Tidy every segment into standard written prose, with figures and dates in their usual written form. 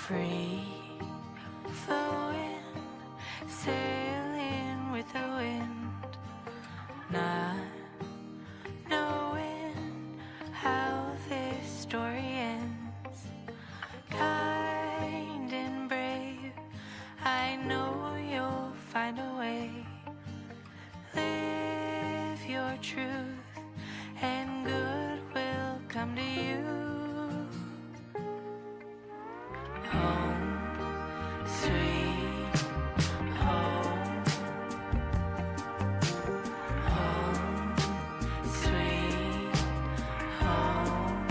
Free flowing, sailing with the wind, not knowing how this story ends. Kind and brave, I know you'll find a way. Live your truth and good will come to you. Home, sweet home. Home, sweet home.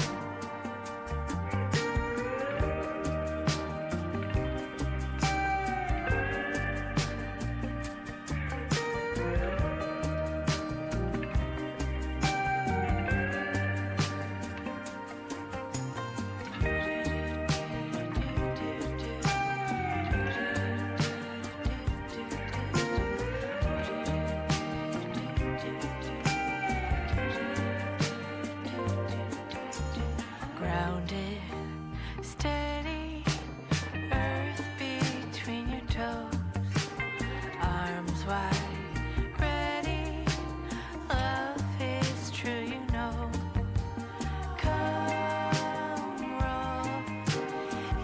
Grounded, steady, earth between your toes, arms wide, ready, love is true, you know. Come roll,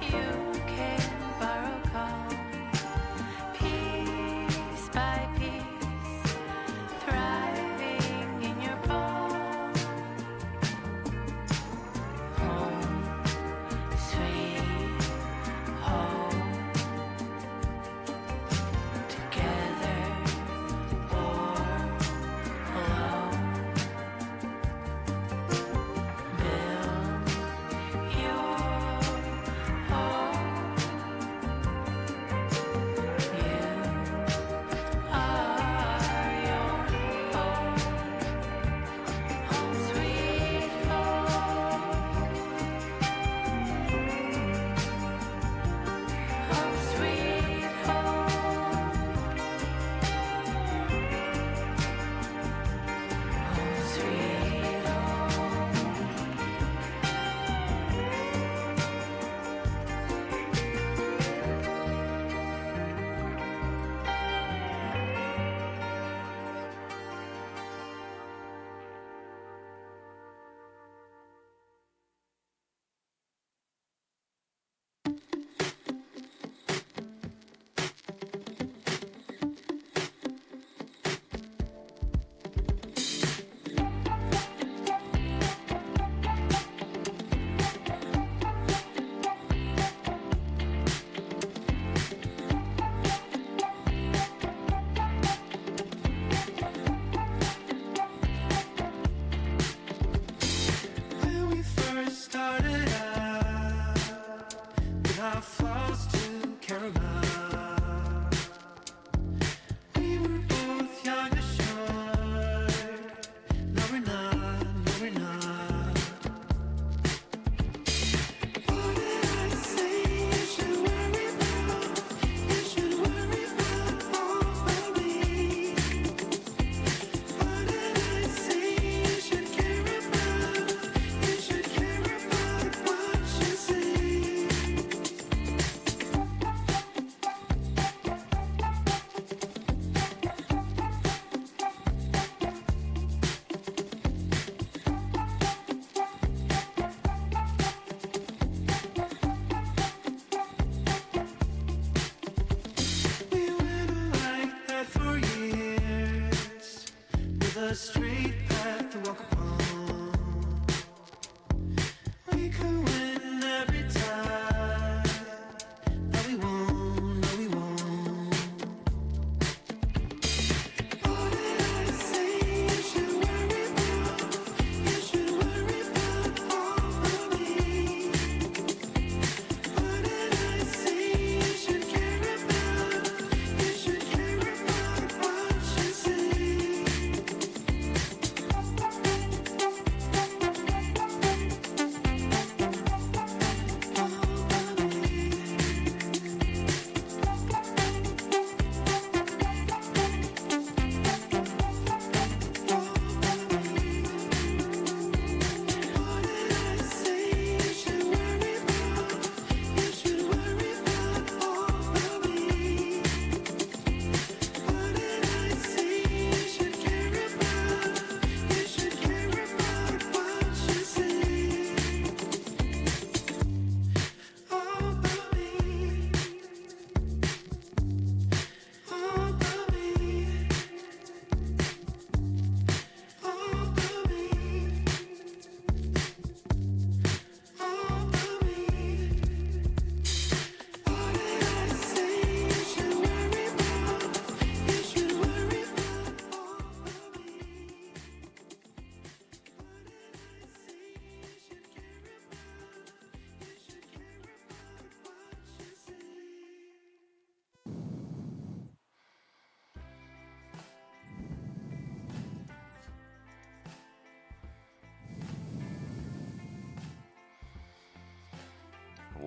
you can borrow calm, piece by piece, thriving in your palm. Home, sweet home. Together or alone, build your home. You are your home. Home, sweet home. Home, sweet home. Home, sweet When we first started out, with our flaws to care about, we were both young and sure. No, we're not, no, we're not. What did I say? You should worry about, you should worry about all of me. What did I say? You should care about, you should care about what you see. We went like that for years, with a straight path to walk upon. We could win every time. No, we won't, no, we won't. What did I say? You should worry about, you should worry about all of me. What did I say? You should care about, you should care about what you see.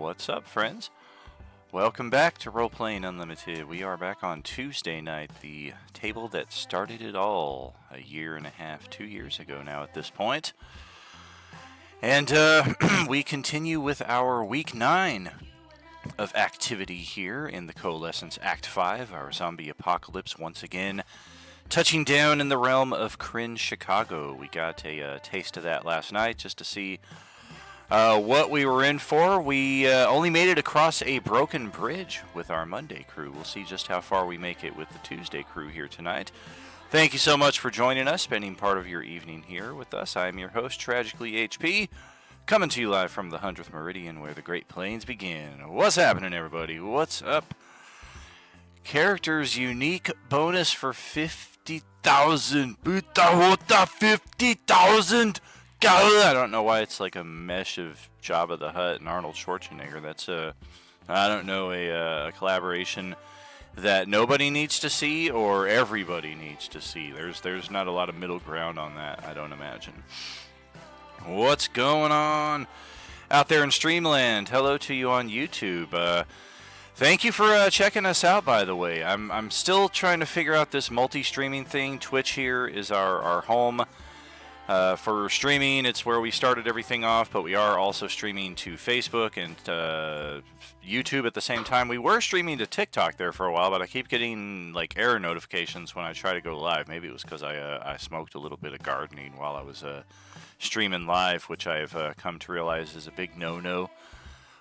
What's up, friends? Welcome back to Role Playing Unlimited. We are back on Tuesday night, the table that started it all a year and a half, 2 years ago now at this point. And we continue with our week 9 of activity here in the Coalescence Act 5, our zombie apocalypse once again. Touching down in the realm of Cringe, Chicago. We got a taste of that last night just to see what we were in for. We only made it across a broken bridge with our Monday crew. We'll see just how far we make it with the Tuesday crew here tonight. Thank you so much for joining us, spending part of your evening here with us. I am your host, Tragically HP, coming to you live from the 100th Meridian where the Great Plains begin. What's happening, everybody? What's up? Characters unique bonus for 50,000. 50,000. I don't know why it's like a mesh of Jabba the Hutt and Arnold Schwarzenegger. That's a collaboration that nobody needs to see or everybody needs to see. There's not a lot of middle ground on that, I don't imagine. What's going on out there in Streamland? Hello to you on YouTube. Thank you for checking us out, by the way. I'm still trying to figure out this multi-streaming thing. Twitch here is our home for streaming. It's where we started everything off, but we are also streaming to Facebook and YouTube at the same time. We were streaming to TikTok there for a while, but I keep getting like error notifications when I try to go live. Maybe it was because I smoked a little bit of gardening while I was streaming live, which I've come to realize is a big no-no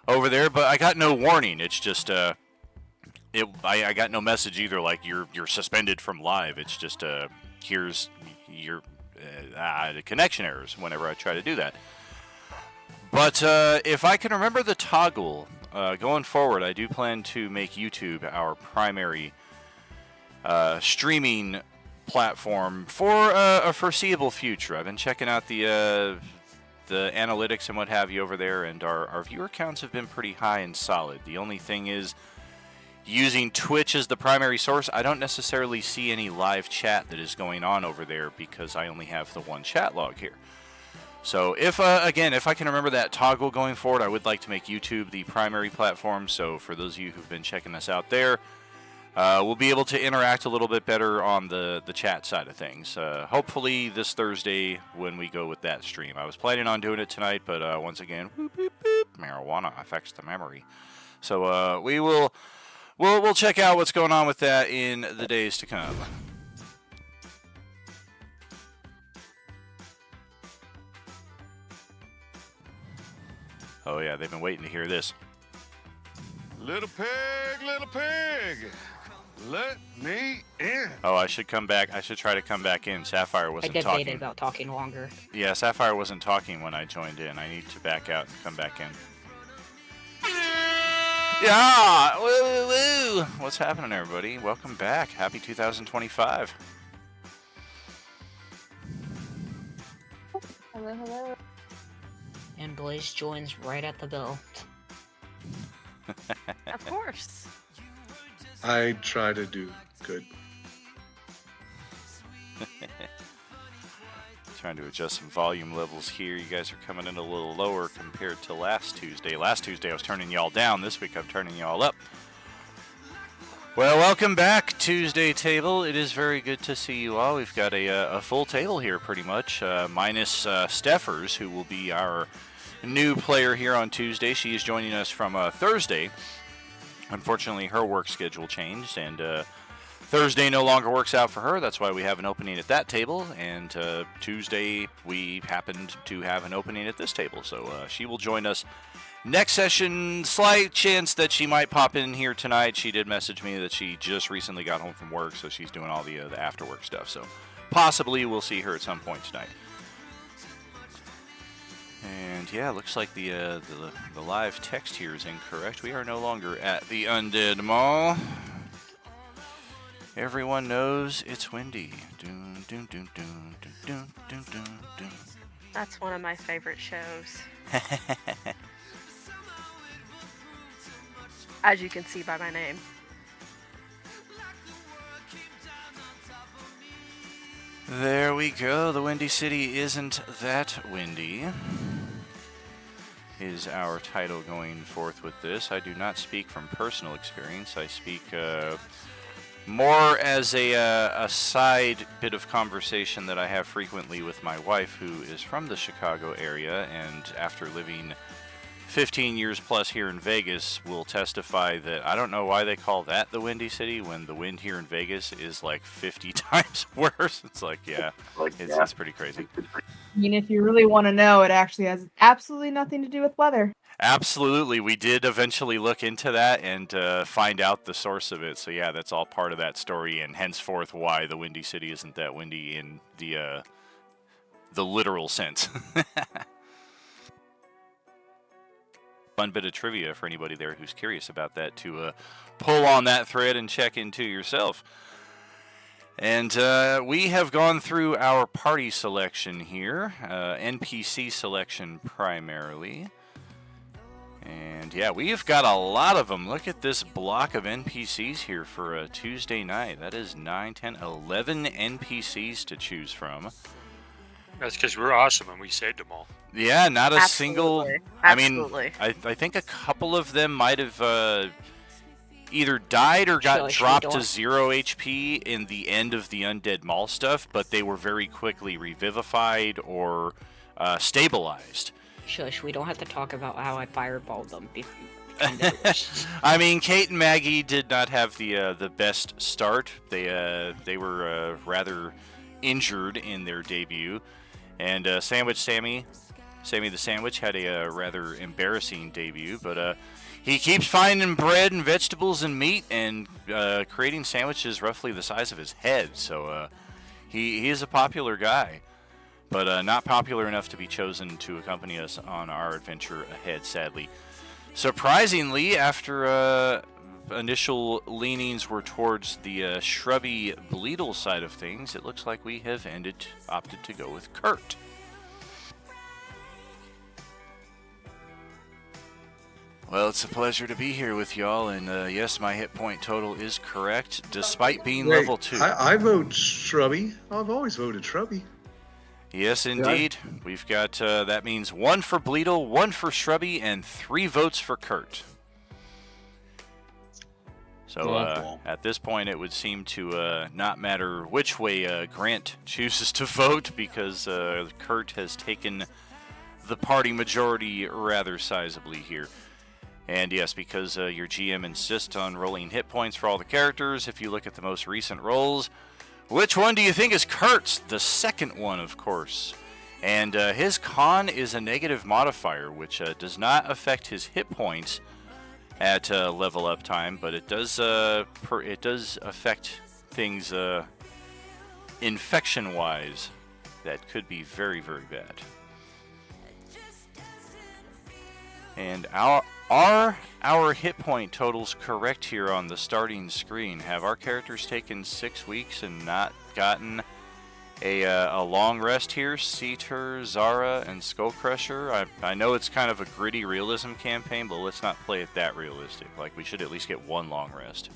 over there, but I got no warning. It's just I got no message either, like you're suspended from live. It's just here's your the connection errors whenever I try to do that. But if I can remember the toggle going forward, I do plan to make YouTube our primary streaming platform for a foreseeable future. I've been checking out the analytics and what have you over there, and our viewer counts have been pretty high and solid. The only thing is, using Twitch as the primary source, I don't necessarily see any live chat that is going on over there because I only have the one chat log here. So if I can remember that toggle going forward, I would like to make YouTube the primary platform. So for those of you who've been checking us out there, we'll be able to interact a little bit better on the chat side of things. Hopefully this Thursday when we go with that stream. I was planning on doing it tonight, but once again, whoop, whoop, whoop, marijuana affects the memory. So we'll check out what's going on with that in the days to come. Oh yeah, they've been waiting to hear this. Little pig, let me in. Oh, I should come back. I should try to come back in. Sapphire wasn't talking. I debated about talking longer. Yeah, Sapphire wasn't talking when I joined in. I need to back out and come back in. Yeah! Woo, woo, woo! What's happening, everybody? Welcome back. Happy 2025. Hello, hello. And Blaze joins right at the bell. Of course. I try to do good. Trying to adjust some volume levels here. You guys are coming in a little lower compared to last Tuesday. Last Tuesday I was turning y'all down. This week I'm turning y'all up. Well, welcome back, Tuesday table. It is very good to see you all. We've got a full table here pretty much, minus Steffers, who will be our new player here on Tuesday. She is joining us from Thursday. Unfortunately, her work schedule changed, and Thursday no longer works out for her. That's why we have an opening at that table, and Tuesday we happened to have an opening at this table. So she will join us next session. Slight chance that she might pop in here tonight. She did message me that she just recently got home from work, so she's doing all the after work stuff. So possibly we'll see her at some point tonight. And yeah, looks like the live text here is incorrect. We are no longer at the Undead Mall. Everyone knows it's windy. Dun, dun, dun, dun, dun, dun, dun, dun. That's one of my favorite shows. As you can see by my name. There we go. The Windy City isn't that windy. is our title going forth with this. I do not speak from personal experience. I speak more as a side bit of conversation that I have frequently with my wife, who is from the Chicago area, and after living 15 years plus here in Vegas, will testify that I don't know why they call that the Windy City when the wind here in Vegas is like 50 times worse. It's like, yeah, it's pretty crazy. I mean, if you really want to know, it actually has absolutely nothing to do with weather. Absolutely. We did eventually look into that and find out the source of it. So, yeah, that's all part of that story, and henceforth why the Windy City isn't that windy in the literal sense. Fun bit of trivia for anybody there who's curious about that to pull on that thread and check into yourself. And we have gone through our party selection here, NPC selection primarily. And yeah, we've got a lot of them. Look at this block of NPCs here for a Tuesday night. That is 9, 10, 11 NPCs to choose from. That's because we're awesome and we saved them all. Yeah, not a single. Absolutely. I mean, I think a couple of them might have either died or got dropped to 0 HP in the end of the Undead Mall stuff, but they were very quickly revivified or stabilized. Shush, we don't have to talk about how I fireballed them. I mean, Kate and Maggie did not have the best start. They were rather injured in their debut, and Sandwich Sammy the Sandwich had a rather embarrassing debut, but he keeps finding bread and vegetables and meat and creating sandwiches roughly the size of his head. So he is a popular guy, but not popular enough to be chosen to accompany us on our adventure ahead, sadly. Surprisingly, after initial leanings were towards the shrubby Bleedle side of things, it looks like we have opted to go with Kurt. Well, it's a pleasure to be here with y'all, and yes, my hit point total is correct, despite being level 2. I vote Shrubby. I've always voted Shrubby. Yes, indeed. We've got, that means 1 for Bleedle, 1 for Shrubby, and 3 votes for Kurt. So at this point, it would seem to not matter which way Grant chooses to vote, because Kurt has taken the party majority rather sizably here. And yes, because your GM insists on rolling hit points for all the characters, if you look at the most recent rolls, which one do you think is Kurt's? The second one, of course. And his con is a negative modifier, which does not affect his hit points at level up time, but it does affect things infection-wise that could be very, very bad. And are our hit point totals correct here on the starting screen? Have our characters taken 6 weeks and not gotten a long rest here? Seater, Zara, and Skullcrusher. I know it's kind of a gritty realism campaign, but let's not play it that realistic. Like, we should at least get 1 long rest.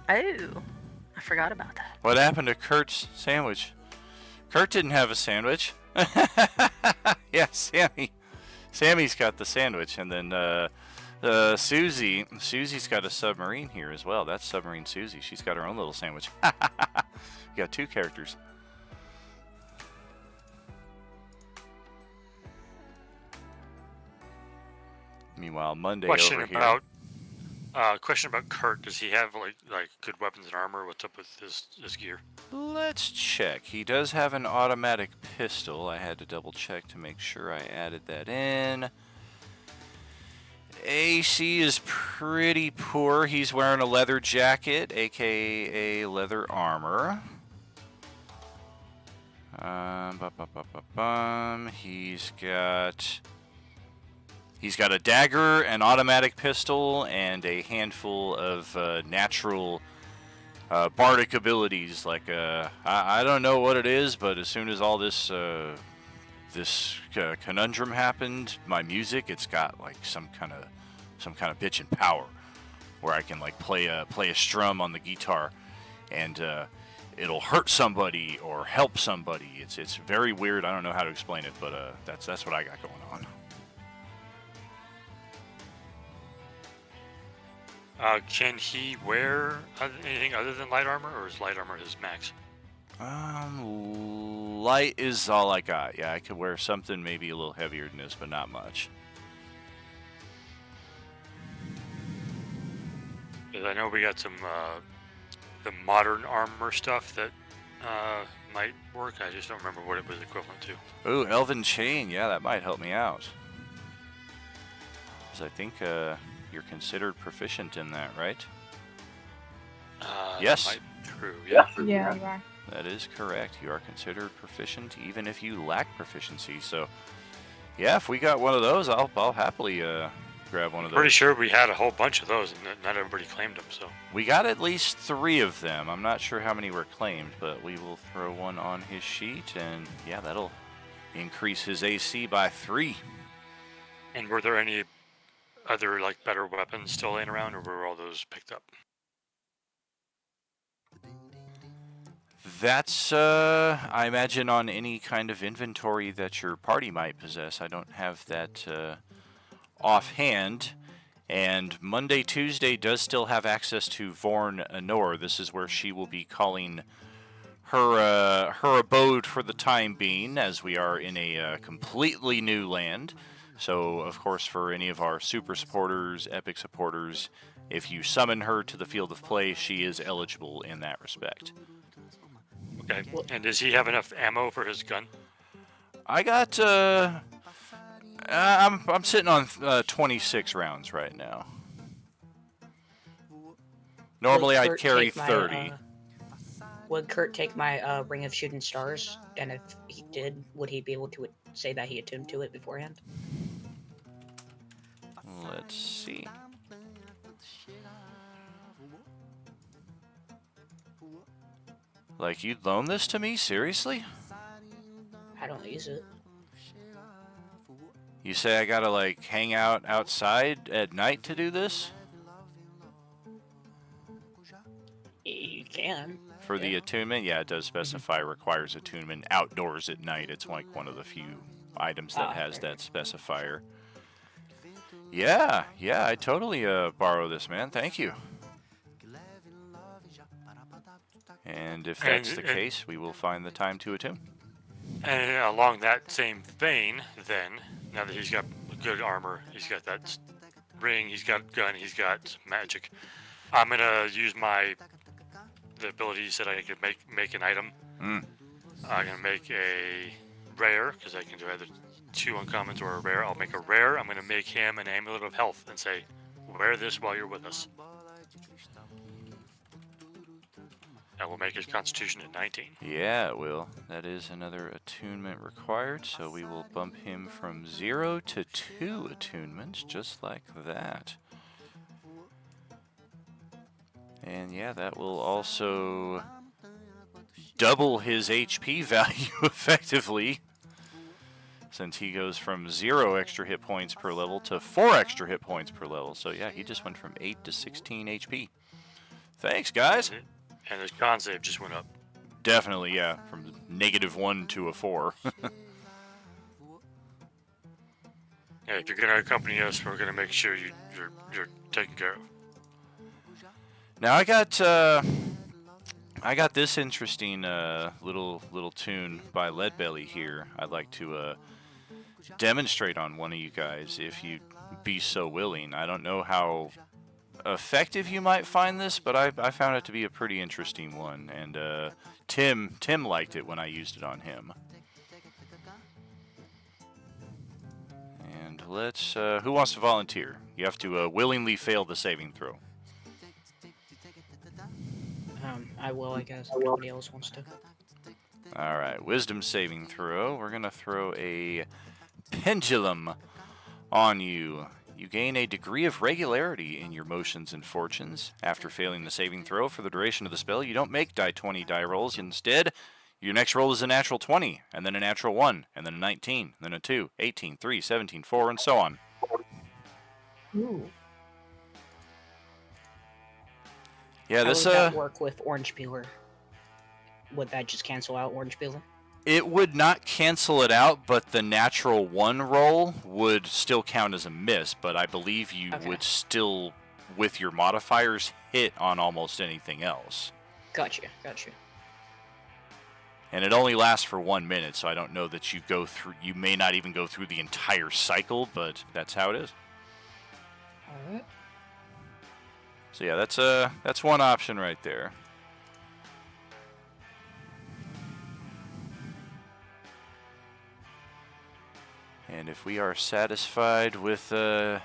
Oh, I forgot about that. What happened to Kurt's sandwich? Kurt didn't have a sandwich. Yeah, Sammy's got the sandwich, and then Susie's got a submarine here as well. That's Submarine Susie. She's got her own little sandwich. You got 2 characters. Meanwhile, Monday over here. Question about Kurt. Does he have like good weapons and armor? What's up with his gear? Let's check. He does have an automatic pistol. I had to double check to make sure I added that in. AC is pretty poor. He's wearing a leather jacket, aka leather armor. He's got a dagger, an automatic pistol, and a handful of natural bardic abilities. Like I don't know what it is, but as soon as all this conundrum happened, my music, it's got like some kind of bitchin' power, where I can like play a strum on the guitar, and it'll hurt somebody or help somebody. It's very weird. I don't know how to explain it, but that's what I got going on. Can he wear anything other than light armor, or is light armor his max? Light is all I got. Yeah, I could wear something maybe a little heavier than this, but not much. 'Cause I know we got some the modern armor stuff that might work. I just don't remember what it was equivalent to. Ooh, Elven Chain. Yeah, that might help me out. Because I think you're considered proficient in that, right? Yes. That might be true. Yeah. Yeah, you are. That is correct. You are considered proficient even if you lack proficiency. So, yeah, if we got one of those, I'll happily grab one of those. Pretty sure we had a whole bunch of those, and not everybody claimed them. So We got at least 3 of them. I'm not sure how many were claimed, but we will throw one on his sheet, and yeah, that'll increase his AC by 3. And were there any other like better weapons still laying around, or were all those picked up? That's, I imagine, on any kind of inventory that your party might possess. I don't have that offhand. And Monday, Tuesday does still have access to Vorn Anor. This is where she will be calling her abode for the time being, as we are in a completely new land. So, of course, for any of our super supporters, epic supporters, if you summon her to the field of play, she is eligible in that respect. Okay. And does he have enough ammo for his gun? I got, I'm sitting on 26 rounds right now. Normally I'd Kurt carry take my, 30. Would Kurt take my Ring of Shooting Stars? And if he did, would he be able to say that he attuned to it beforehand? Let's see. Like, you'd loan this to me? Seriously? I don't use it. You say I gotta, like, hang out outside at night to do this? You can. For the attunement? Yeah, it does specify requires attunement outdoors at night. It's like one of the few items that has that specifier. Yeah, I totally borrow this, man. Thank you. And if that's the case, we will find the time to attune. And along that same vein, then, now that he's got good armor, he's got that ring, he's got gun, he's got magic, I'm gonna use the ability you said I could make an item. I'm gonna make a rare, because I can do either 2 uncommons or a rare. I'll make a rare. I'm gonna make him an amulet of health and say, wear this while you're with us. And we'll make his constitution at 19. Yeah, it will. That is another attunement required, so we will bump him from 0 to 2 attunements, just like that. And yeah, that will also double his HP value effectively, since he goes from 0 extra hit points per level to 4 extra hit points per level. So yeah, he just went from 8 to 16 HP. Thanks, guys. And his con save just went up. Definitely, yeah, from -1 to a 4. Yeah, if you're gonna accompany us, we're gonna make sure you're taken care of. Now I got this interesting little tune by Leadbelly here. I'd like to demonstrate on one of you guys, if you'd be so willing. I don't know how effective you might find this, but I found it to be a pretty interesting one, and Tim liked it when I used it on him. And let's who wants to volunteer? You have to willingly fail the saving throw. I will, I guess. If nobody else wants to. All right, wisdom saving throw. We're gonna throw a pendulum on you. You gain a degree of regularity in your motions and fortunes. After failing the saving throw for the duration of the spell, you don't make die 20 die rolls. Instead, your next roll is a natural 20, and then a natural 1, and then a 19, then a 2, 18, 3, 17, 4, and so on. Ooh. Yeah, How this would that work with Orange Peeler? Would that just cancel out Orange Peeler? it would not cancel it out, but the natural 1 roll would still count as a miss, but I believe you would still with your modifiers hit on almost anything else. Gotcha. And it only lasts for 1 minute, so I don't know that you may not even go through the entire cycle, but that's how it is. All right. So yeah, that's one option right there. And if we are satisfied with our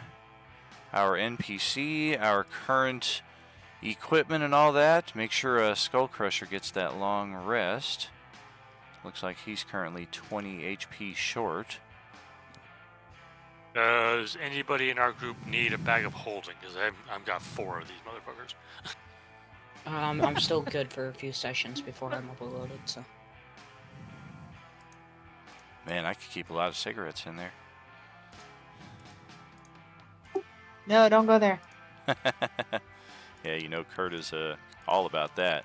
NPC, our current equipment and all that, make sure Skull Crusher gets that long rest. Looks like he's currently 20 HP short. Does anybody in our group need a bag of holding? Because I've got 4 of these motherfuckers. I'm still good for a few sessions before I'm overloaded, so. Man, I could keep a lot of cigarettes in there. No, don't go there. Yeah, you know Kurt is all about that.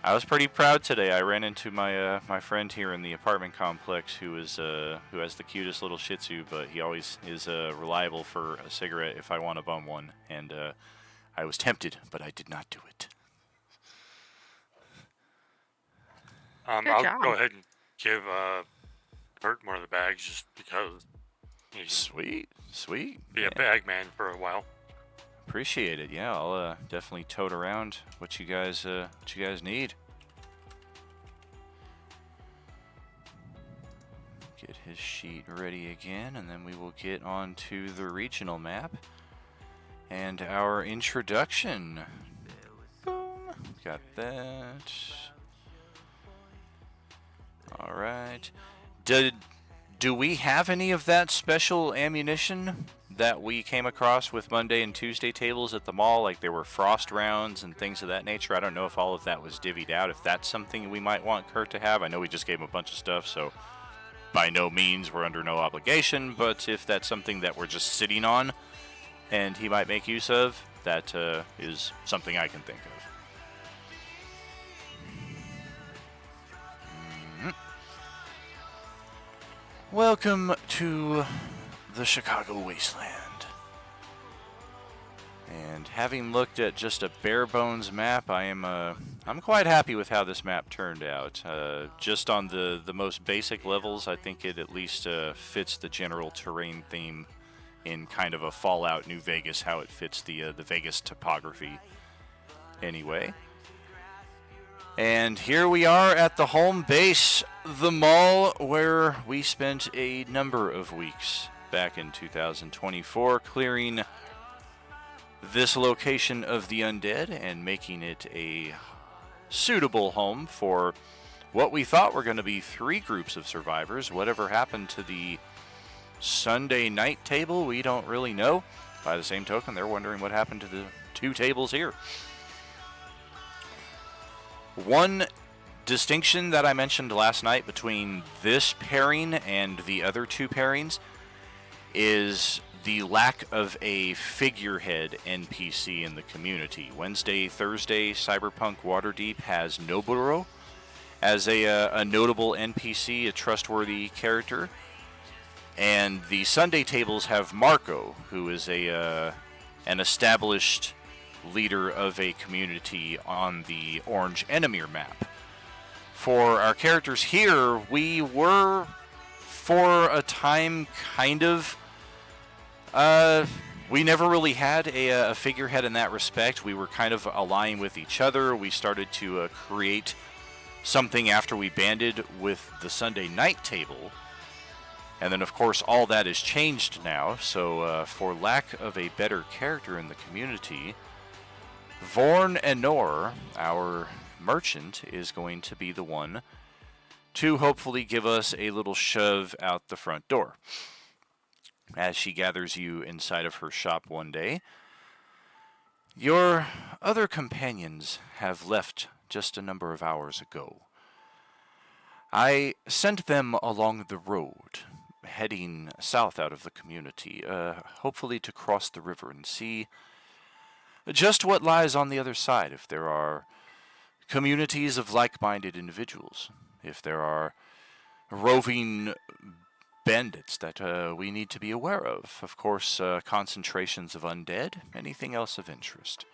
I was pretty proud today. I ran into my my friend here in the apartment complex who has the cutest little Shih Tzu, but he always is reliable for a cigarette if I want to bum one. And I was tempted, but I did not do it. I'll job. go ahead and give Kurt one of the bags just because he's Sweet. be a bag man for a while. Appreciate it. Yeah, I'll definitely tote around what you guys need. Get his sheet ready again, and then we will get on to the regional map and our introduction. Boom. Got that. All right. Do we have any of that special ammunition that we came across with Monday and Tuesday tables at the mall? Like there were frost rounds and things of that nature. I don't know if all of that was divvied out. If that's something we might want Kurt to have. I know we just gave him a bunch of stuff, so by no means we're under no obligation. But if that's something that we're just sitting on and he might make use of, that is something I can think of. Welcome to the Chicago Wasteland. And having looked at just a bare bones map, I'm quite happy with how this map turned out. Just on the most basic levels, I think it at least fits the general terrain theme in kind of a Fallout New Vegas, how it fits the Vegas topography anyway. And here we are at the home base, the mall, where we spent a number of weeks back in 2024 clearing this location of the undead and making it a suitable home for what we thought were going to be 3 groups of survivors. Whatever happened to the Sunday night table, we don't really know. By the same token, they're wondering what happened to the 2 tables here. One distinction that I mentioned last night between this pairing and the other 2 pairings is the lack of a figurehead NPC in the community. Wednesday, Thursday, Cyberpunk Waterdeep has Noburo as a notable NPC, a trustworthy character. And the Sunday tables have Marco, who is an established leader of a community on the Orange Enemir map. For our characters here, we were, for a time, kind of... we never really had a figurehead in that respect. We were kind of aligning with each other. We started to create something after we banded with the Sunday night table. And then, of course, all that has changed now. So, for lack of a better character in the community, Vorn Enor, our merchant, is going to be the one to hopefully give us a little shove out the front door. As she gathers you inside of her shop one day, your other companions have left just a number of hours ago. I sent them along the road, heading south out of the community, hopefully to cross the river and see just what lies on the other side, if there are communities of like-minded individuals, if there are roving bandits that we need to be aware of. Of course, concentrations of undead, anything else of interest.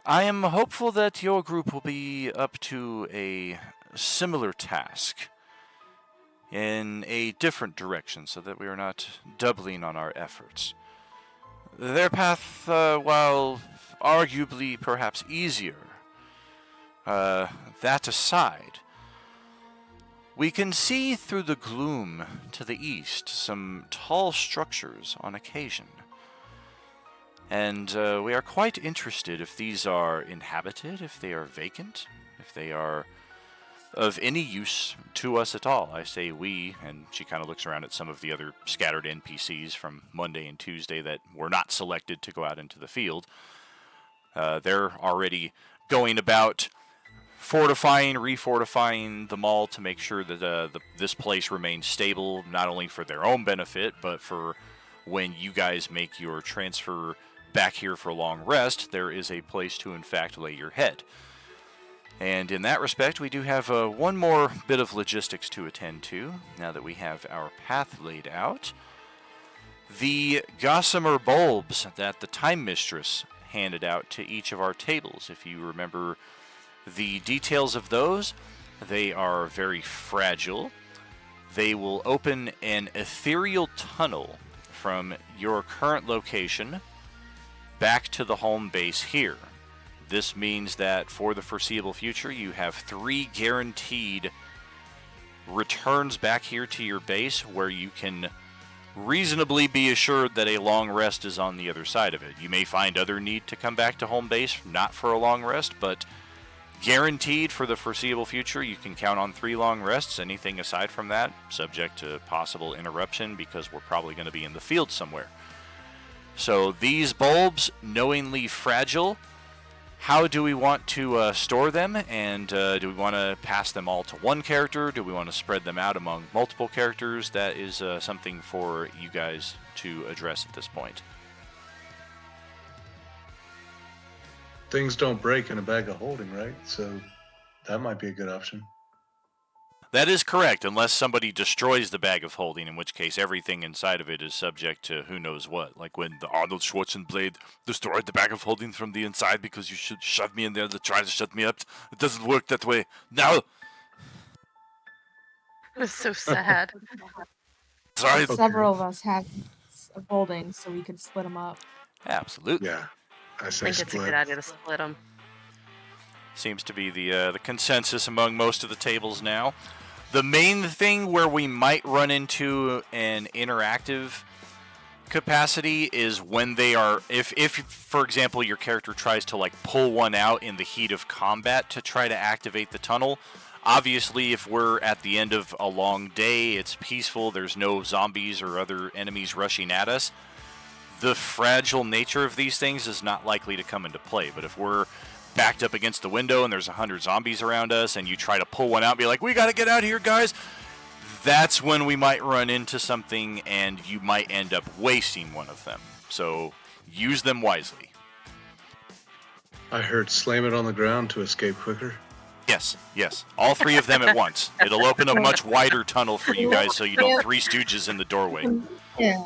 I am hopeful that your group will be up to a similar task in a different direction so that we are not doubling on our efforts. Their path, while arguably perhaps easier, that aside, we can see through the gloom to the east some tall structures on occasion. And we are quite interested if these are inhabited, if they are vacant, if they are of any use to us at all. I say we, and she kind of looks around at some of the other scattered NPCs from Monday and Tuesday that were not selected to go out into the field. They're already going about fortifying, refortifying the mall to make sure that this place remains stable, not only for their own benefit, but for when you guys make your transfer back here for long rest, there is a place to in fact lay your head. And in that respect, we do have one more bit of logistics to attend to, now that we have our path laid out. The gossamer bulbs that the Time Mistress handed out to each of our tables. If you remember the details of those, they are very fragile. They will open an ethereal tunnel from your current location back to the home base here. This means that for the foreseeable future, you have 3 guaranteed returns back here to your base where you can reasonably be assured that a long rest is on the other side of it. You may find other need to come back to home base, not for a long rest, but guaranteed for the foreseeable future, you can count on 3 long rests. Anything aside from that, subject to possible interruption because we're probably going to be in the field somewhere. So these bulbs, knowingly fragile, how do we want to store them, and do we want to pass them all to one character? Do we want to spread them out among multiple characters? That is something for you guys to address at this point. Things don't break in a bag of holding, right? So that might be a good option. That is correct, unless somebody destroys the bag of holding, in which case everything inside of it is subject to who knows what. Like when the Arnold Schwarzenegger destroyed the bag of holding from the inside because you should shove me in there to try to shut me up. It doesn't work that way. No! It was so sad. Sorry. Several of us have a holding, so we could split them up. Absolutely. Yeah, I I say think it's a split. good idea to split them. Seems to be the consensus among most of the tables now. The main thing where we might run into an interactive capacity is when they are, if for example your character tries to like pull one out in the heat of combat to try to activate the tunnel. Obviously, if we're at the end of a long day, it's peaceful, there's no zombies or other enemies rushing at us, the fragile nature of these things is not likely to come into play. But if we're backed up against the window and there's 100 zombies around us and you try to pull one out and be like, we gotta get out of here, guys, that's when we might run into something and you might end up wasting one of them. So use them wisely. I heard slam it on the ground to escape quicker. Yes. All 3 of them at once. It'll open a much wider tunnel for you guys so you don't Three Stooges in the doorway. Yeah.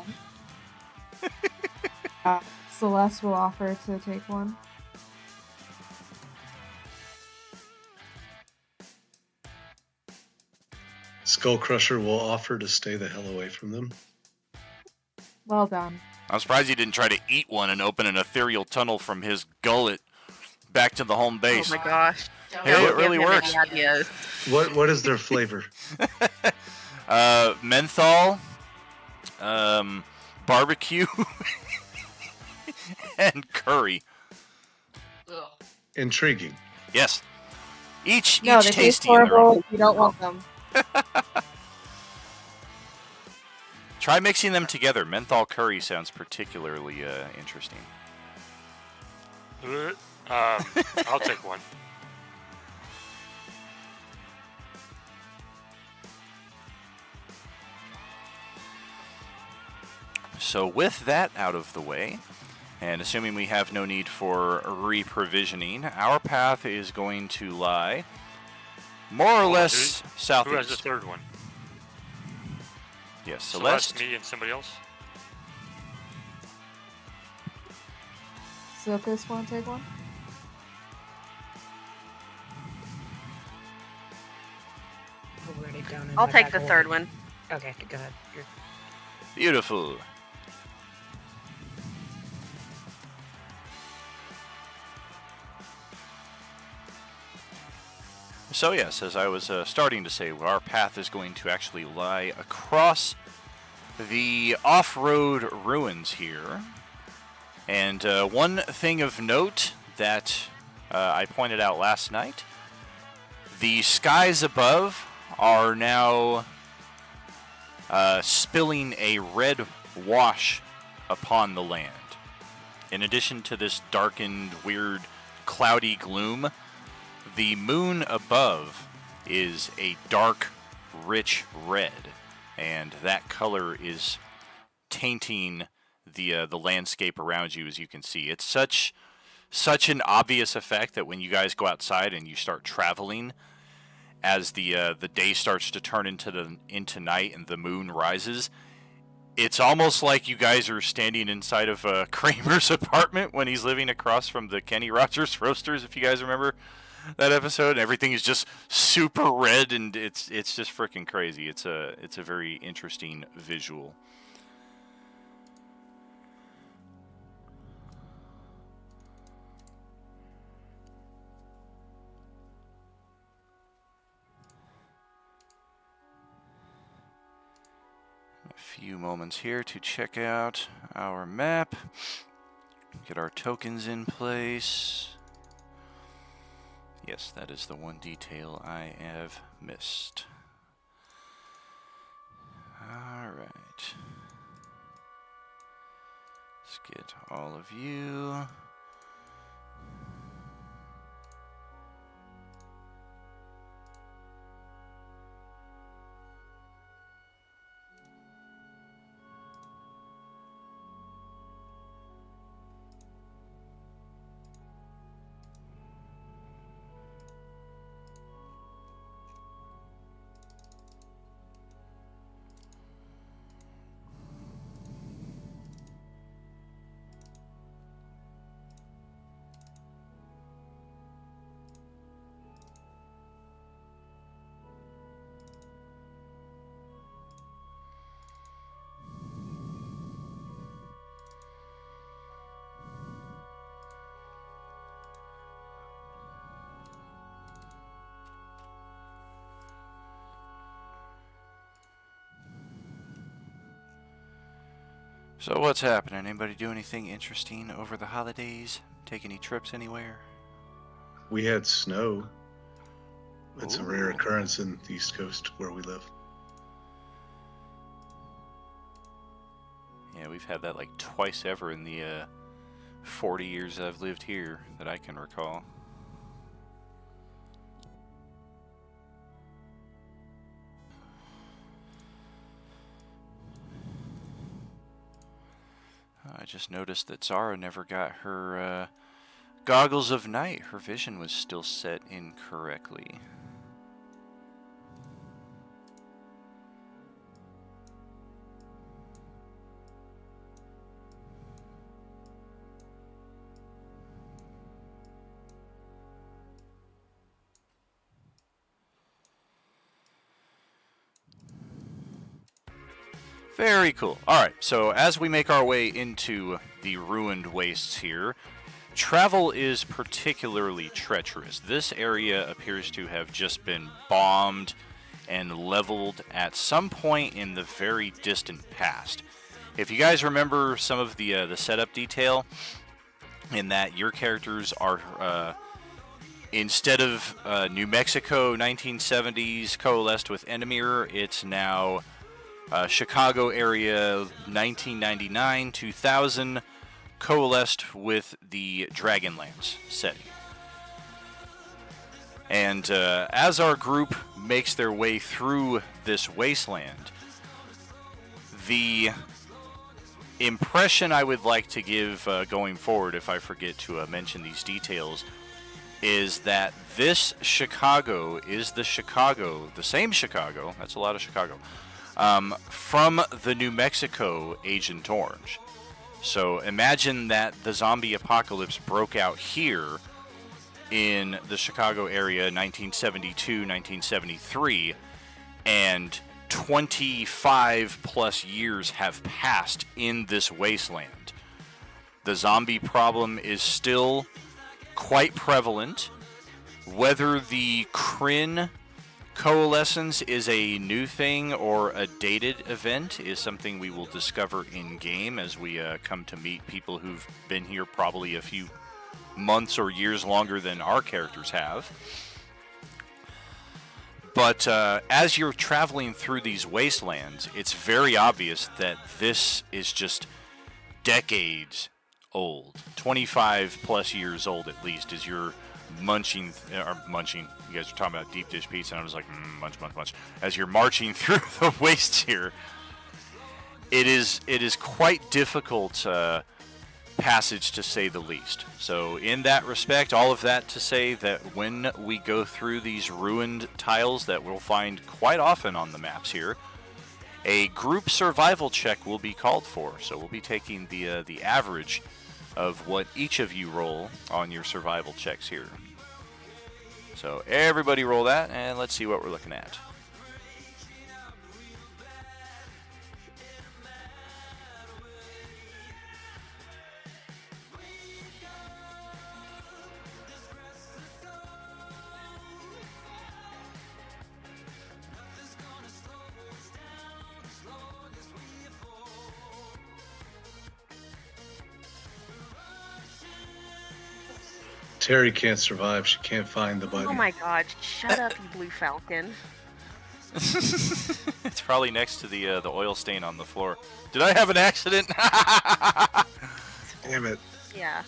Celeste will offer to take one. Skull Crusher will offer to stay the hell away from them. Well done. I'm surprised he didn't try to eat one and open an ethereal tunnel from his gullet back to the home base. Oh my gosh. Hey, Don't it really give him works. any ideas. What is their flavor? Menthol, barbecue, and curry. Intriguing. Yes. Each No, they taste tasty in their horrible. own. You don't want them. Try mixing them together. Menthol curry sounds particularly interesting. I'll take one. So with that out of the way, and assuming we have no need for re-provisioning, our path is going to lie more or Hold on, less Who has the southeast. third one? Yes, Celeste, Celeste. me, and somebody else? Silkus want to take one? I'll write it down in I'll my take bag the of third holding. one. Okay, go ahead. Beautiful. So yes, as I was starting to say, our path is going to actually lie across the off-road ruins here. And one thing of note that I pointed out last night, the skies above are now spilling a red wash upon the land. In addition to this darkened, weird, cloudy gloom, the moon above is a dark, rich red, and that color is tainting the landscape around you, as you can see. It's such an obvious effect that when you guys go outside and you start traveling, as the day starts to turn into night and the moon rises, it's almost like you guys are standing inside of Kramer's apartment when he's living across from the Kenny Rogers Roasters, if you guys remember that episode. Everything is just super red, and it's just freaking crazy. It's a very interesting visual. A few moments here to check out our map, get our tokens in place. Yes, that is the one detail I have missed. Alright. Let's get all of you. So what's happening? Anybody do anything interesting over the holidays? Take any trips anywhere? We had snow. It's a rare Ooh. occurrence in the East Coast where we live. Yeah, we've had that like twice ever in the 40 years I've lived here that I can recall. I just noticed that Zara never got her goggles of night. Her vision was still set incorrectly. Very cool. Alright, so as we make our way into the ruined wastes here, travel is particularly treacherous. This area appears to have just been bombed and leveled at some point in the very distant past. If you guys remember some of the setup detail, in that your characters are, instead of New Mexico 1970s coalesced with Endemir, it's now Chicago area 1999 2000 coalesced with the Dragonlance setting. And as our group makes their way through this wasteland, the impression I would like to give going forward, if I forget to mention these details, is that this Chicago is the same Chicago, that's a lot of Chicago, from the New Mexico Agent Orange. So imagine that the zombie apocalypse broke out here in the Chicago area 1972, 1973, and 25 plus years have passed in this wasteland. The zombie problem is still quite prevalent. Whether the Kryn coalescence is a new thing or a dated event is something we will discover in game as we come to meet people who've been here probably a few months or years longer than our characters have. But as you're traveling through these wastelands, it's very obvious that this is just decades old, 25 plus years old at least, as you're munching. You guys are talking about deep dish pizza, and I was like, munch. As you're marching through the wastes here, it is quite difficult passage to say the least. So in that respect, all of that to say that when we go through these ruined tiles that we'll find quite often on the maps here, a group survival check will be called for. So we'll be taking the average of what each of you roll on your survival checks here. So everybody roll that, and let's see what we're looking at. Terry can't survive. She can't find the button. Oh my god, shut up, you blue falcon. It's probably next to the oil stain on the floor. Did I have an accident? Damn it. Yeah.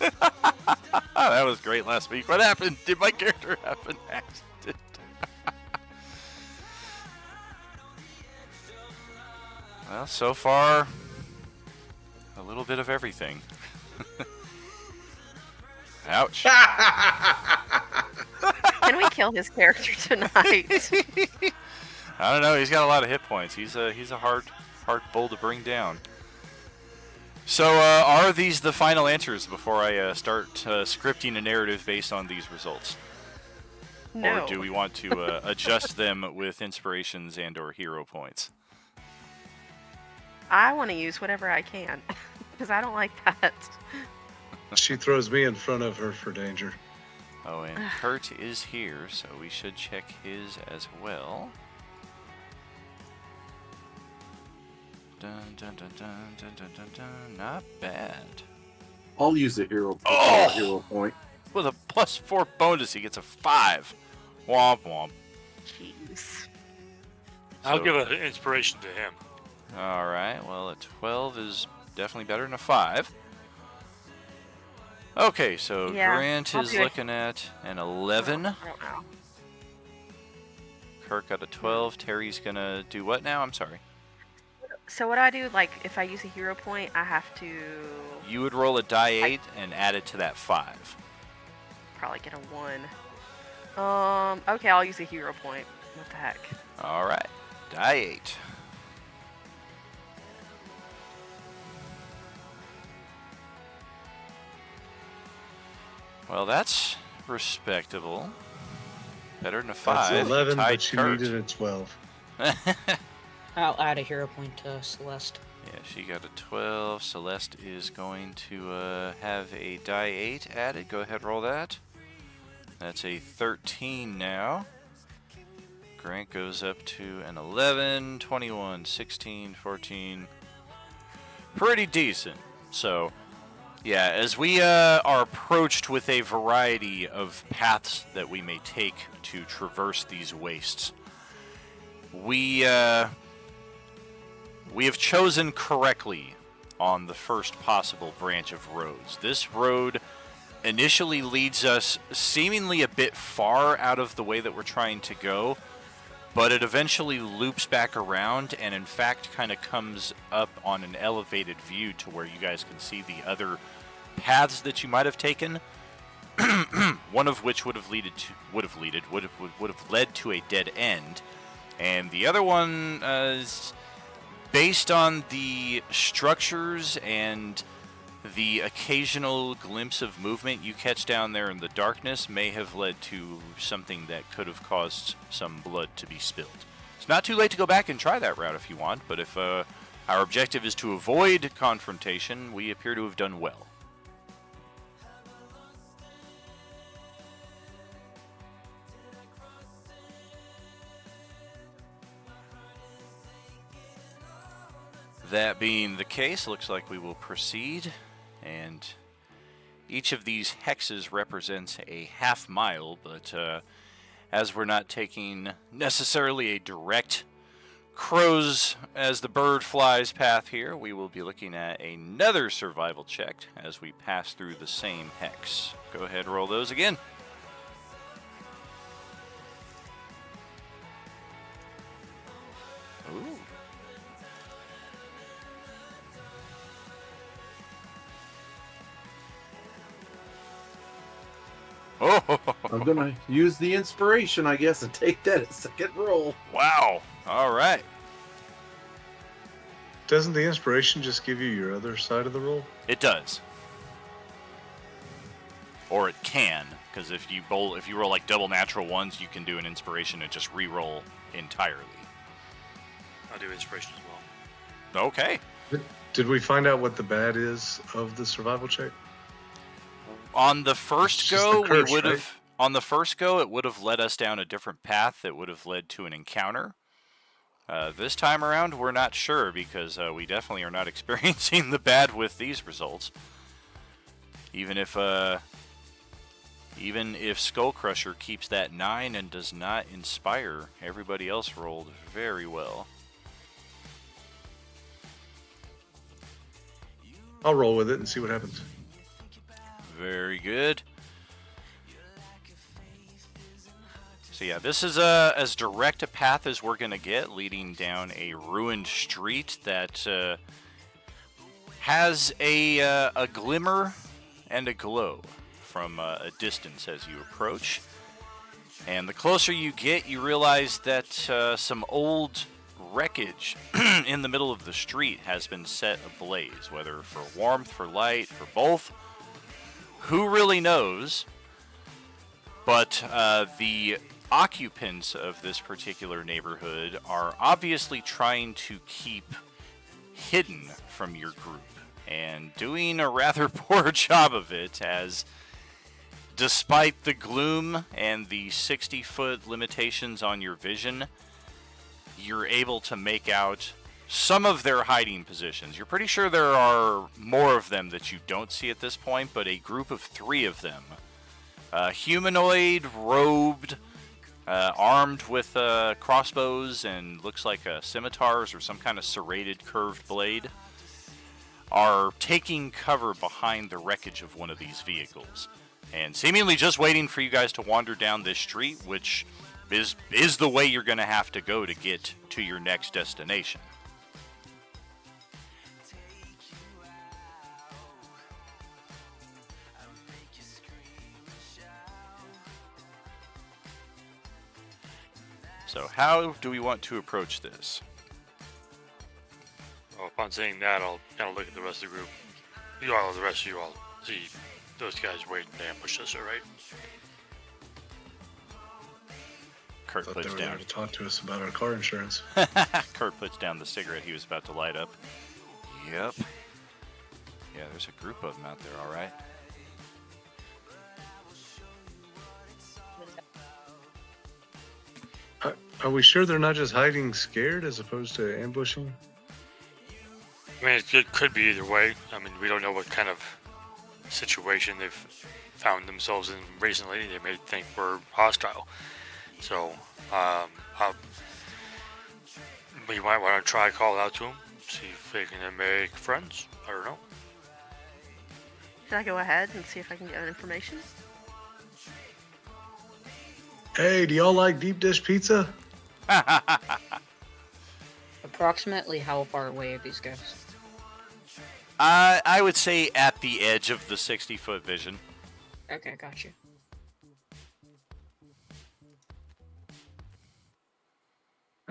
That was great last week. What happened? Did my character have an accident? Well, so far, a little bit of everything. Ouch. Can we kill his character tonight? I don't know. He's got a lot of hit points. He's a hard bull to bring down. So, are these the final answers before I start scripting a narrative based on these results? No. Or do we want to adjust them with inspirations and/or hero points? I want to use whatever I can, because I don't like that. She throws me in front of her for danger. Oh, and Kurt is here, so we should check his as well. Dun, dun, dun, dun, dun, dun, dun, dun. Not bad. I'll use a hero point. With a +4 bonus, he gets a 5. Womp womp. Jeez. I'll So- give an inspiration to him. All right. Well, a 12 is definitely better than a 5. Okay, so Yeah, Grant I'll is do it. looking at an 11. I don't know. Kirk got a 12. Terry's gonna do what now? I'm sorry. So what do I do? Like, if I use a hero point, I have to You would roll a die 8 and add it to that 5. probably get a 1. Okay, I'll use a hero point. What the heck? All right, die 8. Well, that's respectable. Better than a 5. That's 11, Tied but she Kurt. needed a 12. I'll add a hero point to Celeste. Yeah, she got a 12. Celeste is going to have a die 8 added. Go ahead, roll that. That's a 13 now. Grant goes up to an 11, 21, 16, 14. Pretty decent. So, yeah, as we are approached with a variety of paths that we may take to traverse these wastes, we have chosen correctly on the first possible branch of roads. This road initially leads us seemingly a bit far out of the way that we're trying to go, but it eventually loops back around and in fact kind of comes up on an elevated view to where you guys can see the other paths that you might have taken. one of which would have led to a dead end, and the other one is based on the structures and the occasional glimpse of movement you catch down there in the darkness may have led to something that could have caused some blood to be spilled. It's not too late to go back and try that route if you want, but if our objective is to avoid confrontation, we appear to have done well. That being the case, looks like we will proceed, and each of these hexes represents a half mile, but as we're not taking necessarily a direct crows as the bird flies path here, we will be looking at another survival check as we pass through the same hex. Go ahead, roll those again. Ooh. Oh, I'm gonna use the inspiration, I guess, and take that as second roll. wow. All right. Doesn't the inspiration just give you your other side of the roll? It does. Or it can, because if you roll like double natural ones, you can do an inspiration and just re-roll entirely. I'll do inspiration as well. Okay. Did we find out what the bad is of the survival check? On the first It's just go, the curse, we would have. right? On the first go, it would have led us down a different path that would have led to an encounter. This time around, we're not sure because we definitely are not experiencing the bad with these results. Even if Skull Crusher keeps that 9 and does not inspire, everybody else rolled very well. I'll roll with it and see what happens. Very good. So yeah, this is as direct a path as we're gonna get, leading down a ruined street that has a glimmer and a glow from a distance as you approach. And the closer you get, you realize that some old wreckage in the middle of the street has been set ablaze, whether for warmth, for light, for both. Who really knows? But the occupants of this particular neighborhood are obviously trying to keep hidden from your group and doing a rather poor job of it, as despite the gloom and the 60-foot limitations on your vision, you're able to make out some of their hiding positions. You're pretty sure there are more of them that you don't see at this point, but a group of 3 of them, humanoid, robed, armed with crossbows and looks like scimitars or some kind of serrated curved blade, are taking cover behind the wreckage of one of these vehicles and seemingly just waiting for you guys to wander down this street, which is the way you're going to have to go to get to your next destination. So how do we want to approach this? Well, upon saying that, I'll kind of look at the rest of the group. The rest of you all see those guys waiting to ambush us, alright? Kurt Thought they puts were down. there to talk to us about our car insurance. Kurt puts down the cigarette he was about to light up. Yep. Yeah, there's a group of them out there, all right. Are we sure they're not just hiding scared as opposed to ambushing? I mean, it could be either way. I mean, we don't know what kind of situation they've found themselves in recently. They may think we're hostile. So, we might want to try calling out to them, see if they can make friends. I don't know. Can I go ahead and see if I can get information? Hey, do y'all like deep dish pizza? Approximately how far away are these guys? I would say at the edge of the 60-foot vision. Okay, gotcha.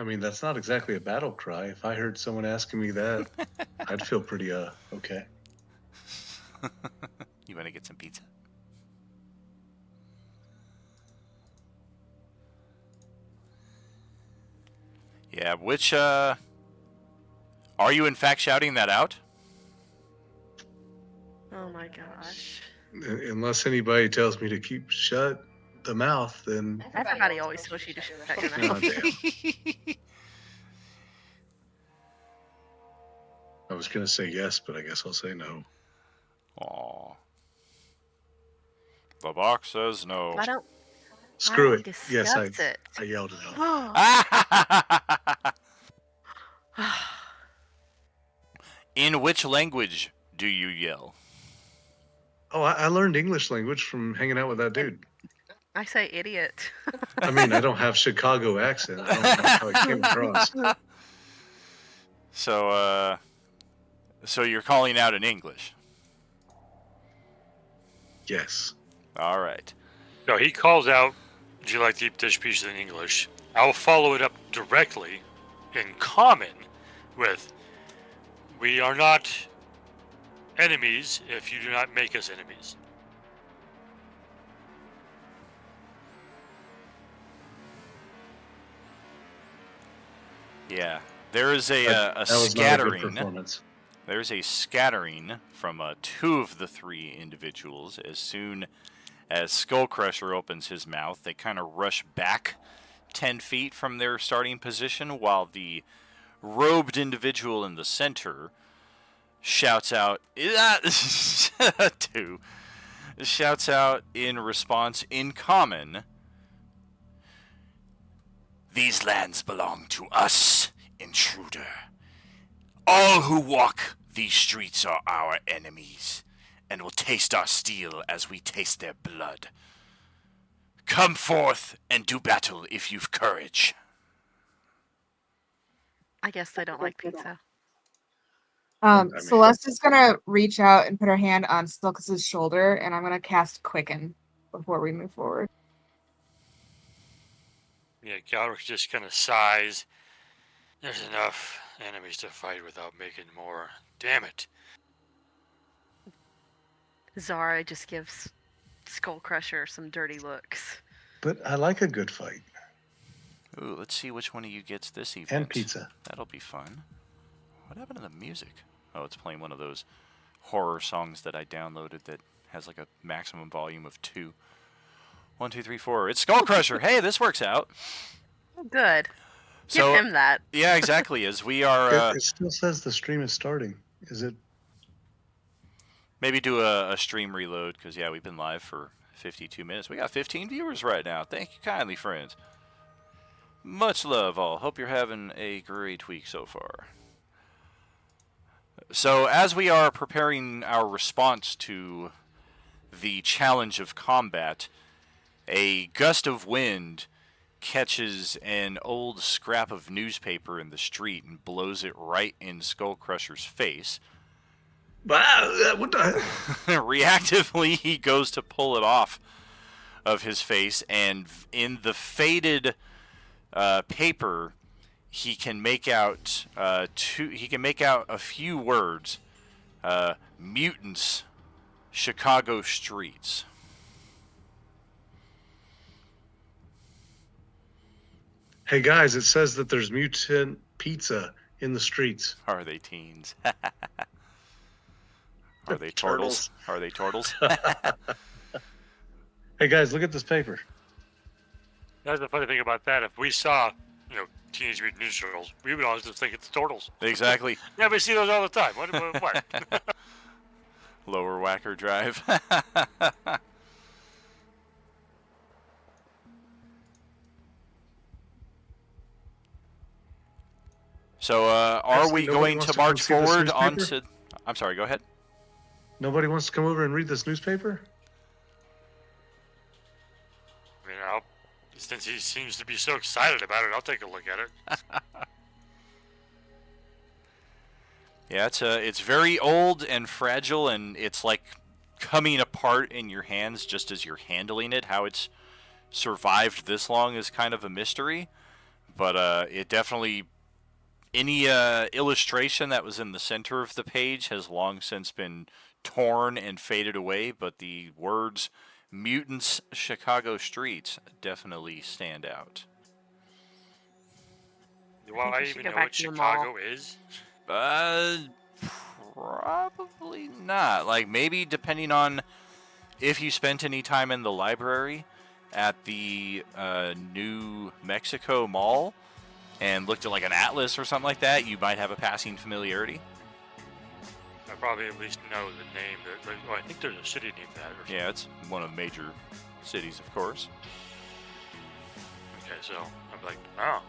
I mean, that's not exactly a battle cry. If I heard someone asking me that, I'd feel pretty okay. You want to get some pizza? Yeah, which, are you in fact shouting that out? Oh my gosh. Unless anybody tells me to keep shut the mouth, then Everybody always tells you to shut your Oh, mouth. damn. I was gonna say yes, but I guess I'll say no. Aw. The box says no. Why don't Screw we it. Yes, discuss it? I yelled it out. In which language do you yell? Oh, I learned English language from hanging out with that dude. I say idiot. I mean, I don't have Chicago accent. I don't know how it came across. So you're calling out in English. Yes. All right. No, he calls out, "Do you like deep dish pizza?" in English. I'll follow it up directly in common with, "We are not enemies if you do not make us enemies." Yeah. There is a That was not a good scattering. performance. There's a scattering from two of the three individuals. As soon as Skullcrusher opens his mouth, they kind of rush back 10 feet from their starting position, while the robed individual in the center shouts out, shouts out in response in common, "These lands belong to us, intruder. All who walk these streets are our enemies, and will taste our steel as we taste their blood. Come forth and do battle if you've courage." I guess they don't like pizza. mean- Celeste is gonna reach out and put her hand on Stilkus's shoulder, and I'm gonna cast Quicken before we move forward. Yeah, Galric just kind of sighs. There's enough enemies to fight without making more. Damn it. Zara just gives Skullcrusher some dirty looks. But I like a good fight. Ooh, let's see which one of you gets this event. And pizza. That'll be fun. What happened to the music? Oh, it's playing one of those horror songs that I downloaded that has like a maximum volume of 2. 1, 2, 3, 4. It's Skullcrusher. Hey, this works out. Good. Give So, him that. yeah, exactly. As we are, It still says the stream is starting. Is it? maybe do a stream reload, because, yeah, we've been live for 52 minutes. We got 15 viewers right now. Thank you kindly, friends. Much love, all. Hope you're having a great week so far. So, as we are preparing our response to the challenge of combat, a gust of wind catches an old scrap of newspaper in the street and blows it right in Skullcrusher's face. What the? Reactively, he goes to pull it off of his face, and in the faded paper, he can make out a few words: mutants, Chicago streets. Hey guys, it says that there's mutant pizza in the streets. Are they teens? Are they Turtles. turtles? Are they turtles? Hey guys, look at this paper. That's the funny thing about that. If we saw, Teenage Mutant Ninja Turtles, we would always just think it's turtles. Exactly. Yeah, we see those all the time. What? Lower Whacker Drive. So, are Actually, we nobody going wants to to come march see this forward newspaper? onto... I'm sorry, go ahead. Nobody wants to come over and read this newspaper? Since he seems to be so excited about it, I'll take a look at it. Yeah, it's very old and fragile, and it's like coming apart in your hands just as you're handling it. How it's survived this long is kind of a mystery. But it definitely, any illustration that was in the center of the page has long since been torn and faded away, but the words Mutants Chicago Streets definitely stand out. Do think I we should even go know back what to the mall. Chicago is? Probably not. Like, maybe depending on if you spent any time in the library at the New Mexico Mall and looked at like an atlas or something like that, you might have a passing familiarity. I probably at least know the name. Oh, I think there's a city named that. Or something. Yeah, it's one of the major cities, of course. Okay, so I'm like, oh,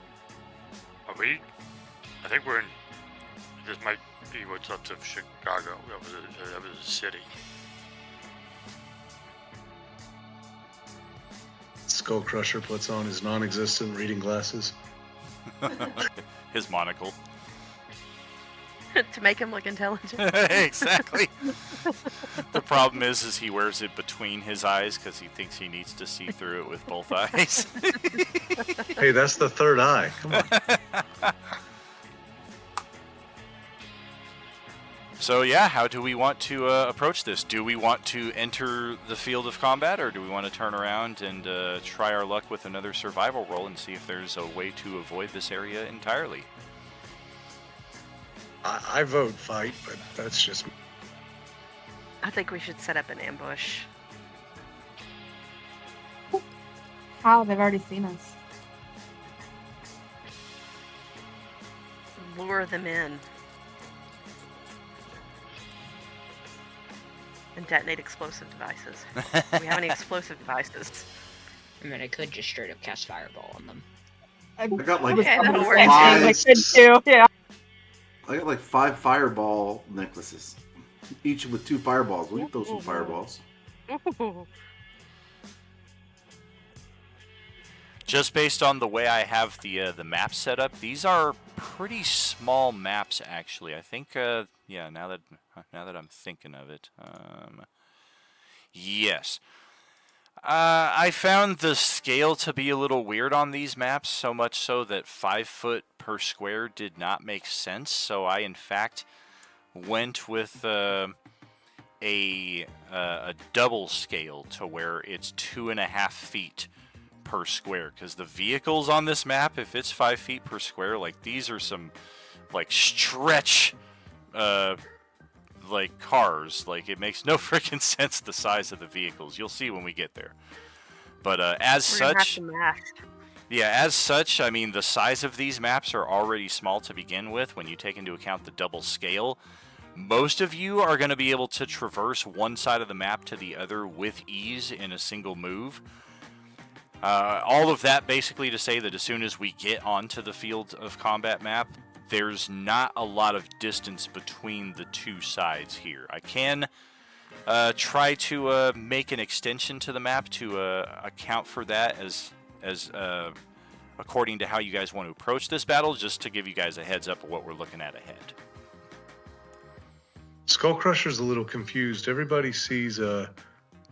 are we? I think we're in. This might be what's up to Chicago. That was a city. Skull Crusher puts on his non-existent reading glasses. His monocle. To make him look intelligent. Exactly. The problem is he wears it between his eyes because he thinks he needs to see through it with both eyes. Hey, that's the third eye. Come on. So yeah, how do we want to approach this? Do we want to enter the field of combat, or do we want to turn around and try our luck with another survival roll and see if there's a way to avoid this area entirely? I vote fight, but that's just me. I think we should set up an ambush. How? They've already seen us. Lure them in. And detonate explosive devices. Do we have any explosive devices? I mean, I could just straight up cast Fireball on them. I got like Okay, that'll work. I could too. Yeah. I got like 5 fireball necklaces, each with 2 fireballs. We can throw some fireballs. Ooh. Just based on the way I have the map set up, these are pretty small maps actually. I think yeah, now that I'm thinking of it, yes. I found the scale to be a little weird on these maps, so much so that 5 foot per square did not make sense. So I, in fact, went with a double scale to where it's 2.5 feet per square. Because the vehicles on this map, if it's 5 feet per square, like these are some like stretch like cars. Like it makes no freaking sense the size of the vehicles. You'll see when we get there. But as We're gonna have such, to mash. yeah, as such, I mean the size of these maps are already small to begin with. When you take into account the double scale, most of you are going to be able to traverse one side of the map to the other with ease in a single move. All of that basically to say that as soon as we get onto the field of combat map, there's not a lot of distance between the two sides here. I can try to make an extension to the map to account for that as according to how you guys want to approach this battle, just to give you guys a heads up of what we're looking at ahead. Skull Crusher's a little confused. Everybody sees 1,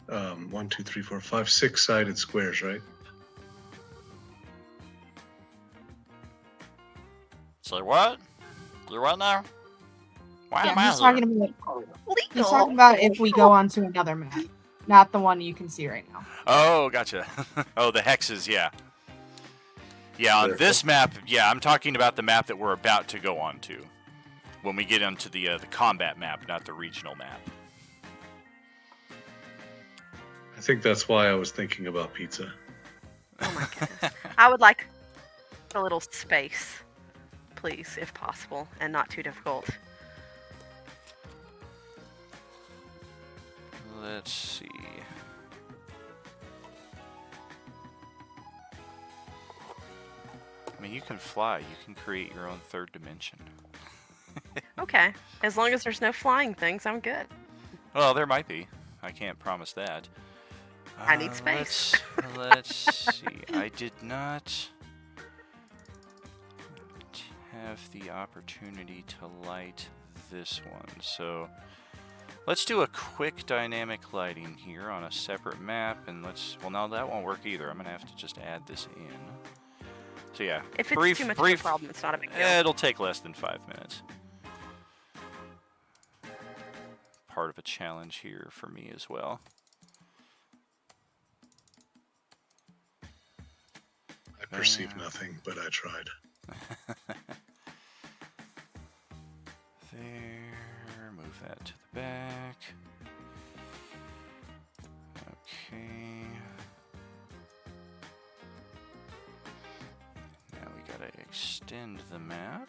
2, 3, 4, 5, 6-sided squares, right? So what? Do what now? Why Yeah, am I he's here? talking about. He's talking about if we go onto another map, not the one you can see right now. Oh, gotcha. Oh, the hexes, yeah. Yeah, on this map, yeah, I'm talking about the map that we're about to go on to. When we get onto the combat map, not the regional map. I think that's why I was thinking about pizza. Oh my goodness. I would like a little space, please, if possible, and not too difficult. Let's see. I mean, you can fly. You can create your own third dimension. Okay. As long as there's no flying things, I'm good. Well, there might be. I can't promise that. I need space. Let's see. I did not have the opportunity to light this one. So let's do a quick dynamic lighting here on a separate map. And let's... Well, no, that won't work either. I'm going to have to just add this in. So yeah, If it's brief, too much brief. of a problem, it's not a big deal. It'll take less than 5 minutes. Part of a challenge here for me as well. I perceive nothing, but I tried. There, move that to the back. Okay. Now we gotta extend the map.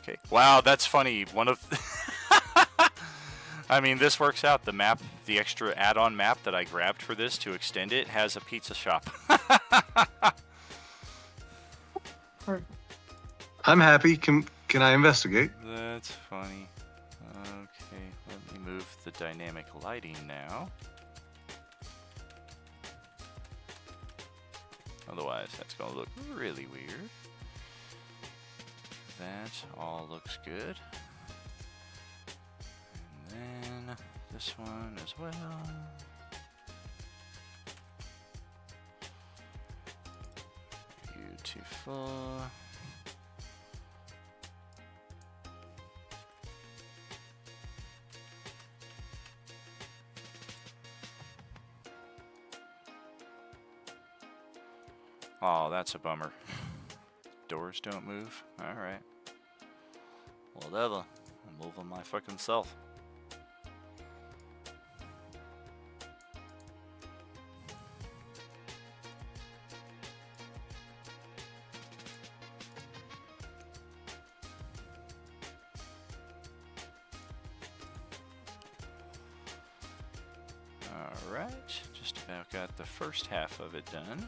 Okay. Wow, that's funny. One of I mean, this works out. The map, the extra add-on map that I grabbed for this to extend it has a pizza shop. I'm happy. Can I investigate? That's funny. Okay, let me move the dynamic lighting now. Otherwise, that's going to look really weird. That all looks good. And then this one as well. Beautiful. Oh, that's a bummer. Doors don't move? Alright. Whatever. I'm moving my fucking self. Alright. Just about got the first half of it done.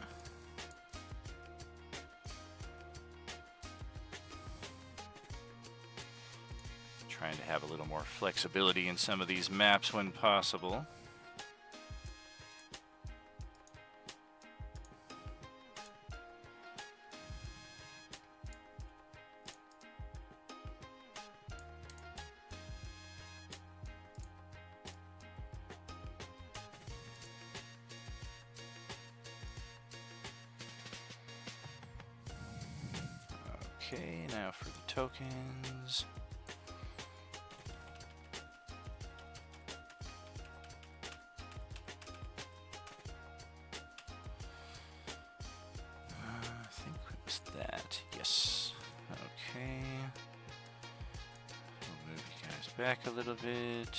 Trying to have a little more flexibility in some of these maps when possible. Okay, now for the tokens. I think it was that. Yes. Okay. We'll move you guys back a little bit.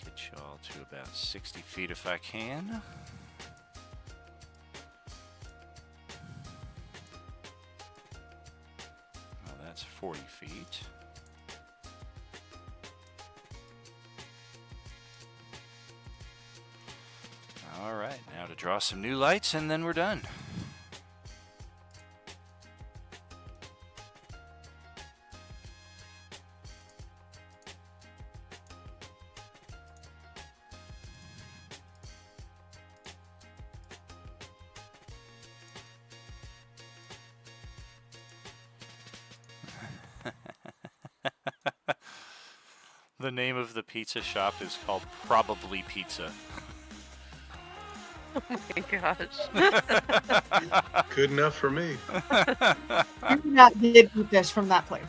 Get you all to about 60 feet if I can. Well, that's 40 feet. Alright, now to draw some new lights and then we're done. The name of the pizza shop is called Probably Pizza. Oh my gosh. Good enough for me. Do not get dish from that place.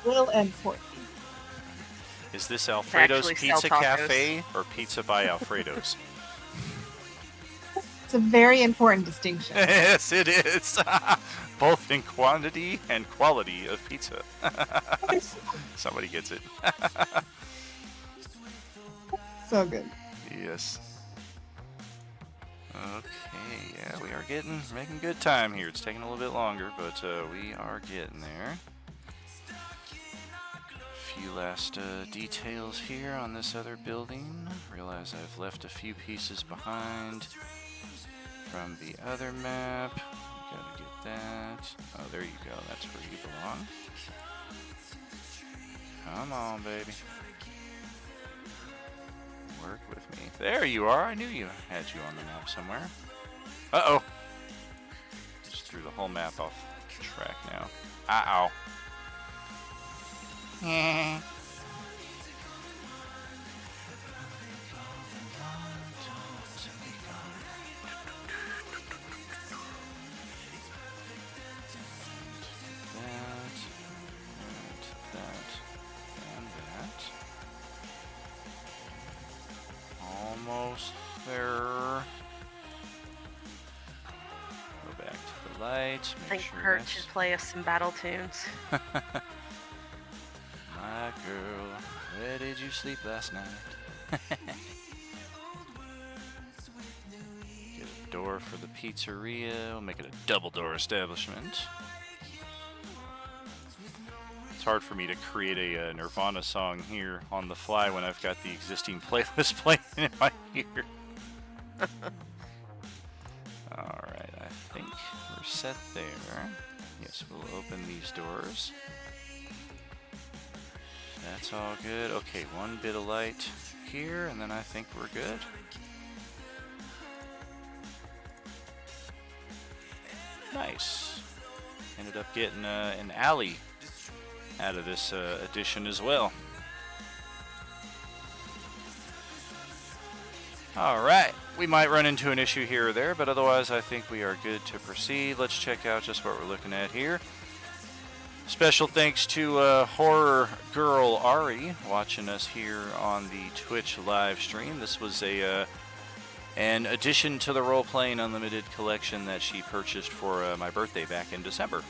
Will and Porky. Is this Alfredo's actually sell Pizza tacos. Cafe or Pizza by Alfredo's? It's a very important distinction. Yes, it is. Both in quantity and quality of pizza. Somebody gets it. So good. Yes. Okay, yeah, we are making good time here. It's taking a little bit longer, but we are getting there. A few last details here on this other building. Realize I've left a few pieces behind from the other map. Gotta get that. Oh, there you go. That's where you belong. Come on, baby. Work with me. There you are. I knew you had you on the map somewhere. Uh-oh. Just threw the whole map off track now. Uh-oh. Almost there. Go back to the light. I Make think sure Kurt that's should play us some battle tunes. my girl. Where did you sleep last night? Get a door for the pizzeria. We'll make it a double door establishment. It's hard for me to create a Nirvana song here on the fly when I've got the existing playlist playing in my ear. Alright, I think we're set there. Yes, we'll open these doors. That's all good. Okay, one bit of light here, and then I think we're good. Nice. Ended up getting an alley out of this edition as well. Alright, we might run into an issue here or there, but otherwise I think we are good to proceed. Let's check out just what we're looking at here. Special thanks to Horror Girl Ari watching us here on the Twitch live stream. This was an addition to the Role Playing Unlimited collection that she purchased for my birthday back in December.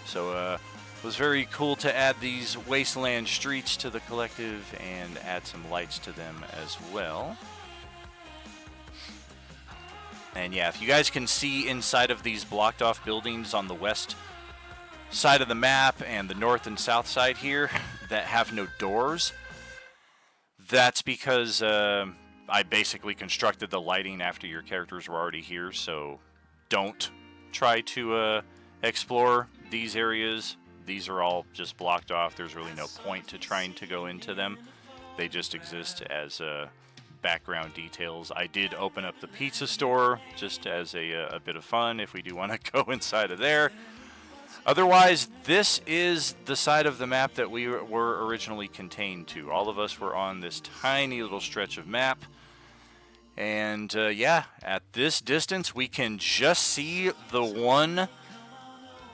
So it was very cool to add these wasteland streets to the collective and add some lights to them as well. And yeah, if you guys can see inside of these blocked off buildings on the west side of the map and the north and south side here that have no doors, that's because I basically constructed the lighting after your characters were already here, so don't try to explore these areas. These are all just blocked off. There's really no point to trying to go into them. They just exist as background details. I did open up the pizza store just as a bit of fun if we do want to go inside of there. Otherwise, this is the side of the map that we were originally contained to. All of us were on this tiny little stretch of map. And yeah, at this distance, we can just see the one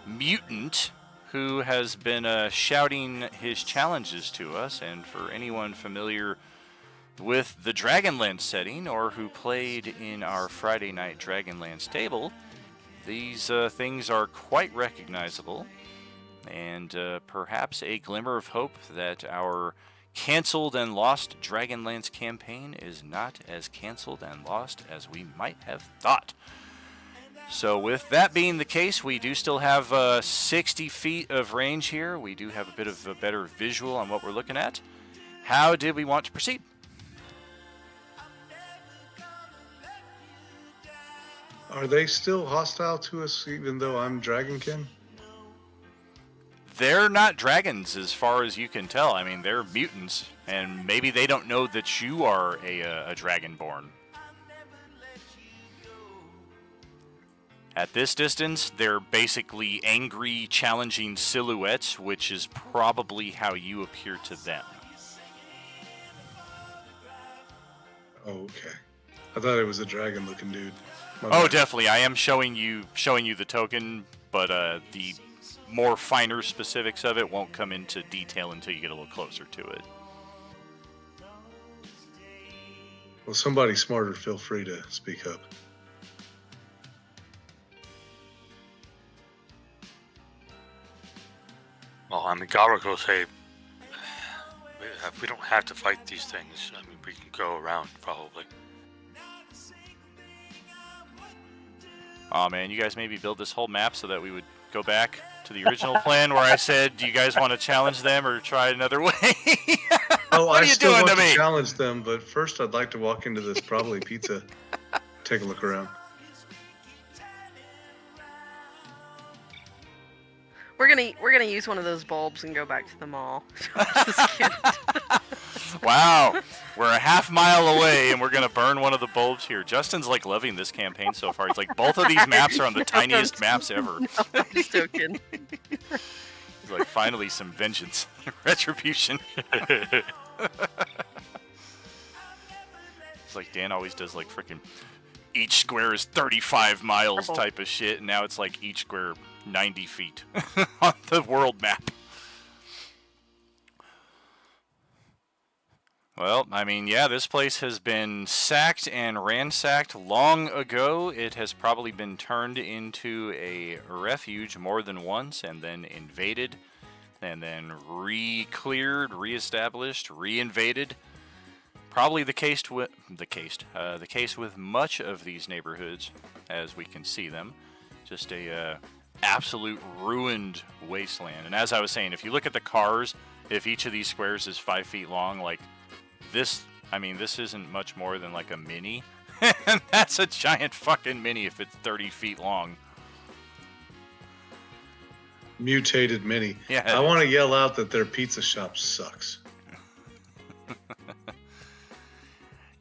mutant who has been shouting his challenges to us. And for anyone familiar with the Dragonlance setting or who played in our Friday night Dragonlance table, these things are quite recognizable, and perhaps a glimmer of hope that our canceled and lost Dragonlance campaign is not as canceled and lost as we might have thought. So with that being the case, we do still have 60 feet of range here. We do have a bit of a better visual on what we're looking at. How did we want to proceed? Are they still hostile to us even though I'm Dragonkin? They're not dragons as far as you can tell. I mean, they're mutants, and maybe they don't know that you are a Dragonborn. At this distance, they're basically angry, challenging silhouettes, which is probably how you appear to them. Oh, okay. I thought it was a dragon-looking dude. My Oh, bad. definitely. I am showing you the token, but the more finer specifics of it won't come into detail until you get a little closer to it. Well, somebody smarter, feel free to speak up. Well, I mean, Galric will say, we don't have to fight these things. I mean, we can go around, probably. Oh man, you guys maybe build this whole map so that we would go back to the original plan where I said, do you guys want to challenge them or try another way? Oh, What I are you still doing want to to me? challenge them, but first I'd like to walk into this probably pizza. Take a look around. We're gonna use one of those bulbs and go back to the mall. Just kidding. Wow, we're a half mile away and we're gonna burn one of the bulbs here. Justin's like loving this campaign so far. He's like, both of these maps are on the tiniest maps ever. No, I'm just joking. He's like, finally some vengeance, retribution. It's like Dan always does like freaking each square is 35 miles Purple. type of shit, and now it's like each square 90 feet on the world map. Well, I mean, yeah, this place has been sacked and ransacked long ago. It has probably been turned into a refuge more than once, and then invaded, and then re-cleared, re-established, re-invaded. Probably the case with much of these neighborhoods, as we can see them. Just a absolute ruined wasteland. And as I was saying, if you look at the cars, if each of these squares is 5 feet long, like this, I mean, this isn't much more than like a mini. And that's a giant fucking mini if it's 30 feet long. Mutated mini. Yeah. I want to yell out that their pizza shop sucks.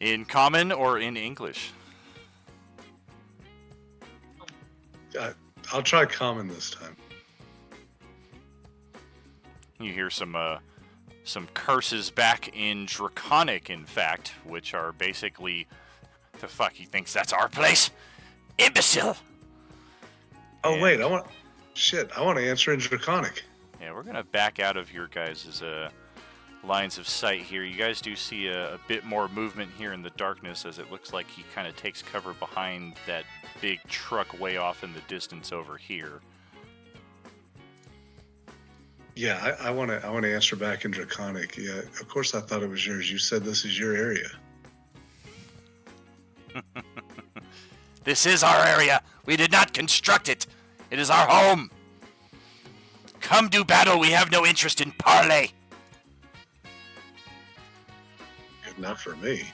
In common or in English? I'll try common this time. You hear some curses back in Draconic, in fact, which are basically, the fuck, he thinks that's our place? Imbecile! Oh, And- wait, I want to answer in Draconic. Yeah, we're going to back out of your guys' lines of sight here. You guys do see a bit more movement here in the darkness, as it looks like he kind of takes cover behind that big truck way off in the distance over here. Yeah, I want to answer back in Draconic. Yeah, of course I thought it was yours. You said this is your area. This is our area. We did not construct it. It is our home. Come do battle. We have no interest in parley. Good enough for me.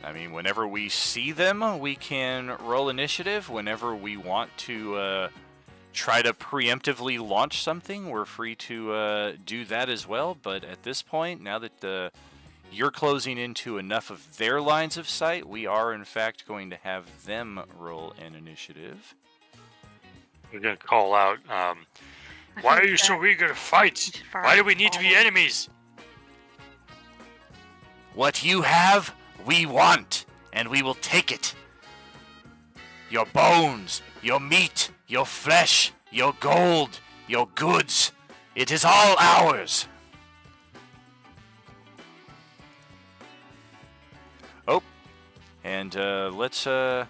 I mean, whenever we see them, we can roll initiative. Whenever we want to try to preemptively launch something, we're free to do that as well. But at this point, now that you're closing into enough of their lines of sight, we are, in fact, going to have them roll an initiative. We're gonna call out. Why are you so eager to fight? Why do we need to be enemies? What you have, we want, and we will take it. Your bones, your meat, your flesh, your gold, your goods. It is all ours. Oh, and let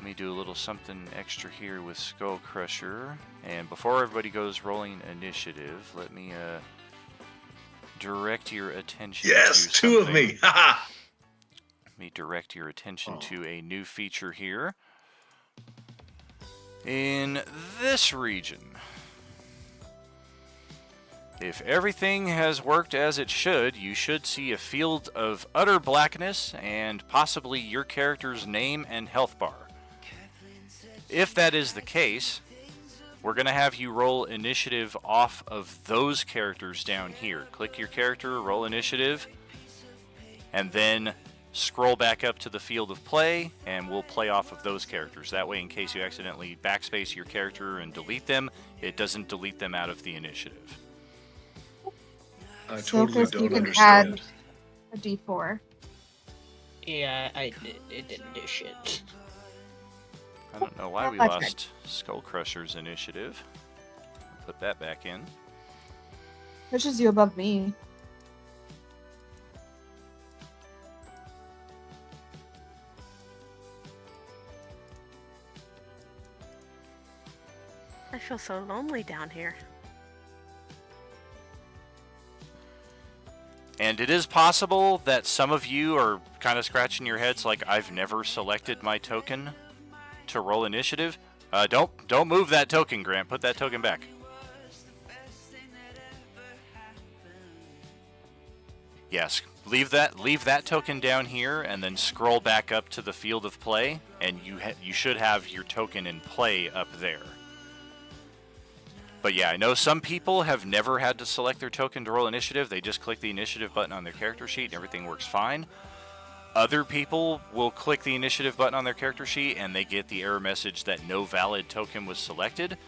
me do a little something extra here with Skull Crusher. And before everybody goes rolling initiative, let me direct your attention Yes, to two of something. me. Haha. Let me direct your attention to a new feature here. In this region, if everything has worked as it should, you should see a field of utter blackness and possibly your character's name and health bar. If that is the case, we're going to have you roll initiative off of those characters down here. Click your character, roll initiative, and then scroll back up to the field of play, and we'll play off of those characters. That way, in case you accidentally backspace your character and delete them, it doesn't delete them out of the initiative. I So, totally Chris, you don't can add understand. a D4. Yeah, it didn't do shit. I don't know why we That's right. lost Skull Crusher's initiative. Put that back in. Pushes you above me. I feel so lonely down here. And it is possible that some of you are kind of scratching your heads like, I've never selected my token to roll initiative. Don't move that token, Grant. Put that token back. Yes, leave that token down here, and then scroll back up to the field of play, and you should have your token in play up there. But yeah, I know some people have never had to select their token to roll initiative. They just click the initiative button on their character sheet, and everything works fine. Other people will click the initiative button on their character sheet, and they get the error message that no valid token was selected.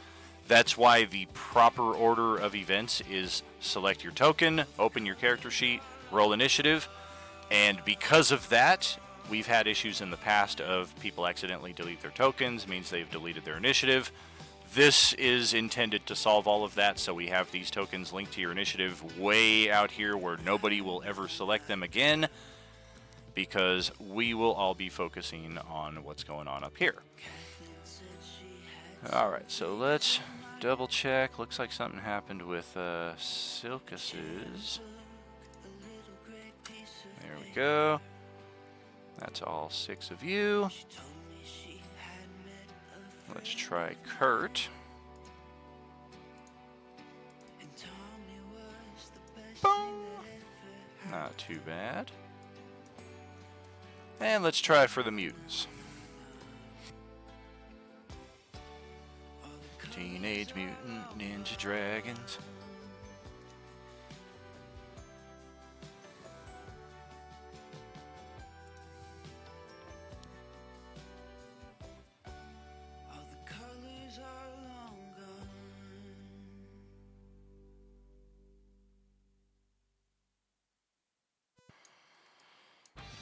That's why the proper order of events is select your token, open your character sheet, roll initiative, and because of that, we've had issues in the past of people accidentally delete their tokens, means they've deleted their initiative. This is intended to solve all of that, so we have these tokens linked to your initiative way out here where nobody will ever select them again, because we will all be focusing on what's going on up here. Alright, so let's double check. Looks like something happened with Silkus's. There we go. That's all 6 of you. Let's try Kurt. Boom. Not too bad. And let's try for the mutants. Teenage Mutant Ninja Dragons.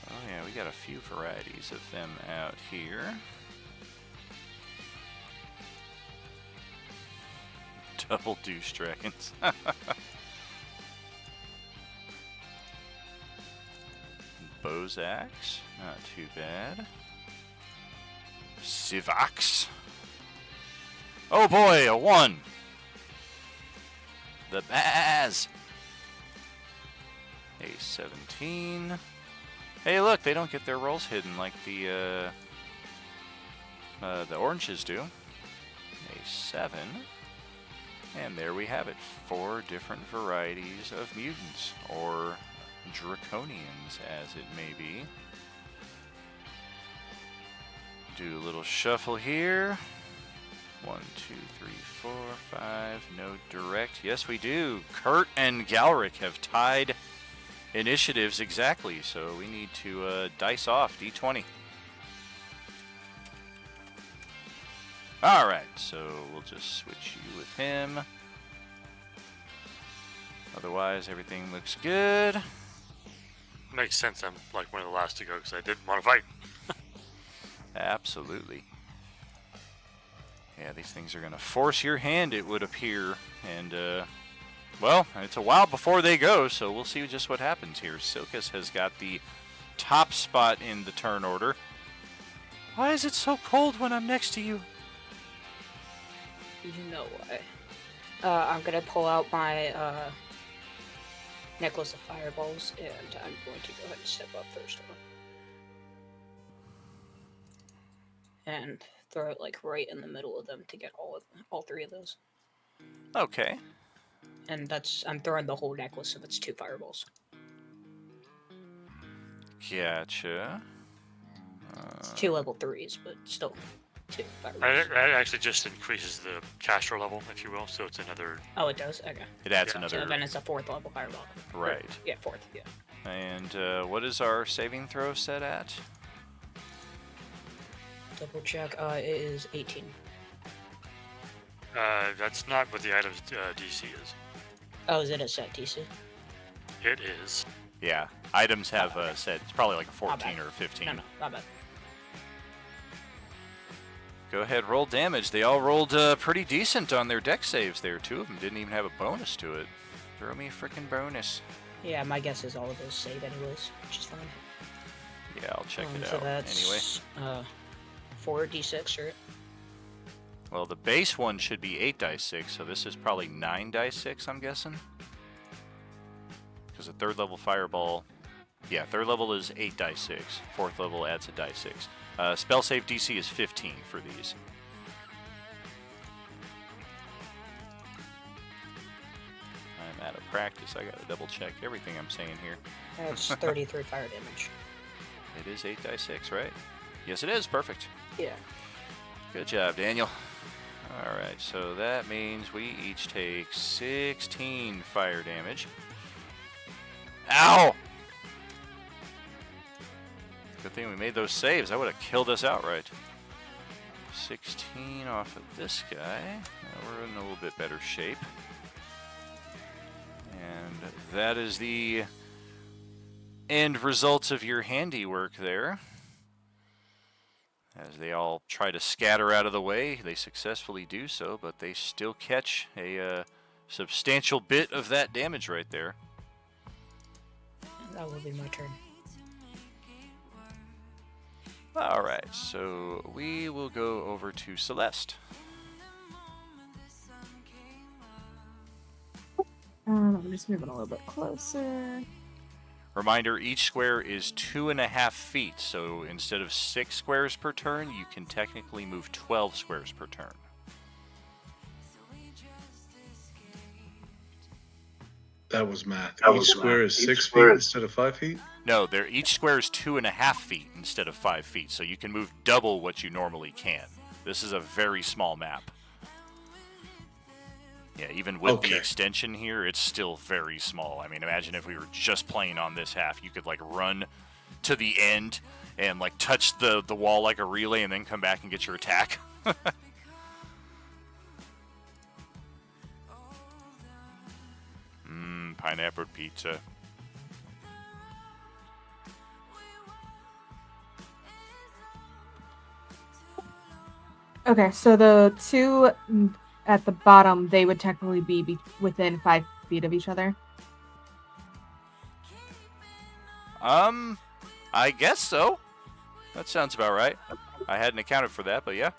Oh yeah, we got a few varieties of them out here. Double douche dragons. Bozaks, not too bad. Sivax. Oh boy, a 1. The Baz. A 17. Hey, look, they don't get their rolls hidden like the oranges do. A 7. And there we have it. 4 different varieties of mutants, or draconians, as it may be. Do a little shuffle here. 1, 2, 3, 4, 5. No direct. Yes, we do. Kurt and Galric have tied initiatives exactly, so we need to dice off D20. Alright, so we'll just switch you with him. Otherwise, everything looks good. Makes sense. I'm like one of the last to go because I didn't want to fight. Absolutely. Yeah, these things are going to force your hand, it would appear. And, well, it's a while before they go, so we'll see just what happens here. Silkus has got the top spot in the turn order. Why is it so cold when I'm next to you? No way. I'm gonna pull out my necklace of fireballs, and I'm going to go ahead and step up first one. And throw it like right in the middle of them to get all 3 of those. Okay. And I'm throwing the whole necklace, so that's 2 fireballs. Gotcha. It's 2 level 3s, but still 2 fireballs. That actually just increases the caster level, if you will, so it's another... Oh, it does? Okay. It adds Yeah. another... So then it's a 4th level fireball. Right. Yeah, 4th, yeah. And what is our saving throw set at? Double check, it is 18. That's not what the item's DC is. Oh, is it a set DC? It is. Yeah, items have a set. It's probably like a Not 14 bad. or a 15. No, not bad. Go ahead, roll damage. They all rolled pretty decent on their deck saves there. 2 of them didn't even have a bonus to it. Throw me a freaking bonus. Yeah, my guess is all of those save anyways, which is fine. Yeah, I'll check it So out that's, anyway. 4d6, right? Well, the base one should be 8 dice 6, so this is probably 9 dice 6, I'm guessing. Because a 3rd level fireball... Yeah, 3rd level is 8 dice 6. 4th level adds a dice 6. Spell save DC is 15 for these. I'm at a practice. I gotta double check everything I'm saying here. That's 33 fire damage. It is 8d6, right? Yes, it is. Perfect. Yeah. Good job, Daniel. Alright, so that means we each take 16 fire damage. Ow! Good thing we made those saves. I would have killed us outright. 16 off of this guy. Now we're in a little bit better shape. And that is the end results of your handiwork there. As they all try to scatter out of the way, they successfully do so, but they still catch a substantial bit of that damage right there. That will be my turn. Alright, so we will go over to Celeste. I'm just moving a little bit closer. Reminder, each square is 2.5 feet, so instead of 6 squares per turn, you can technically move 12 squares per turn. That was math. Each square is 6 feet instead of 5 feet? No, each square is 2.5 feet instead of 5 feet, so you can move double what you normally can. This is a very small map. Yeah, even with the extension here, it's still very small. I mean, imagine if we were just playing on this half. You could, like, run to the end and, like, touch the wall like a relay and then come back and get your attack. Pineapple pizza. Okay, so the two at the bottom, they would technically be within 5 feet of each other. I guess so. That sounds about right. I hadn't accounted for that, but yeah.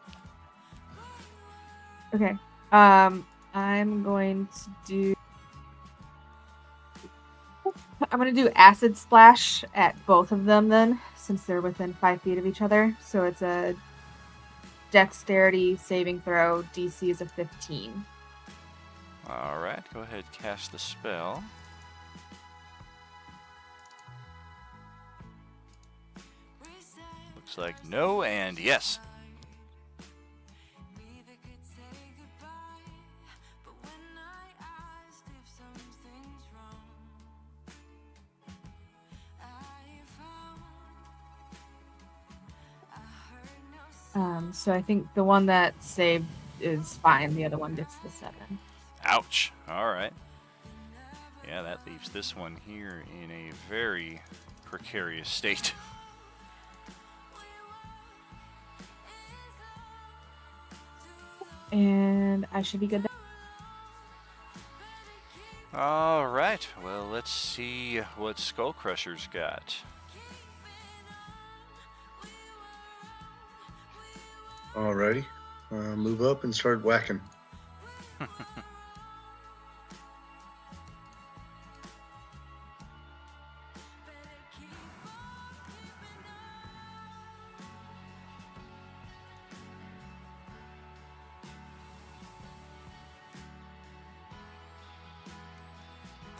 Okay. I'm going to do acid splash at both of them then, since they're within 5 feet of each other. So it's a dexterity saving throw. DC is a 15. Alright, go ahead, cast the spell. Looks like no and yes. So I think the one that saved is fine. The other one gets the 7. Ouch. Alright. Yeah, that leaves this one here in a very precarious state. And I should be good. Alright, well, let's see what Skull Crusher's got. Alrighty. Move up and start whacking.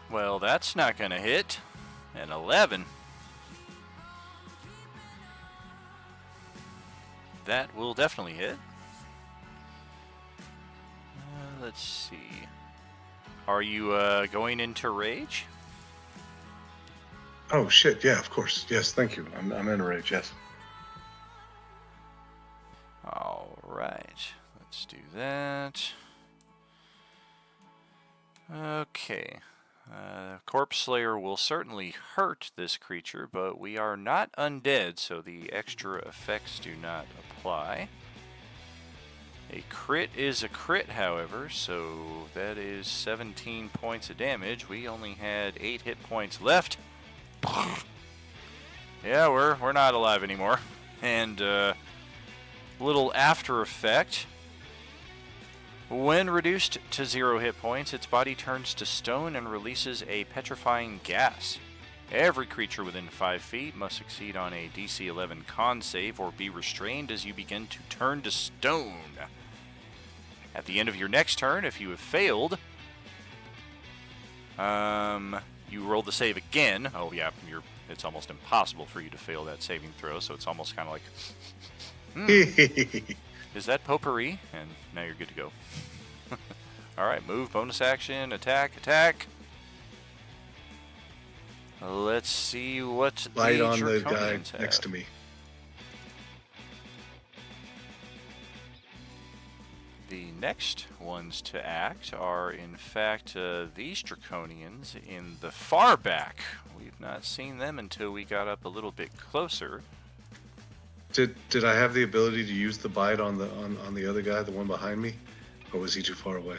Well, that's not going to hit. An 11. That will definitely hit. Let's see. Are you going into rage? Oh shit! Yeah, of course. Yes, thank you. I'm in a rage. Yes. All right. Let's do that. Okay. Corpse Slayer will certainly hurt this creature, but we are not undead, so the extra effects do not apply. A crit is a crit, however, so that is 17 points of damage. We only had 8 hit points left. Yeah, we're not alive anymore. And little after effect. When reduced to 0 hit points, its body turns to stone and releases a petrifying gas. Every creature within 5 feet must succeed on a DC 11 con save or be restrained as you begin to turn to stone. At the end of your next turn, if you have failed, You roll the save again. Oh yeah, it's almost impossible for you to fail that saving throw, so it's almost kind of like, is that potpourri? And now you're good to go. All right, move, bonus action, attack, attack. Let's see what Light the on the guy Draconians have. next to me. The next ones to act are, in fact, these Draconians in the far back. We've not seen them until we got up a little bit closer. Did I have the ability to use the bite on the other guy, the one behind me, or was he too far away?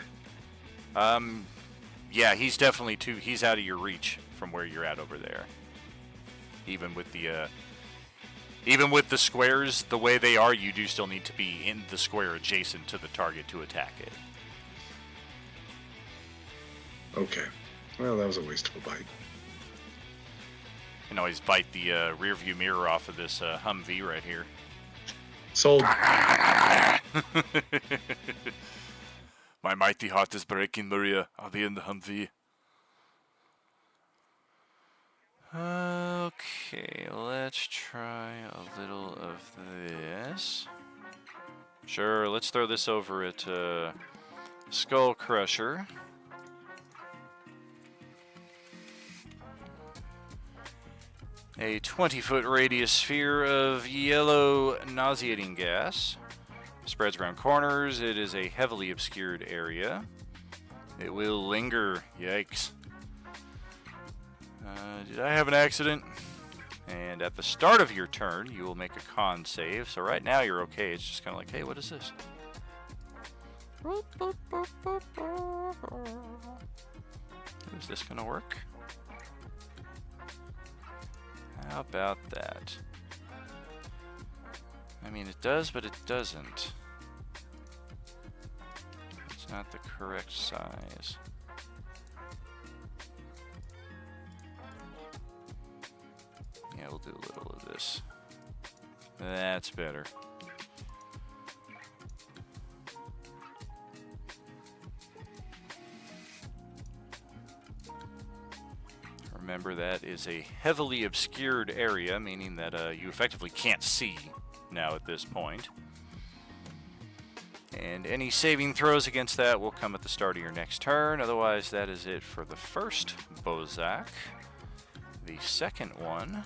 Yeah, he's definitely he's out of your reach from where you're at over there. Even with the squares the way they are, you do still need to be in the square adjacent to the target to attack it. Okay. Well, that was a waste of a bite. You can always bite the rear view mirror off of this Humvee right here. Sold. My mighty heart is breaking, Maria. I'll be in the Humvee. Okay, let's try a little of this. Sure, let's throw this over at Skull Crusher. A 20-foot radius sphere of yellow nauseating gas. Spreads around corners. It is a heavily obscured area. It will linger. Yikes. Did I have an accident? And at the start of your turn, you will make a con save. So right now you're okay. It's just kind of like, hey, what is this? Is this going to work? How about that? I mean, it does, but it doesn't. It's not the correct size. Yeah, we'll do a little of this. That's better. Remember, that is a heavily obscured area, meaning that you effectively can't see now at this point. And any saving throws against that will come at the start of your next turn. Otherwise, that is it for the first Bozak. The second one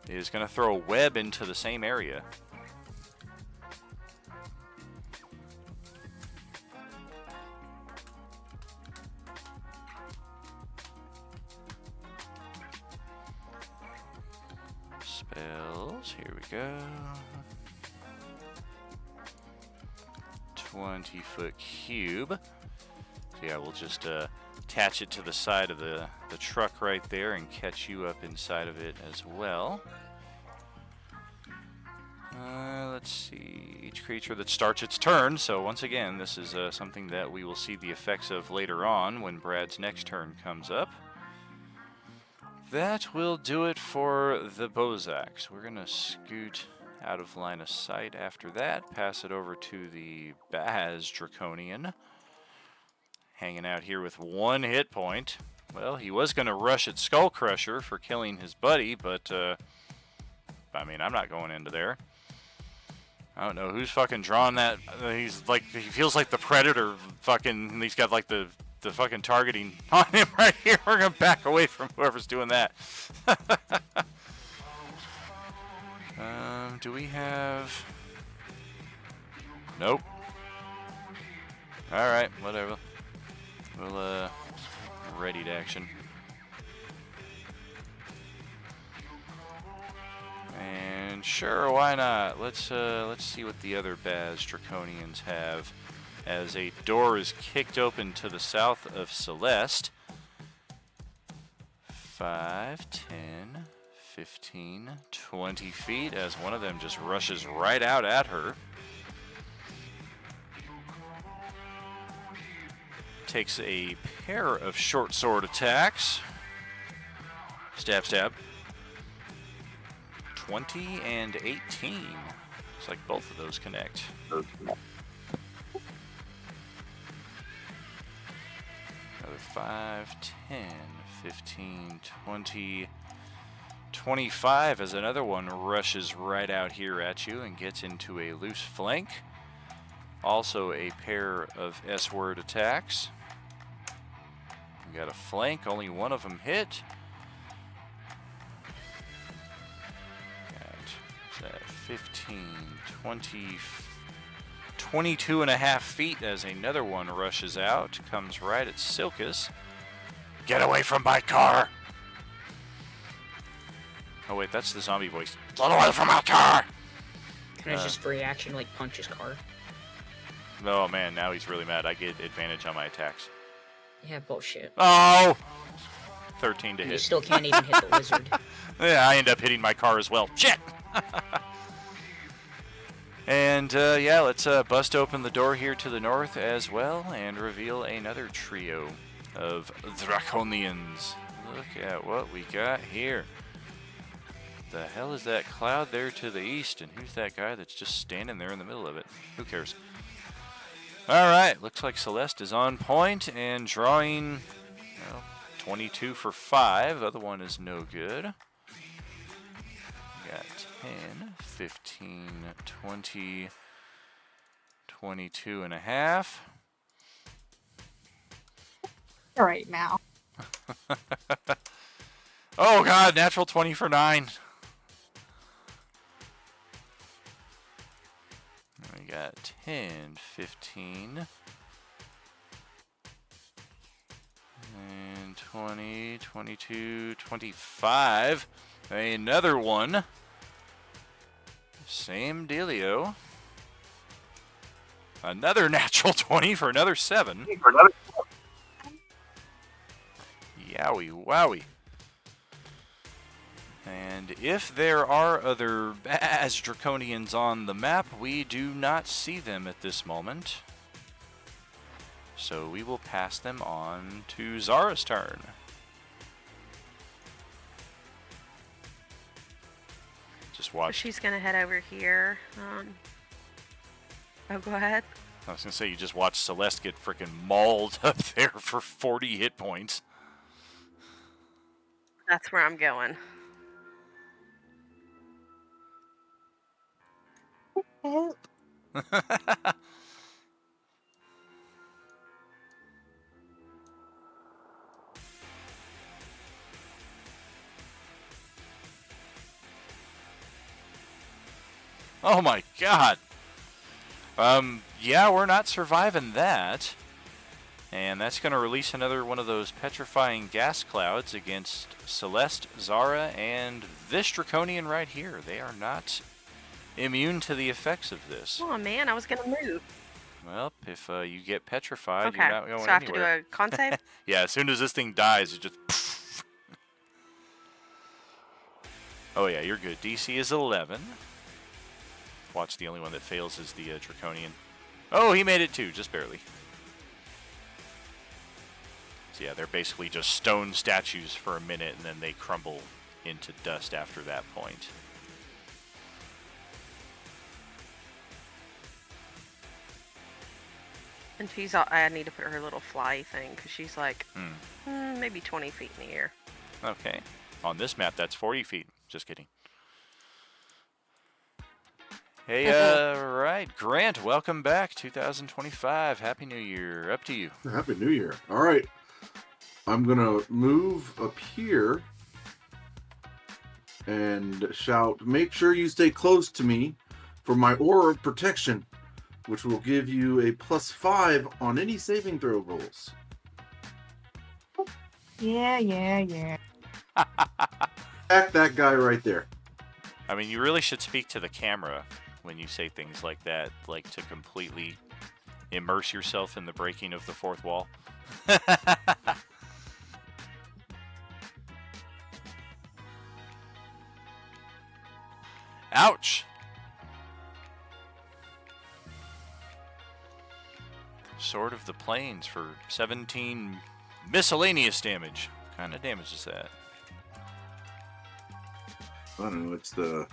is going to throw a web into the same area. Spells, here we go. 20-foot cube. So yeah, we'll just attach it to the side of the truck right there and catch you up inside of it as well. Let's see, each creature that starts its turn, so once again, this is something that we will see the effects of later on when Brad's next turn comes up. That will do it for the Bozaks. We're going to scoot out of line of sight after that, pass it over to the Baz Draconian. Hanging out here with 1 hit point. Well, he was going to rush at Skull Crusher for killing his buddy, but, I mean, I'm not going into there. I don't know who's fucking drawing that. He's like, he feels like the Predator fucking, and he's got like the fucking targeting on him right here. We're going to back away from whoever's doing that. Do we have... Nope. Alright, whatever. We'll, ready to action. And sure, why not? Let's see what the other Baz Draconians have. As a door is kicked open to the south of Celeste. 5, 10, 15, 20 feet as one of them just rushes right out at her. Takes a pair of short sword attacks. Stab, stab. 20 and 18. Looks like both of those connect. Another 5, 10, 15, 20, 25 as another one rushes right out here at you and gets into a loose flank. Also a pair of S-word attacks. We got a flank, only one of them hit. Got 15, 20, 22 and a half feet as another one rushes out, comes right at Silkus. Get away from my car! Oh wait, that's the zombie voice. Get away from my car! Can I just free action, like, punch his car? Oh man, now he's really mad. I get advantage on my attacks. Yeah, bullshit. Oh! 13 to You hit. still can't even hit the lizard. Yeah, I end up hitting my car as well. Shit! And yeah, let's bust open the door here to the north as well and reveal another trio of Draconians. Look at what we got here. The hell is that cloud there to the east, and who's that guy that's just standing there in the middle of it? Who cares? Alright, looks like Celeste is on point and drawing 22 for 5. The other one is no good. Got 10, 15, 20, 22 and a half. All right now. Oh god, natural 20 for 9. We got 10, 15, and 20, 22, 25. Another one. Same dealio. Another natural 20 for another 7. Yowie, wowie. And if there are other Baz Draconians on the map, we do not see them at this moment. So we will pass them on to Zara's turn. Just So watch. she's gonna head over here. Oh, go ahead. I was going to say, you just watch Celeste get freaking mauled up there for 40 hit points. That's where I'm going. Help. Oh my god. Yeah, we're not surviving that. And that's going to release another one of those petrifying gas clouds against Celeste, Zara, and this Draconian right here. They are not immune to the effects of this. Oh man, I was gonna move. Well, if you get petrified, Okay, you're not going so I have anywhere. to do a con save? Yeah, as soon as this thing dies, it just... Oh yeah, you're good. DC is 11. Watch, the only one that fails is the Draconian. Oh, he made it too, just barely. So yeah, they're basically just stone statues for a minute, and then they crumble into dust after that point. And she's, I need to put her little fly thing, because she's like, maybe 20 feet in the air. Okay. On this map, that's 40 feet. Just kidding. Hey, right. Grant, welcome back. 2025. Happy New Year. Up to you. Happy New Year. All right. I'm going to move up here and shout, make sure you stay close to me for my aura of protection, which will give you a +5 on any saving throw rolls. Yeah. Back that guy right there. I mean, you really should speak to the camera when you say things like that, like to completely immerse yourself in the breaking of the fourth wall. Ouch! Sword of the Plains for 17 miscellaneous damage. What kind of damage is that? I don't know. It's the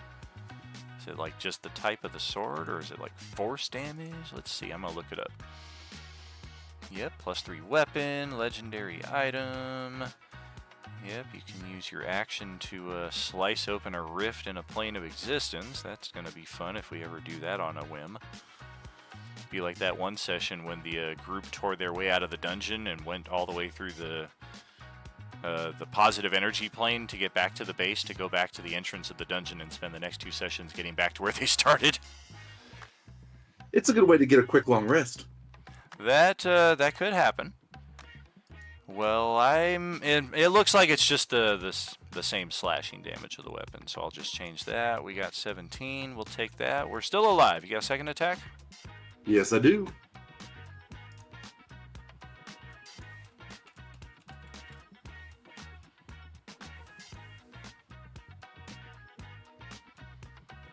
Is it like just the type of the sword, or is it like force damage? Let's see, I'm gonna look it up. Yep, +3 weapon, legendary item. Yep, you can use your action to slice open a rift in a plane of existence. That's gonna be fun if we ever do that on a whim. Be like that one session when the group tore their way out of the dungeon and went all the way through the positive energy plane to get back to the base, to go back to the entrance of the dungeon and spend the next 2 sessions getting back to where they started. It's a good way to get a quick long rest. That could happen. Well, it looks like it's just the same slashing damage of the weapon, so I'll just change that. We got 17. We'll take that. We're still alive. You got a second attack? Yes, I do.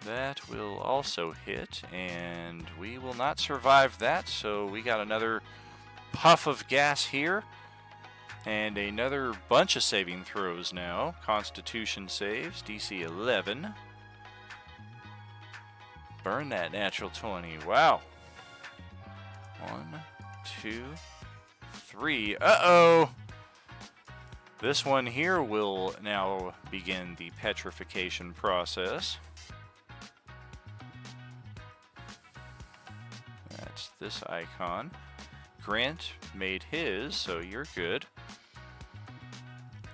That will also hit, and we will not survive that, so we got another puff of gas here, and another bunch of saving throws now. Constitution saves, DC 11. Burn that natural 20. Wow. 1, 2, 3. Uh-oh! This one here will now begin the petrification process. That's this icon. Grant made his, so you're good.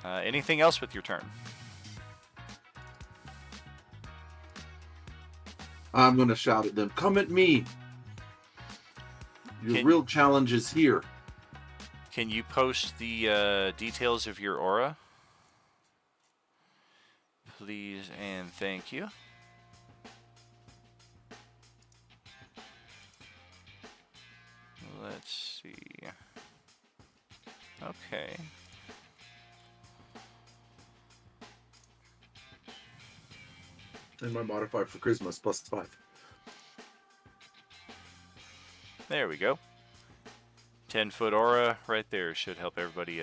Anything else with your turn? I'm going to shout at them. Come at me. Your real challenge is here. Can you post the details of your aura? Please and thank you. Let's see. Okay. And my modifier for charisma is +5. There we go. 10-foot aura right there should help everybody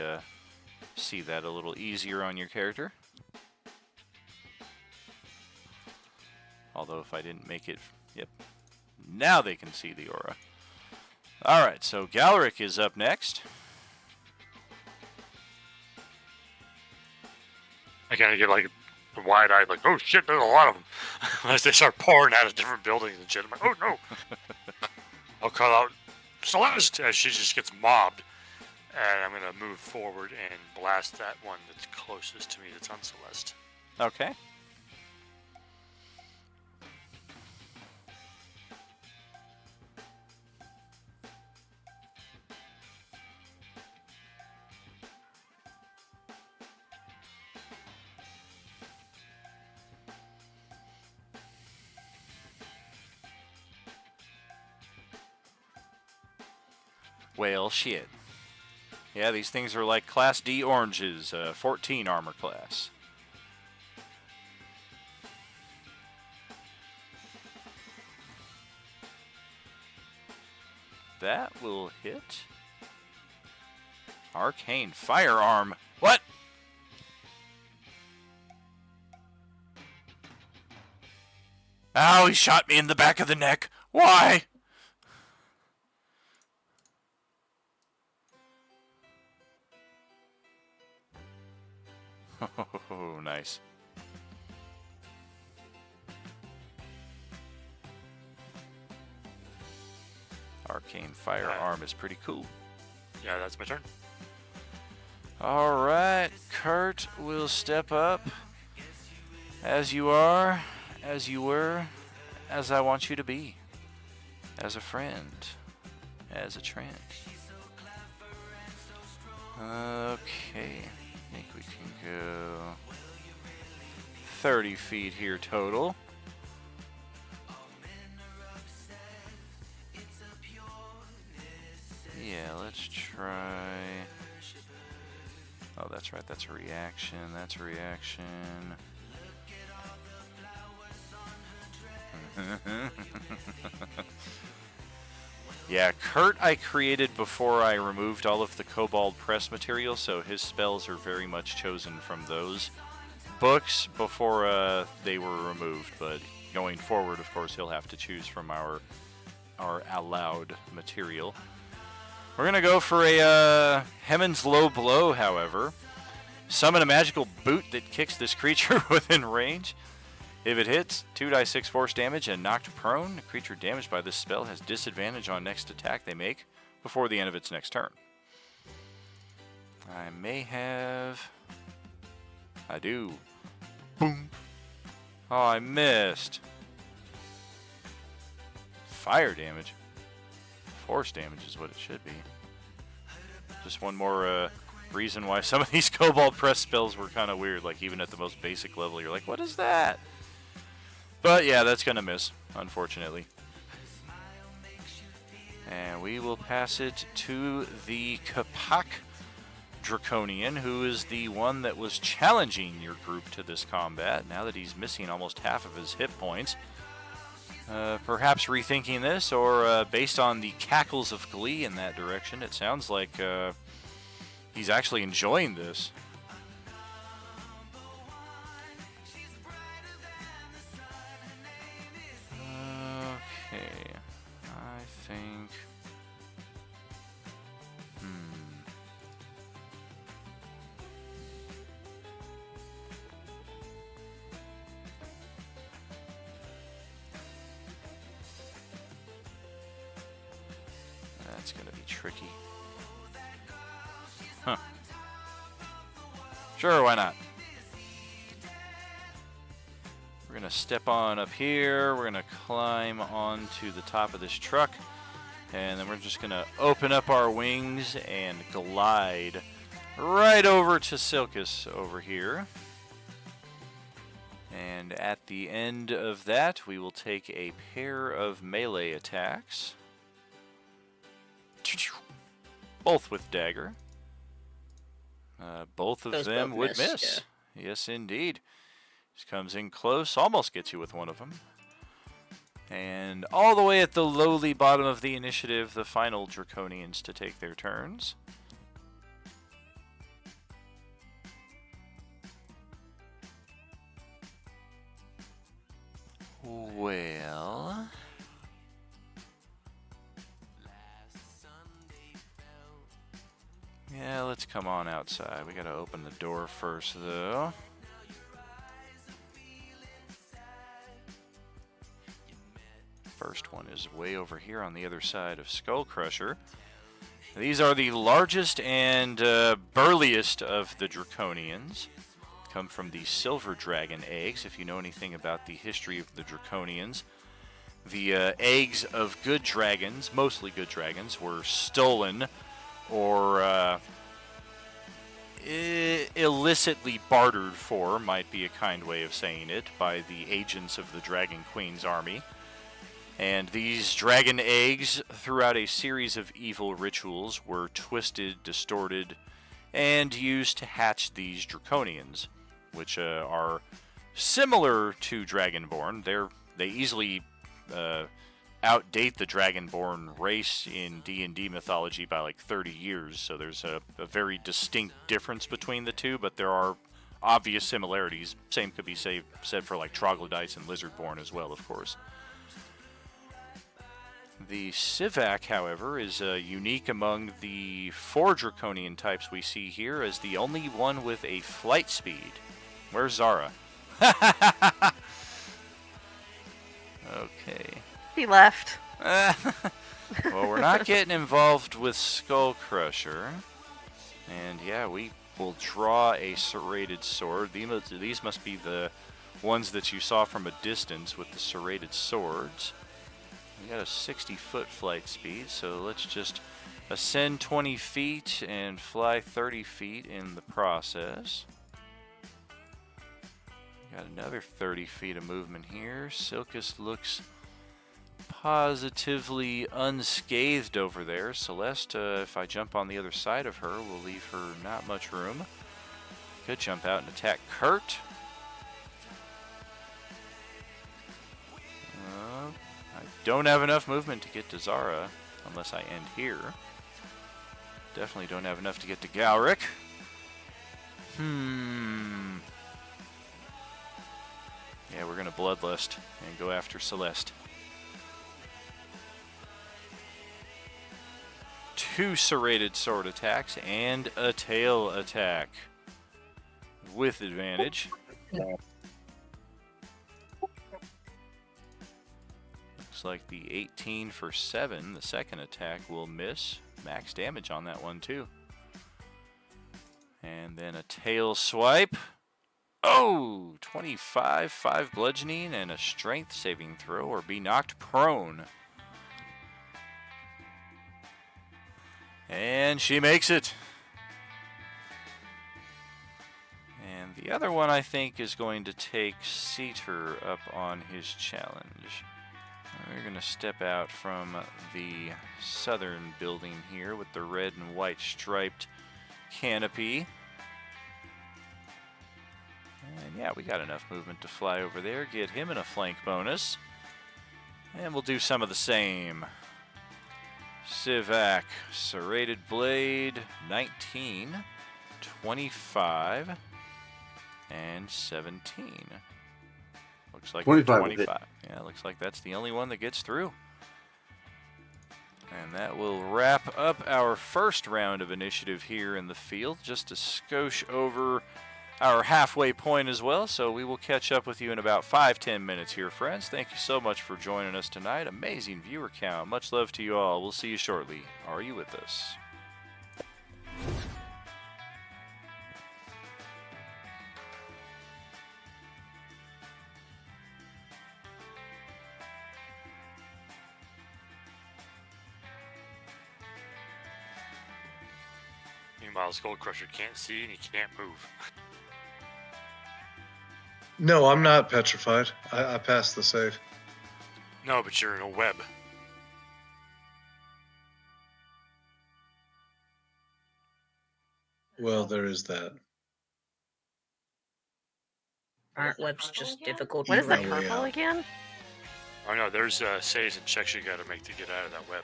see that a little easier on your character. Although if I didn't make it, yep. Now they can see the aura. Alright, so Galric is up next. I kind of get like wide-eyed, like, oh shit, there's a lot of them. As they start pouring out of different buildings and shit, I'm like, oh no. I'll call out Celeste as she just gets mobbed. And I'm going to move forward and blast that one that's closest to me that's on Celeste. Okay. Well, shit. Yeah, these things are like Class D oranges, 14 armor class. That will hit. Arcane firearm. What? Ow, he shot me in the back of the neck. Why? Oh, nice. Arcane firearm is pretty cool. Yeah, that's my turn. Alright, Kurt will step up. As you are, as you were, as I want you to be. As a friend. As a trend. Okay. I think we can go 30 feet here total. Yeah, let's try. Oh, that's right. That's a reaction. That's a reaction. Yeah, Kurt I created before I removed all of the Kobold press material, so his spells are very much chosen from those books before they were removed, but going forward, of course, he'll have to choose from our allowed material. We're going to go for a Hemon's Low Blow, however. Summon a magical boot that kicks this creature within range. If it hits, 2d6 force damage and knocked prone. The creature damaged by this spell has disadvantage on next attack they make before the end of its next turn. I may have... I do. Boom. Oh, I missed. Fire damage. Force damage is what it should be. Just one more reason why some of these Cobalt Press spells were kind of weird. Like, even at the most basic level, you're like, what is that? But yeah, that's going to miss, unfortunately. And we will pass it to the Kapak Draconian, who is the one that was challenging your group to this combat. Now that he's missing almost half of his hit points. Perhaps rethinking this, or based on the cackles of glee in that direction, it sounds like he's actually enjoying this. Okay, I think... That's gonna be tricky. Huh. Sure, why not? We're gonna step on up here, we're gonna climb onto the top of this truck, and then we're just gonna open up our wings and glide right over to Silkus over here. And at the end of that, we will take a pair of melee attacks. Both with dagger. Both of them would miss. Yeah. Yes, indeed. Just comes in close, almost gets you with one of them. And all the way at the lowly bottom of the initiative, the final Draconians to take their turns. Well... yeah, let's come on outside. We gotta open the door first, though. First one is way over here on the other side of Skull Crusher. These are the largest and burliest of the Draconians. Come from the Silver Dragon eggs. If you know anything about the history of the Draconians, the eggs of good dragons, mostly good dragons, were stolen or illicitly bartered for, might be a kind way of saying it, by the agents of the Dragon Queen's army. And these dragon eggs, throughout a series of evil rituals, were twisted, distorted, and used to hatch these Draconians, which are similar to Dragonborn. They easily outdate the Dragonborn race in D&D mythology by like 30 years, so there's a very distinct difference between the two, but there are obvious similarities. Same could be said for like Troglodytes and Lizardborn as well, of course. The Sivak, however, is unique among the 4 Draconian types we see here as the only one with a flight speed. Where's Zara? Okay. He left. Well, we're not getting involved with Skull Crusher. And yeah, we will draw a serrated sword. These must be the ones that you saw from a distance with the serrated swords. We got a 60-foot flight speed, so let's just ascend 20 feet and fly 30 feet in the process. Got another 30 feet of movement here. Silkus looks positively unscathed over there. Celeste, if I jump on the other side of her, will leave her not much room. Could jump out and attack Kurt. I don't have enough movement to get to Zara, unless I end here. Definitely don't have enough to get to Galric. Yeah, we're going to Bloodlust and go after Celeste. 2 serrated sword attacks and a tail attack with advantage. Looks like the 18 for 7, the second attack, will miss. Max damage on that one too. And then a tail swipe. Oh, 25, 5 bludgeoning, and a strength saving throw or be knocked prone. And she makes it. And the other one, I think, is going to take Ceter up on his challenge. We're going to step out from the southern building here with the red and white striped canopy. And yeah, we got enough movement to fly over there, get him in a flank bonus. And we'll do some of the same. Sivak, serrated blade, 19, 25, and 17. Looks like 25. Yeah, looks like that's the only one that gets through. And that will wrap up our first round of initiative here in the field, just a skosh over our halfway point as well. So we will catch up with you in about 5-10 minutes here, friends. Thank you so much for joining us tonight. Amazing viewer count. Much love to you all. We'll see you shortly. Are you with us? Meanwhile, Skull Crusher can't see and he can't move. No, I'm not petrified. I passed the save. No, but you're in a web. Well, there is that. Aren't webs just difficult What to is the Eat my way purple out. again? Oh no, there's saves and checks you gotta make to get out of that web.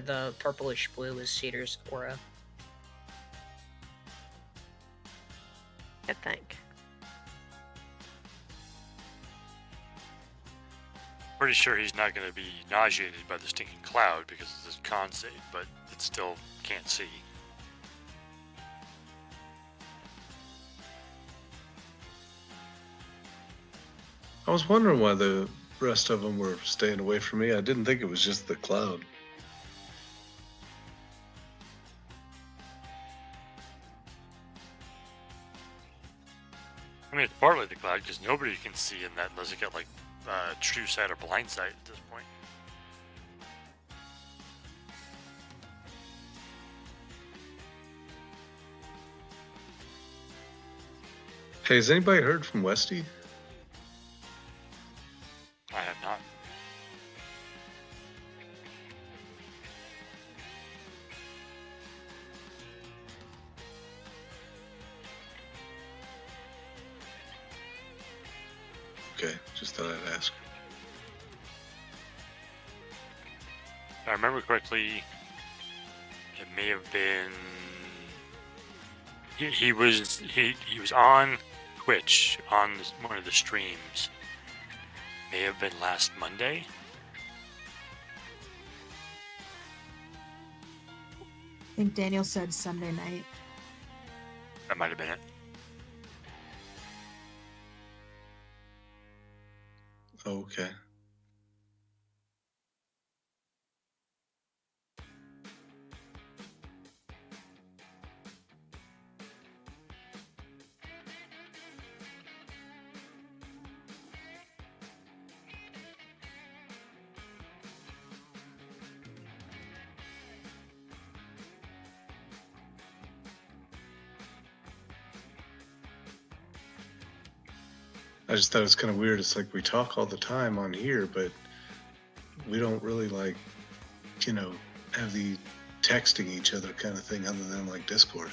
The purplish blue is Cedar's aura. Good think. Pretty sure he's not gonna be nauseated by the stinking cloud because it's his con save, but it still can't see. I was wondering why the rest of them were staying away from me. I didn't think it was just the cloud. I mean, it's partly the cloud because nobody can see in that unless you got like true sight or blind sight at this point. Hey, has anybody heard from Westy? I have not. Okay, just thought I'd ask. If I remember correctly, it may have been he was on Twitch on one of the streams. May have been last Monday. I think Daniel said Sunday night. That might have been it. Okay. I just thought it's kind of weird. It's like we talk all the time on here, but we don't really like, have the texting each other kind of thing other than like Discord.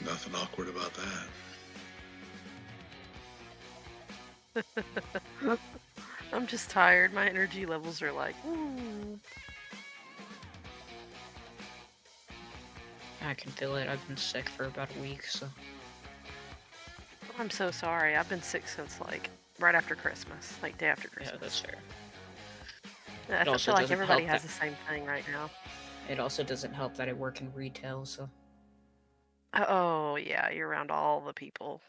Nothing awkward about that. I'm just tired. My energy levels are like, ooh. I can feel it. I've been sick for about a week, so. I'm so sorry. I've been sick since like right after Christmas, like day after Yeah, Christmas. that's fair. I It also feel like doesn't everybody help has that- the same thing right now. It also doesn't help that I work in retail, so. Oh yeah, you're around all the people.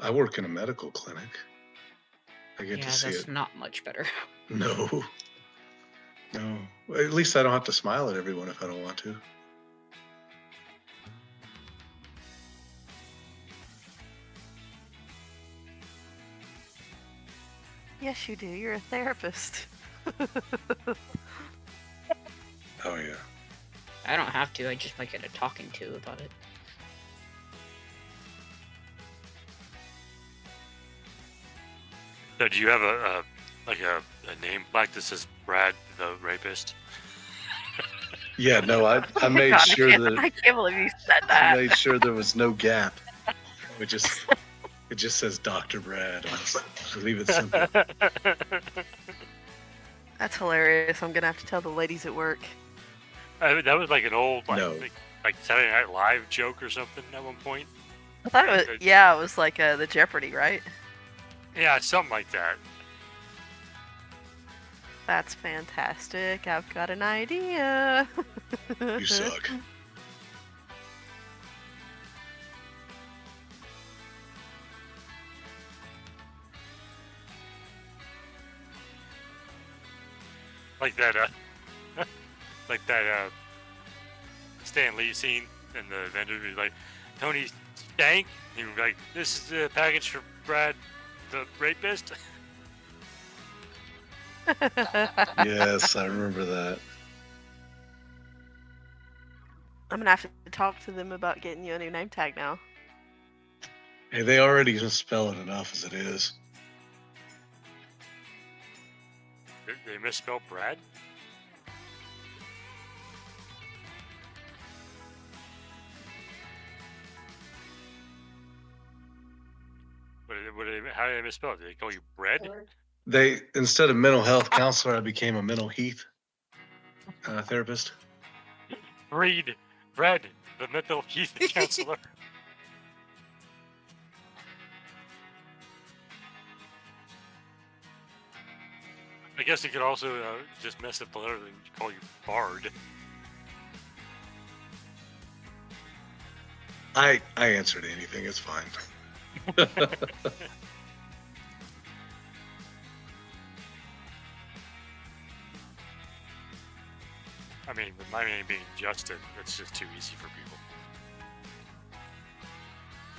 I work in a medical clinic. I get Yeah, to see that's it. not much better. No. No. Well, at least I don't have to smile at everyone if I don't want to. Yes, you do. You're a therapist. Oh, yeah. I don't have to, I just might get a talking to about it. So do you have a name plaque that says Brad the Rapist? Yeah, no, I made God, sure I that can't believe you said I that. made sure there was no gap. It just says Dr. Brad. I'll leave it simple. That's hilarious. I'm gonna have to tell the ladies at work. I mean, that was like an old No. like Saturday Night Live joke or something at one point. I thought it was, yeah, it was like the Jeopardy, right? Yeah, something like that. That's fantastic. I've got an idea. You suck. Like that like that Stan Lee scene in the vendor was like, Tony Stank, he was like, this is the package for Brad the Rapist. Yes, I remember that. I'm gonna have to talk to them about getting you a new name tag now. Hey, they already misspell it enough as it is. They misspelled Brad? How did they misspell it? Did they call you Bread? They instead of mental health counselor, I became a mental heath therapist. Breed. Bread. The mental health counselor. I guess you could also just mess up the letter and call you Bard. I answered anything. It's fine. I mean, with my name being Justin, it's just too easy for people.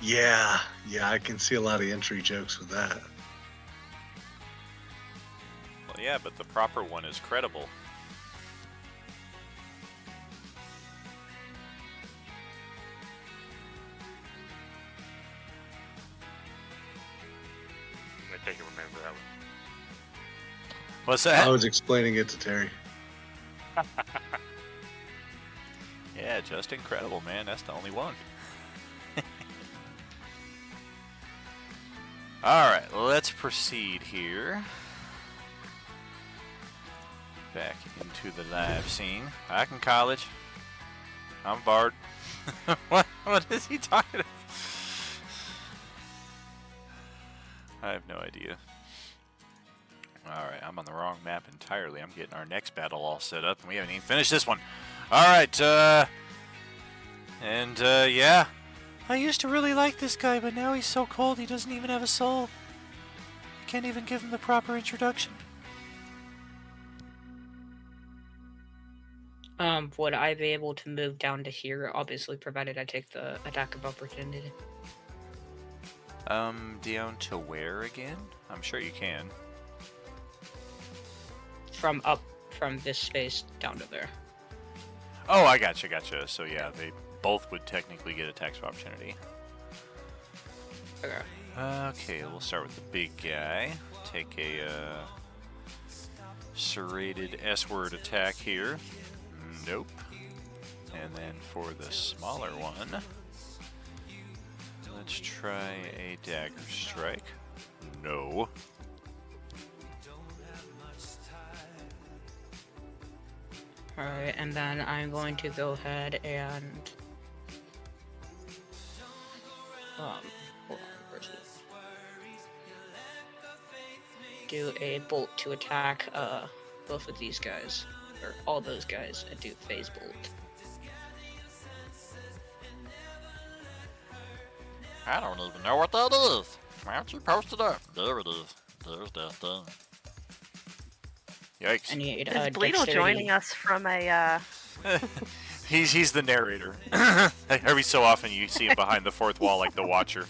Yeah, I can see a lot of entry jokes with that. Well, yeah, but the proper one is credible. I think I remember that one. What's that? I was explaining it to Terry. Yeah, just incredible, man. That's the only one. All right, let's proceed here. Back into the live scene. Back in college. I'm Bard. What is he talking about? I have no idea. Alright, I'm on the wrong map entirely. I'm getting our next battle all set up, and we haven't even finished this one. Alright, yeah. I used to really like this guy, but now he's so cold he doesn't even have a soul. I can't even give him the proper introduction. Would I be able to move down to here? Obviously, provided I take the attack of opportunity. Down to where again? I'm sure you can. From this space down to there. Oh, I gotcha. So yeah, they both would technically get attacks of opportunity. Okay. Okay, we'll start with the big guy. Take a serrated S-word attack here. Nope. And then for the smaller one, let's try a dagger strike. No. Alright, and then I'm going to go ahead and hold on, where's it? Do a bolt to attack both of these guys, or all those guys, and do phase bolt. I don't even know what that is. Why don't you post it up? There it is. There's that thing. Yikes. I need Is Bleedle joining us from a, He's the narrator. Every so often you see him behind the fourth wall like the Watcher.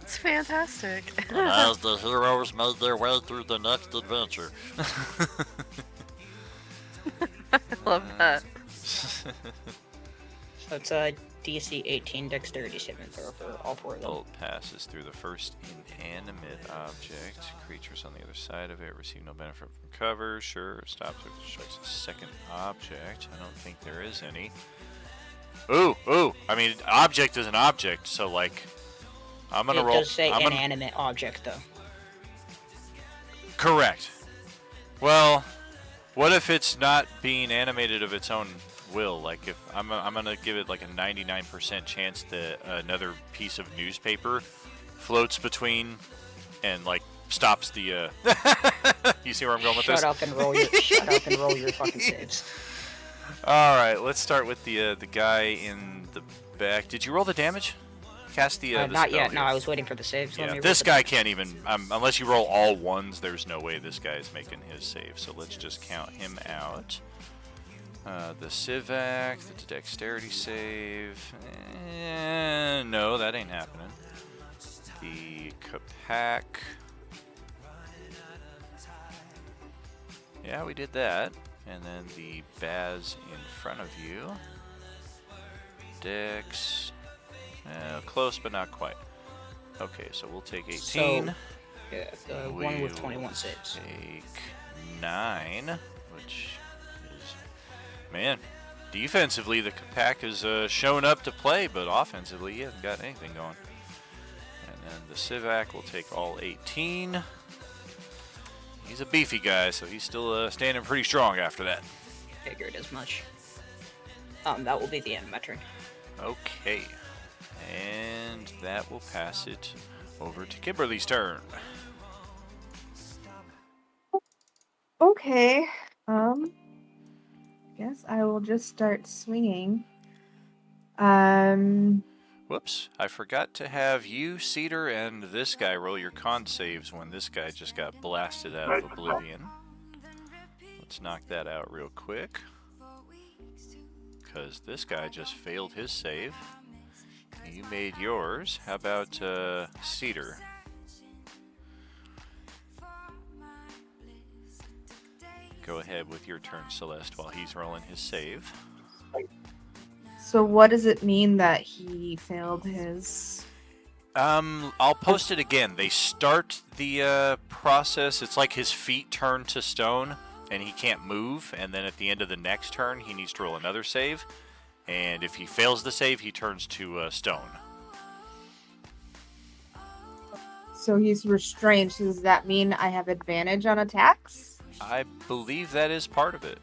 It's fantastic. And as the heroes made their way through the next adventure. I love that. So it's a DC 18 Dexterity saving throw for all four of them. Bolt passes through the first inanimate object. Creatures on the other side of it receive no benefit from cover. Sure, it stops or strikes a second object. I don't think there is any. Ooh. I mean, object is an object, so like, I'm gonna roll. It does say inanimate object though. Correct. Well, what if it's not being animated of its own will? Like, if I'm gonna give it like a 99% chance that another piece of newspaper floats between and like stops the you see where I'm going with this? Shut up and roll your fucking saves. All right, let's start with the guy in the back. Did you roll the damage? Cast the Not spell yet. here. No, I was waiting for the saves. Yeah, this guy can't even unless you roll all ones. There's no way this guy is making his save. So let's just count him out. The Civac, the dexterity save. No, that ain't happening. The Capac. Yeah, we did that. And then the Baz in front of you. Dex. Close, but not quite. Okay, so we'll take 18. So, yeah, the one with 21 saves. Take 9, which is, man, defensively the Capac has shown up to play, but offensively he hasn't got anything going. And then the Civac will take all 18. He's a beefy guy, so he's still standing pretty strong after that. Figured as much. That will be the end of my turn. Okay. And that will pass it over to Kimberly's turn. Okay. Guess I will just start swinging. Whoops, I forgot to have you, Cedar, and this guy roll your con saves when this guy just got blasted out of oblivion. Let's knock that out real quick. Because this guy just failed his save. You made yours. How about Cedar? Go ahead with your turn, Celeste, while he's rolling his save. So what does it mean that he failed his... I'll post it again. They start the process. It's like his feet turn to stone, and he can't move. And then at the end of the next turn, he needs to roll another save. And if he fails the save, he turns to stone. So he's restrained. So does that mean I have advantage on attacks? I believe that is part of it.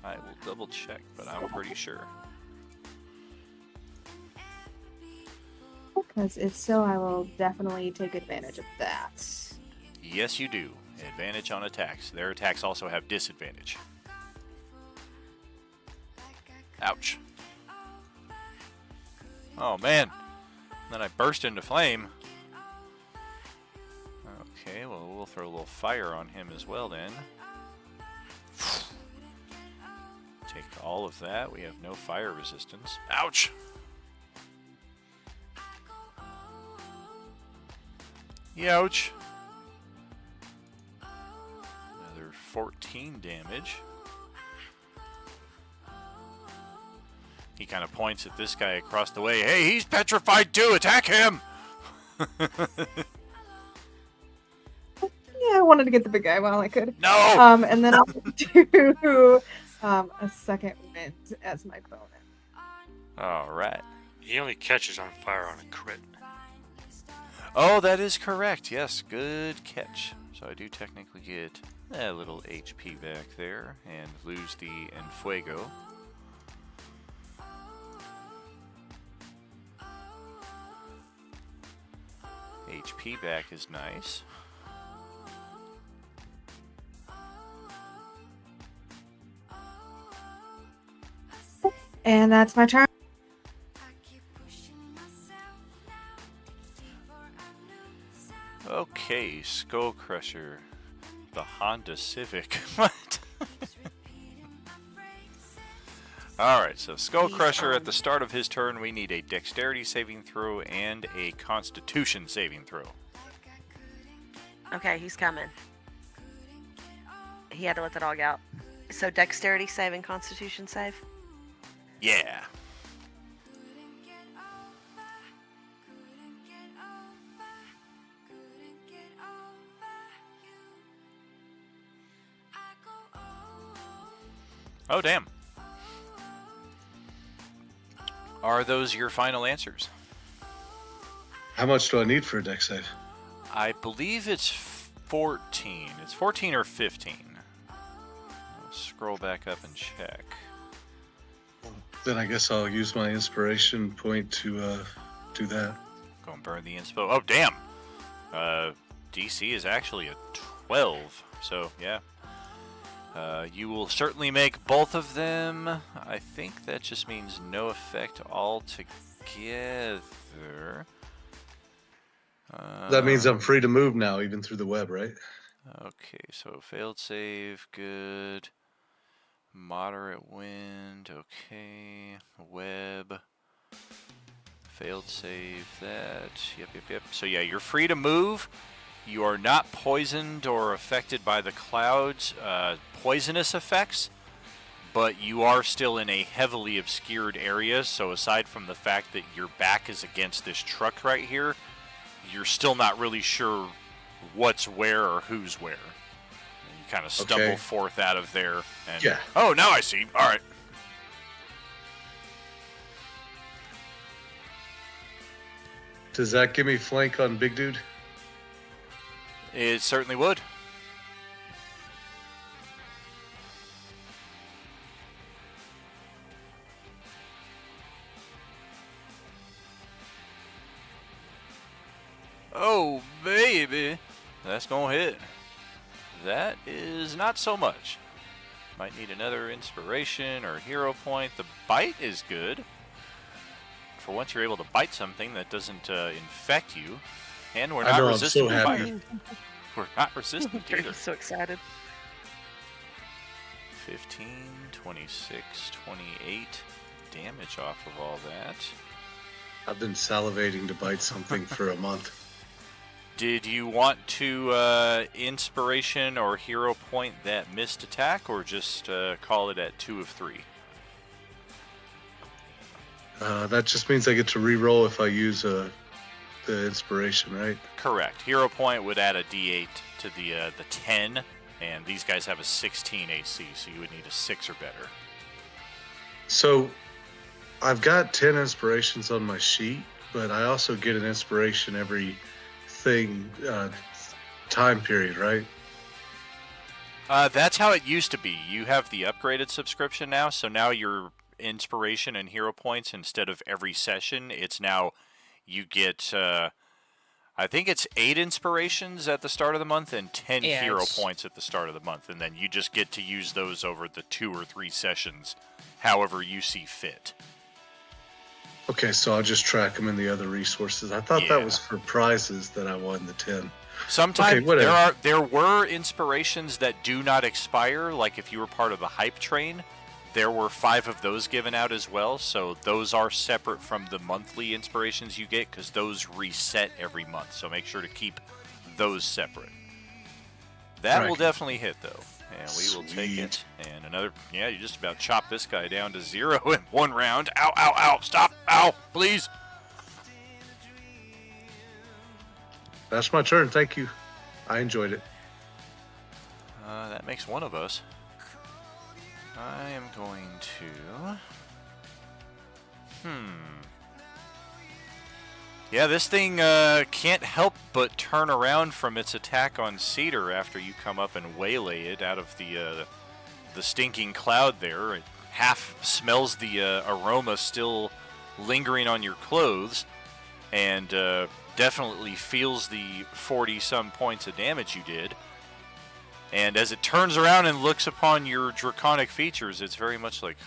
I will double check, but I'm pretty sure. Because if so, I will definitely take advantage of that. Yes, you do. Advantage on attacks. Their attacks also have disadvantage. Ouch. Oh, man. Then I burst into flame. Okay, well, we'll throw a little fire on him as well, then. Take all of that. We have no fire resistance. Ouch! Ouch! Another 14 damage. He kind of points at this guy across the way. Hey, he's petrified too! Attack him! Yeah, I wanted to get the big guy while I could. No! And then I'll do a second wind as my bonus. All right. He only catches on fire on a crit. Oh, that is correct. Yes, good catch. So I do technically get a little HP back there and lose the Enfuego. HP back is nice. And that's my turn. Okay, Skull Crusher. The Honda Civic. What? Alright, so Skull Crusher at the start of his turn, we need a Dexterity saving throw and a Constitution saving throw. Okay, he's coming. He had to let the dog out. So dexterity save and constitution save? Yeah. Oh, damn. Are those your final answers? How much do I need for a deck save? I believe it's 14. It's 14 or 15. I'll scroll back up and check. Then I guess I'll use my inspiration point to do that. Go and burn the inspo. Oh, damn. DC is actually a 12. So, yeah. You will certainly make both of them. I think that just means no effect altogether. That means I'm free to move now, even through the web, right? Okay, so failed save, good. Moderate wind, okay. Web. Failed save, that. Yep. So yeah, you're free to move. You are not poisoned or affected by the cloud's poisonous effects, but you are still in a heavily obscured area, so aside from the fact that your back is against this truck right here, you're still not really sure what's where or who's where. And you kind of stumble forth out of there. And, yeah. Oh, now I see. All right. Does that give me flank on Big Dude? It certainly would. Oh, baby. That's going to hit. That is not so much. Might need another inspiration or hero point. The bite is good. For once you're able to bite something that doesn't infect you. And we're not resistant to bite. We're not resistant either. I'm so excited. 15, 26, 28 damage off of all that. I've been salivating to bite something for a month. Did you want to inspiration or hero point that missed attack, or just call it at 2 of 3? That just means I get to re-roll if I use the inspiration, right? Correct. Hero point would add a D8 to the 10, and these guys have a 16 AC, so you would need a 6 or better. So I've got 10 inspirations on my sheet, but I also get an inspiration every time period, right? That's how it used to be. You have the upgraded subscription now, so now your inspiration and hero points, instead of every session, it's now you get I think it's 8 inspirations at the start of the month and 10 hero points at the start of the month, and then you just get to use those over the 2 or 3 sessions however you see fit. Okay, so I'll just track them in the other resources. I thought that was for prizes that I won the 10. Sometimes there were inspirations that do not expire, like if you were part of the hype train, there were 5 of those given out as well, so those are separate from the monthly inspirations you get, because those reset every month, so make sure to keep those separate. That will definitely hit, though, and we will take it. And another, you just about chop this guy down to 0 in 1 round. Ow, ow, ow, stop, ow, please. That's my turn, thank you. I enjoyed it. That makes one of us. I am going to Yeah, this thing can't help but turn around from its attack on Cedar after you come up and waylay it out of the stinking cloud there. It half smells the aroma still lingering on your clothes, and definitely feels the 40-some points of damage you did. And as it turns around and looks upon your draconic features, it's very much like,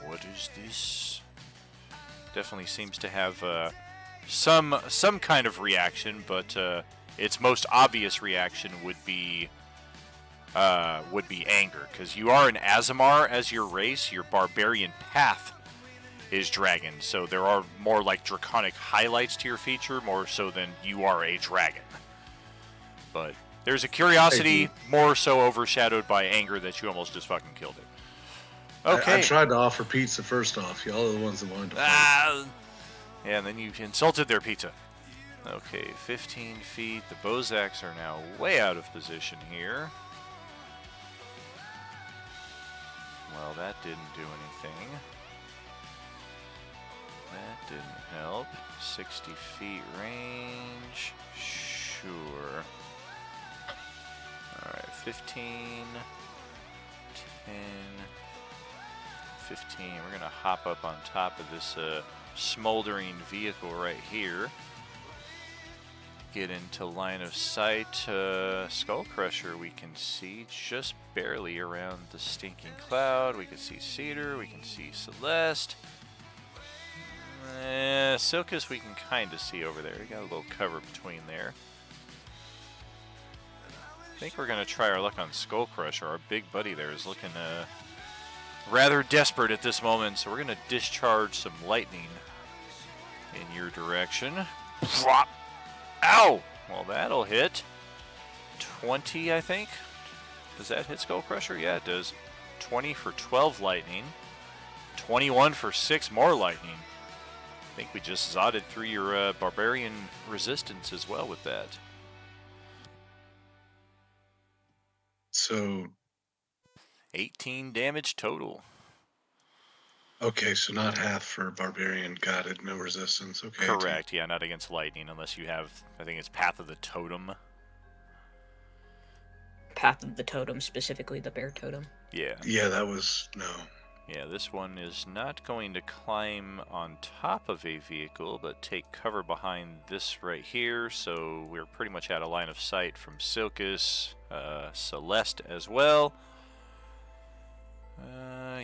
what is this? Definitely seems to have some kind of reaction, but its most obvious reaction would be anger, because you are an Aasimar as your race. Your barbarian path is dragon, so there are more like draconic highlights to your feature, more so than you are a dragon. But there's a curiosity more so overshadowed by anger that you almost just fucking killed it. Okay. I tried to offer pizza first off. Y'all are the ones that wanted to fight. Yeah, and then you insulted their pizza. Okay, 15 feet. The Bozaks are now way out of position here. Well, that didn't do anything. That didn't help. 60 feet range. Sure. Alright, 15. 10. 15. We're going to hop up on top of this smoldering vehicle right here. Get into line of sight. Skullcrusher we can see just barely around the stinking cloud. We can see Cedar. We can see Celeste. Silkus we can kind of see over there. We got a little cover between there. I think we're going to try our luck on Skullcrusher. Our big buddy there is looking rather desperate at this moment, so we're going to discharge some lightning in your direction. Plop! Ow! Well, that'll hit. 20, I think. Does that hit Skullcrusher? Yeah, it does. 20 for 12 lightning. 21 for 6 more lightning. I think we just zotted through your barbarian resistance as well with that. So 18 damage total. Okay, so not half for barbarian. Got it. No resistance. Okay. Correct. Yeah, not against lightning unless you have, I think it's Path of the Totem. Path of the Totem, specifically the bear totem. Yeah. Yeah, that was no. Yeah, this one is not going to climb on top of a vehicle, but take cover behind this right here. So we're pretty much out of line of sight from Silkus, Celeste as well.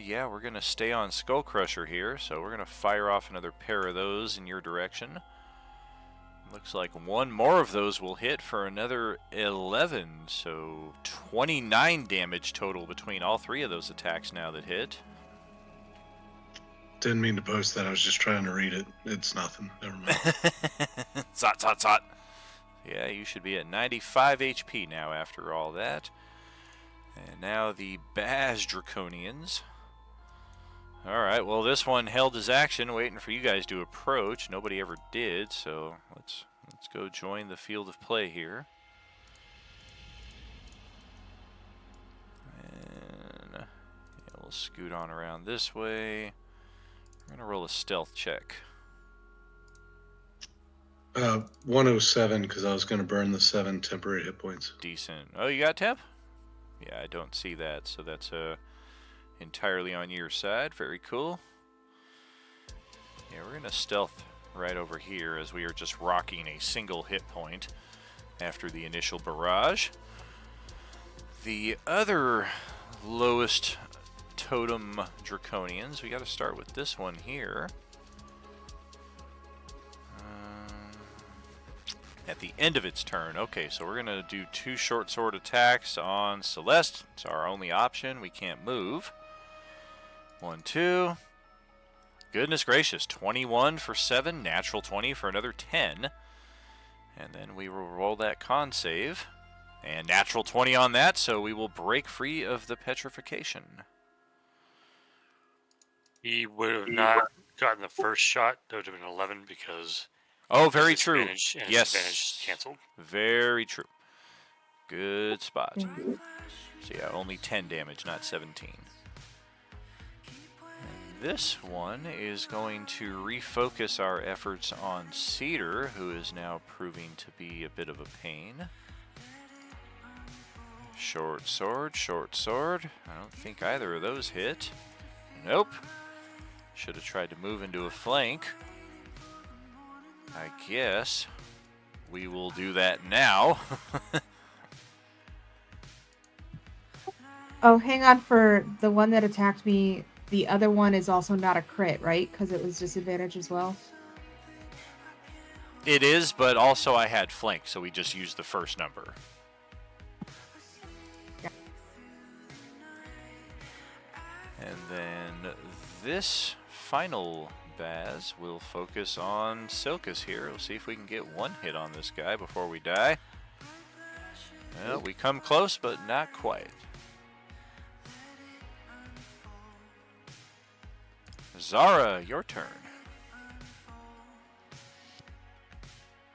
Yeah, we're going to stay on Skullcrusher here, so we're going to fire off another pair of those in your direction. Looks like one more of those will hit for another 11, so 29 damage total between all three of those attacks now that hit. Didn't mean to post that. I was just trying to read it. It's nothing. Never mind. Zot, zot, zot. Yeah, you should be at 95 HP now after all that. And now the Baz Draconians. Alright, well this one held his action, waiting for you guys to approach. Nobody ever did, so let's go join the field of play here. And yeah, we'll scoot on around this way. We're going to roll a stealth check. 107, because I was going to burn the 7 temporary hit points. Decent. Oh, you got temp? Yeah, I don't see that, so that's entirely on your side. Very cool. Yeah, we're going to stealth right over here as we are just rocking a single hit point after the initial barrage. The other lowest totem Draconians, we got to start with this one here. At the end of its turn. Okay, so we're going to do 2 short sword attacks on Celeste. It's our only option. We can't move. 1, 2. Goodness gracious. 21 for 7. Natural 20 for another 10. And then we will roll that con save. And natural 20 on that, so we will break free of the petrification. He would have not gotten the first shot. That would have been 11 because... Oh, very true. Yes. Advantage canceled. Very true. Good spot. So yeah, only 10 damage, not 17. And this one is going to refocus our efforts on Cedar, who is now proving to be a bit of a pain. Short sword, short sword. I don't think either of those hit. Nope. Should have tried to move into a flank. I guess we will do that now. Oh, hang on, for the one that attacked me, the other one is also not a crit, right? Because it was disadvantage as well. It is, but also I had flank, so we just used the first number. Yeah. And then this final Baz will focus on Silkus here. We'll see if we can get one hit on this guy before we die. Well, we come close, but not quite. Zara, your turn.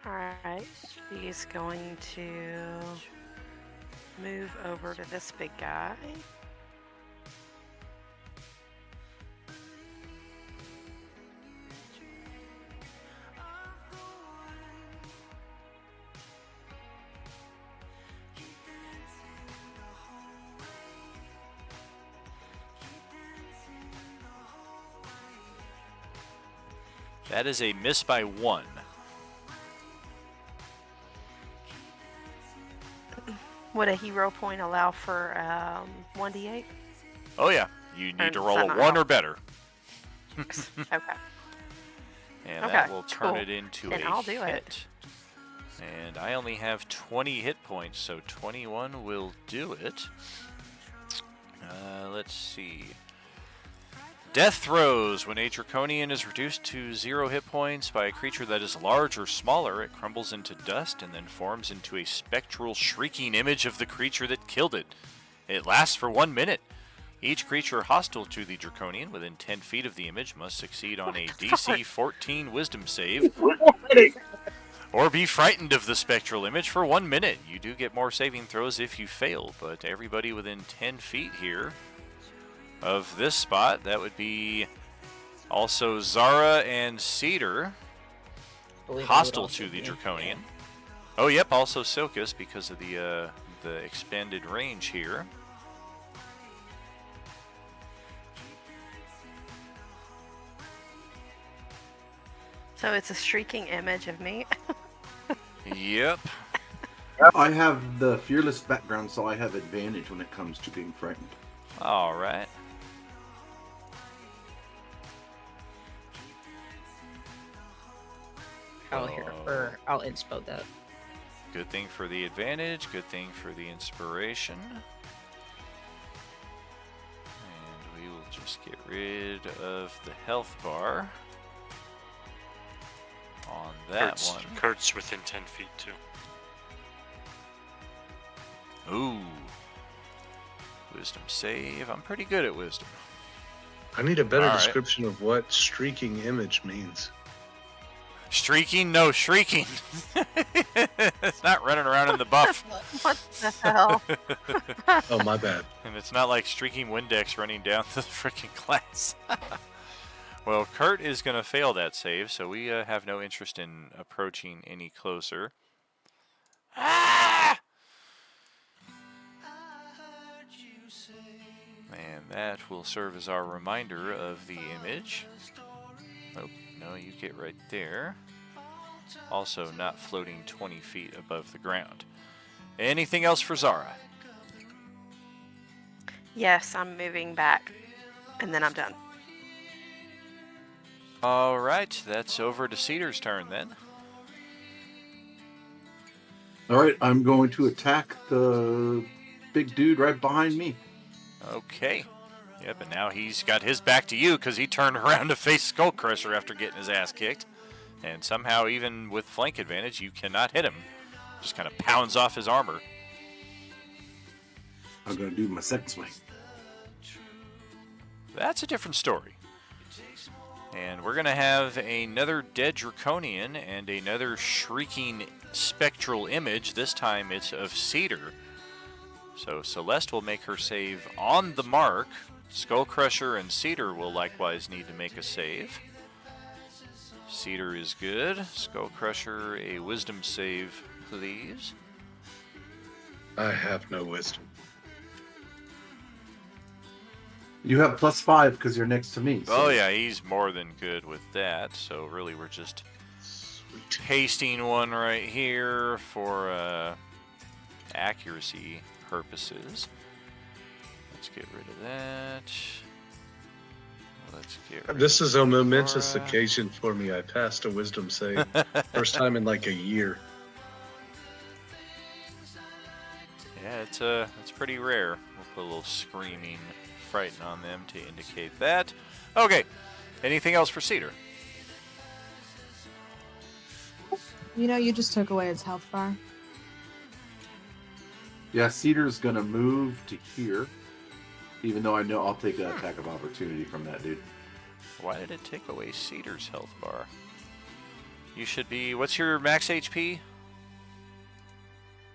Alright, she's going to move over to this big guy. That is a miss by 1. Would a hero point allow for 1d8? Oh yeah, you need to roll a somehow. 1 or better. Okay. And Okay, that will turn cool. it into Then a I'll do hit. it. And I only have 20 hit points, so 21 will do it. Let's see. Death throes. When a Draconian is reduced to 0 hit points by a creature that is large or smaller, it crumbles into dust and then forms into a spectral shrieking image of the creature that killed it. It lasts for 1 minute. Each creature hostile to the Draconian within 10 feet of the image must succeed on a DC 14 Wisdom save or be frightened of the spectral image for 1 minute. You do get more saving throws if you fail, but everybody within 10 feet here of this spot, that would be also Zara and Cedar, hostile to the Draconian. Oh, yep, also Silkus because of the expanded range here. So it's a shrieking image of me. Yep. I have the fearless background, so I have advantage when it comes to being frightened. All right. I'll inspo that. Good thing for the advantage, good thing for the inspiration. And we will just get rid of the health bar on that one. Kurt's within 10 feet too. Ooh. Wisdom save. I'm pretty good at wisdom. I need a better All right. description of what streaking image means. Streaking? No, shrieking. It's not running around in the buff. What the hell? Oh, my bad. And it's not like streaking Windex running down the freaking class. Well, Kurt is going to fail that save, so we have no interest in approaching any closer. Ah! And that will serve as our reminder of the image. Oh, no, you get right there. Also not floating 20 feet above the ground. Anything else for Zara? Yes, I'm moving back, and then I'm done. All right, that's over to Cedar's turn then. All right, I'm going to attack the big dude right behind me. Okay. Yep, and now he's got his back to you because he turned around to face Skullcrusher after getting his ass kicked. And somehow, even with flank advantage, you cannot hit him. Just kind of pounds off his armor. I'm going to do my second swing. That's a different story. And we're going to have another dead Draconian and another shrieking spectral image. This time it's of Cedar. So Celeste will make her save on the mark Skull Crusher and Cedar will likewise need to make a save. Cedar is good. Skull Crusher, a wisdom save, please. I have no wisdom. You have +5 because you're next to me. Oh yeah, he's more than good with that. So really, we're just pasting one right here for accuracy purposes. Let's get rid of that. Let's get rid This is a momentous Aura. occasion for me. I passed a wisdom save. First time in like a year. Yeah, it's pretty rare. We'll put a little screaming frighten on them to indicate that. Okay. Anything else for Cedar? You just took away his health bar. Yeah, Cedar's gonna move to here. Even though I know I'll take an attack of opportunity from that dude. Why did it take away Cedar's health bar? You should be... What's your max HP?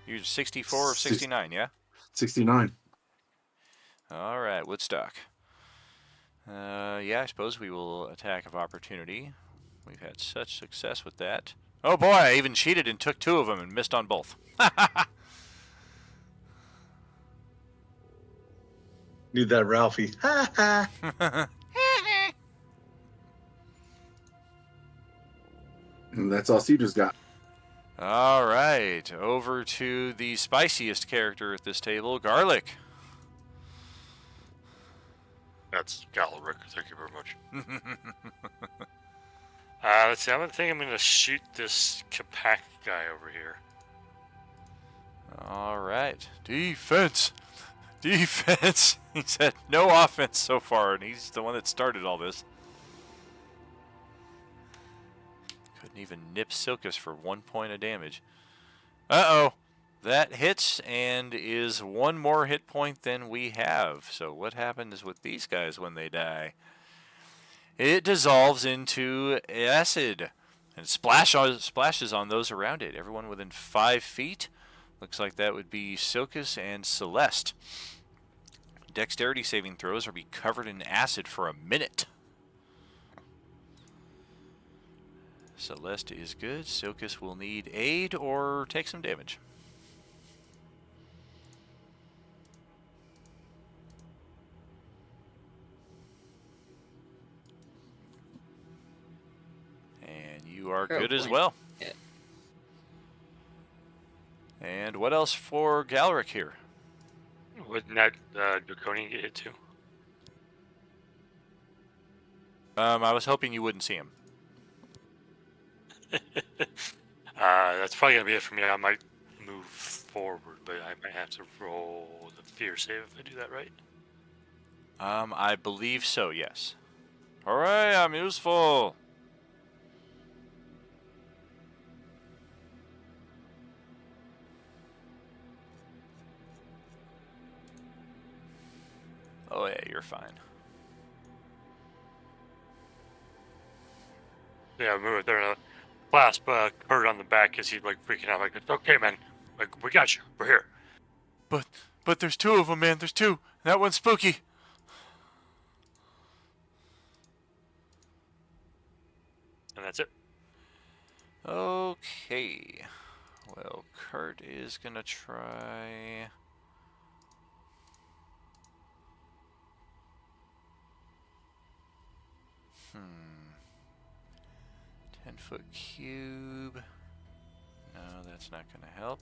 You're 64 or 69, yeah? 69. All right, Woodstock. Yeah, I suppose we will attack of opportunity. We've had such success with that. Oh boy, I even cheated and took 2 of them and missed on both. Need that Ralphie. Ha ha. And that's all Cedar's got. All right, over to the spiciest character at this table, Garlic. That's Galric. Thank you very much. Let's see. I think I'm going to shoot this Kapak guy over here. All right, defense. Defense. He's had no offense so far, and he's the one that started all this. Couldn't even nip Silkus for 1 point of damage. Uh-oh. That hits and is 1 more hit point than we have. So what happens with these guys when they die? It dissolves into acid and splashes on those around it. Everyone within 5 feet. Looks like that would be Silkus and Celeste. Dexterity saving throws are be covered in acid for a minute. Celeste is good. Silkus will need aid or take some damage. And you are good as well. Yeah. And what else for Galric here? Wouldn't that Draconian get hit too? I was hoping you wouldn't see him. That's probably going to be it for me. I might move forward, but I might have to roll the fear save if I do that right. I believe so, yes. Hooray, I'm useful! Oh yeah, you're fine. Yeah, move it there. Clasp Kurt on the back as he's like freaking out. Like, it's okay, man. Like, we got you. We're here. But there's 2 of them, man. There's 2. That one's spooky. And that's it. Okay. Well, Kurt is gonna try. Hmm. 10-foot cube. No, that's not gonna help.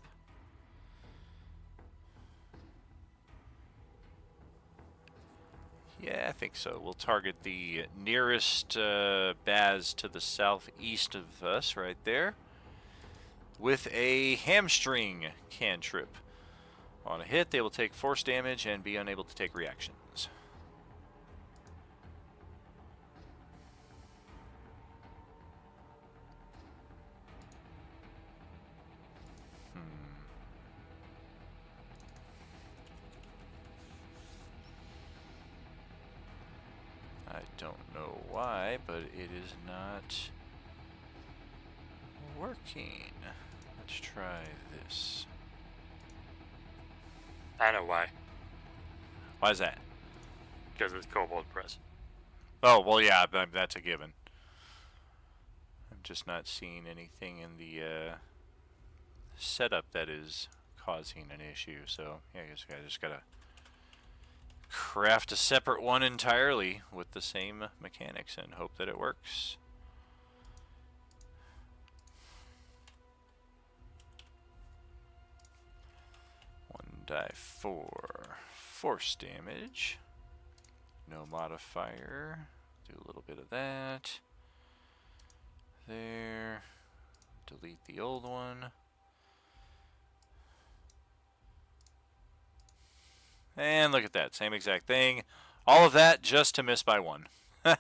Yeah, I think so. We'll target the nearest Baz to the southeast of us, right there, with a hamstring cantrip. On a hit, they will take force damage and be unable to take reactions. I don't know why, but it is not working. Let's try this. I know why. Why is that? because it's Kobold Press. Oh, well, yeah, that's a given. I'm just not seeing anything in the setup that is causing an issue. So, yeah, I guess I just gotta craft a separate one entirely with the same mechanics and hope that it works. One die 4 force damage. No modifier. Do a little bit of that. There. Delete the old one. And look at that. Same exact thing. All of that just to miss by 1. Oh,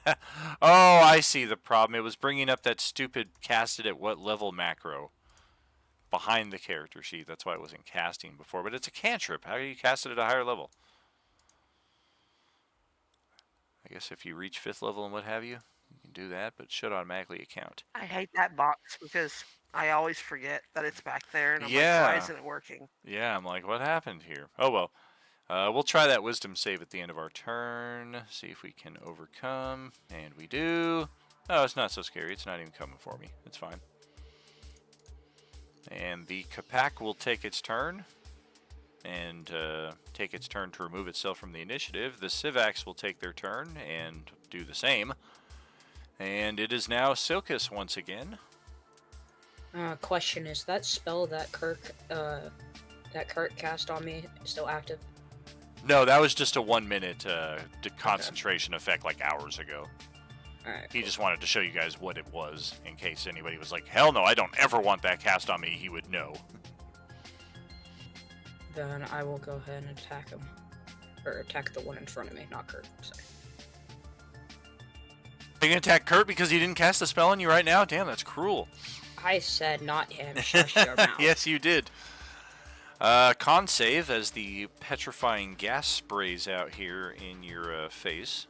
I see the problem. It was bringing up that stupid casted at what level macro behind the character sheet. That's why it wasn't casting before. But it's a cantrip. How do you cast it at a higher level? I guess if you reach 5th level and what have you, you can do that, but it should automatically account. I hate that box because I always forget that it's back there, and I'm like, why isn't it working? Yeah, I'm like, what happened here? Oh, well. We'll try that wisdom save at the end of our turn. See if we can overcome. And we do. Oh, it's not so scary. It's not even coming for me. It's fine. And the Capac will take its turn. And take its turn to remove itself from the initiative. The Civacs will take their turn and do the same. And it is now Silkus once again. Question, is that spell that Kurt cast on me still active? No, that was just a 1 minute concentration effect like hours ago. Alright. He just wanted to show you guys what it was in case anybody was like, hell no, I don't ever want that cast on me. He would know. Then I will go ahead and attack him. Or attack the one in front of me, not Kurt. Sorry. Are you going to attack Kurt because he didn't cast a spell on you right now? Damn, that's cruel. I said not him. Shush your mouth. Yes, you did. Con save as the petrifying gas sprays out here in your face.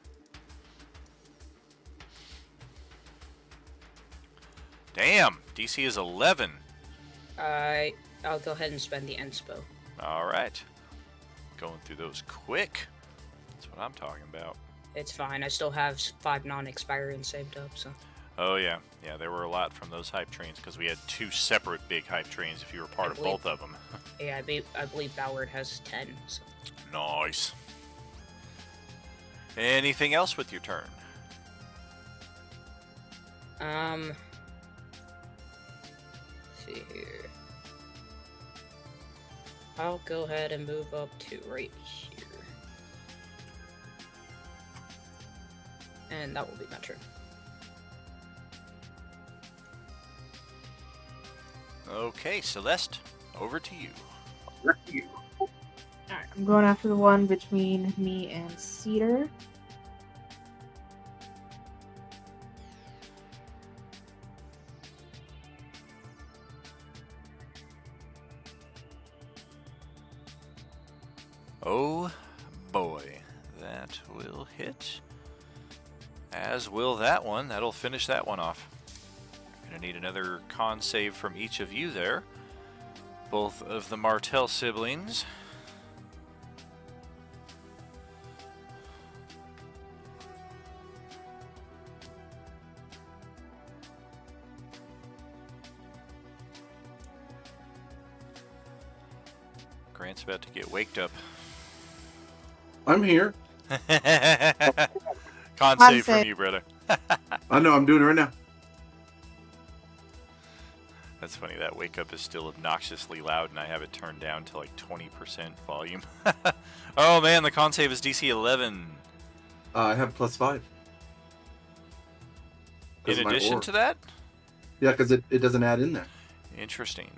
Damn, DC is 11. I'll go ahead and spend the inspo. Alright. Going through those quick. That's what I'm talking about. It's fine. I still have 5 non-experience saved up, so. Oh, yeah. Yeah, there were a lot from those hype trains because we had 2 separate big hype trains if you were part of both of them. Yeah, I believe Ballard has 10. So. Nice. Anything else with your turn? Let's see here. I'll go ahead and move up to right here. And that will be my turn. Okay, Celeste, over to you. Alright, I'm going after the one between me and Cedar. Oh boy, that will hit. As will that one. That'll finish that one off. Gonna need another con save from each of you there. Both of the Martell siblings. Grant's about to get waked up. I'm here. Con save from you, brother. I know, I'm doing it right now. That's funny, that wake up is still obnoxiously loud and I have it turned down to like 20% volume. Oh man, the con save is DC 11. I have +5. In addition to that? Yeah, because it doesn't add in there. Interesting.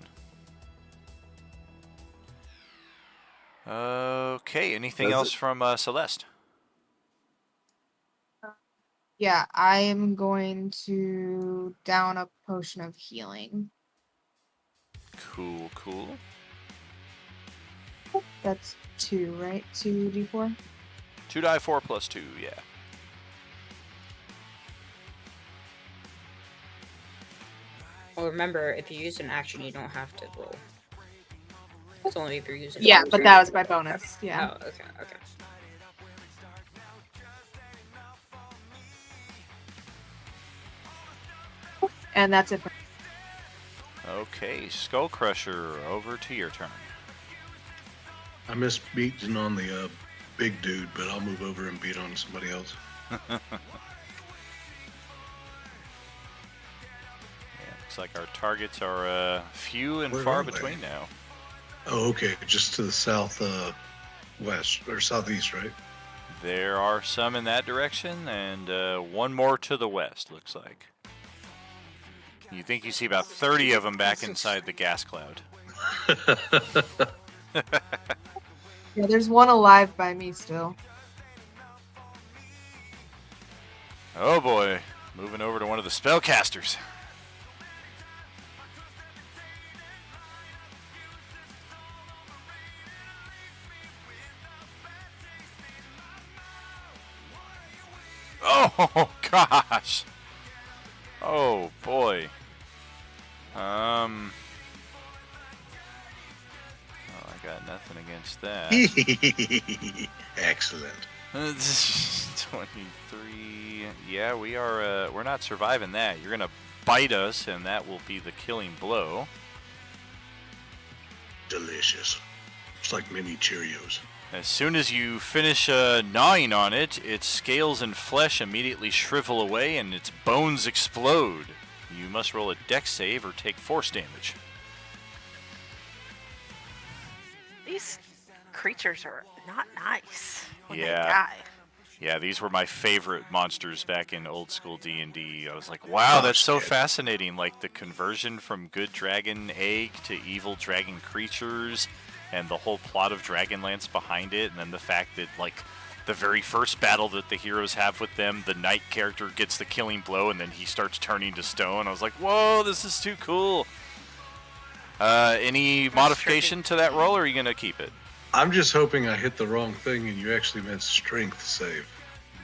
Okay, anything else from Celeste? Yeah, I am going to down a potion of healing. Cool, cool. That's 2, right? 2d4? 2 die 4 plus 2, yeah. Well, remember, if you use an action, you don't have to roll. It's only if you're using. Yeah, but that was my bonus. Yeah. Oh, okay, okay. And that's it for Okay, Skull Crusher, over to your turn. I missed beating on the big dude, but I'll move over and beat on somebody else. Yeah, looks like our targets are few and Where far are they? between now. Oh, okay. Just to the south west or southeast, right? There are some in that direction, and one more to the west, looks like. You think you see about 30 of them back inside the gas cloud. Yeah, there's one alive by me still. Oh boy, moving over to one of the spellcasters. Oh gosh. Oh boy. Oh, I got nothing against that. Excellent. 23. Yeah, we're not surviving that. You're gonna bite us, and that will be the killing blow. Delicious. It's like mini Cheerios. As soon as you finish gnawing on it, its scales and flesh immediately shrivel away, and its bones explode. You must roll a dex save or take force damage. These creatures are not nice when they Yeah. die. Yeah, these were my favorite monsters back in old school D&D. I was like, wow, that's so fascinating. Like the conversion from good dragon egg to evil dragon creatures, and the whole plot of Dragonlance behind it, and then the fact that, like, the very first battle that the heroes have with them, the knight character gets the killing blow, and then he starts turning to stone. I was like, whoa, this is too cool. Any modification to that roll, or are you going to keep it? I'm just hoping I hit the wrong thing and you actually meant strength save.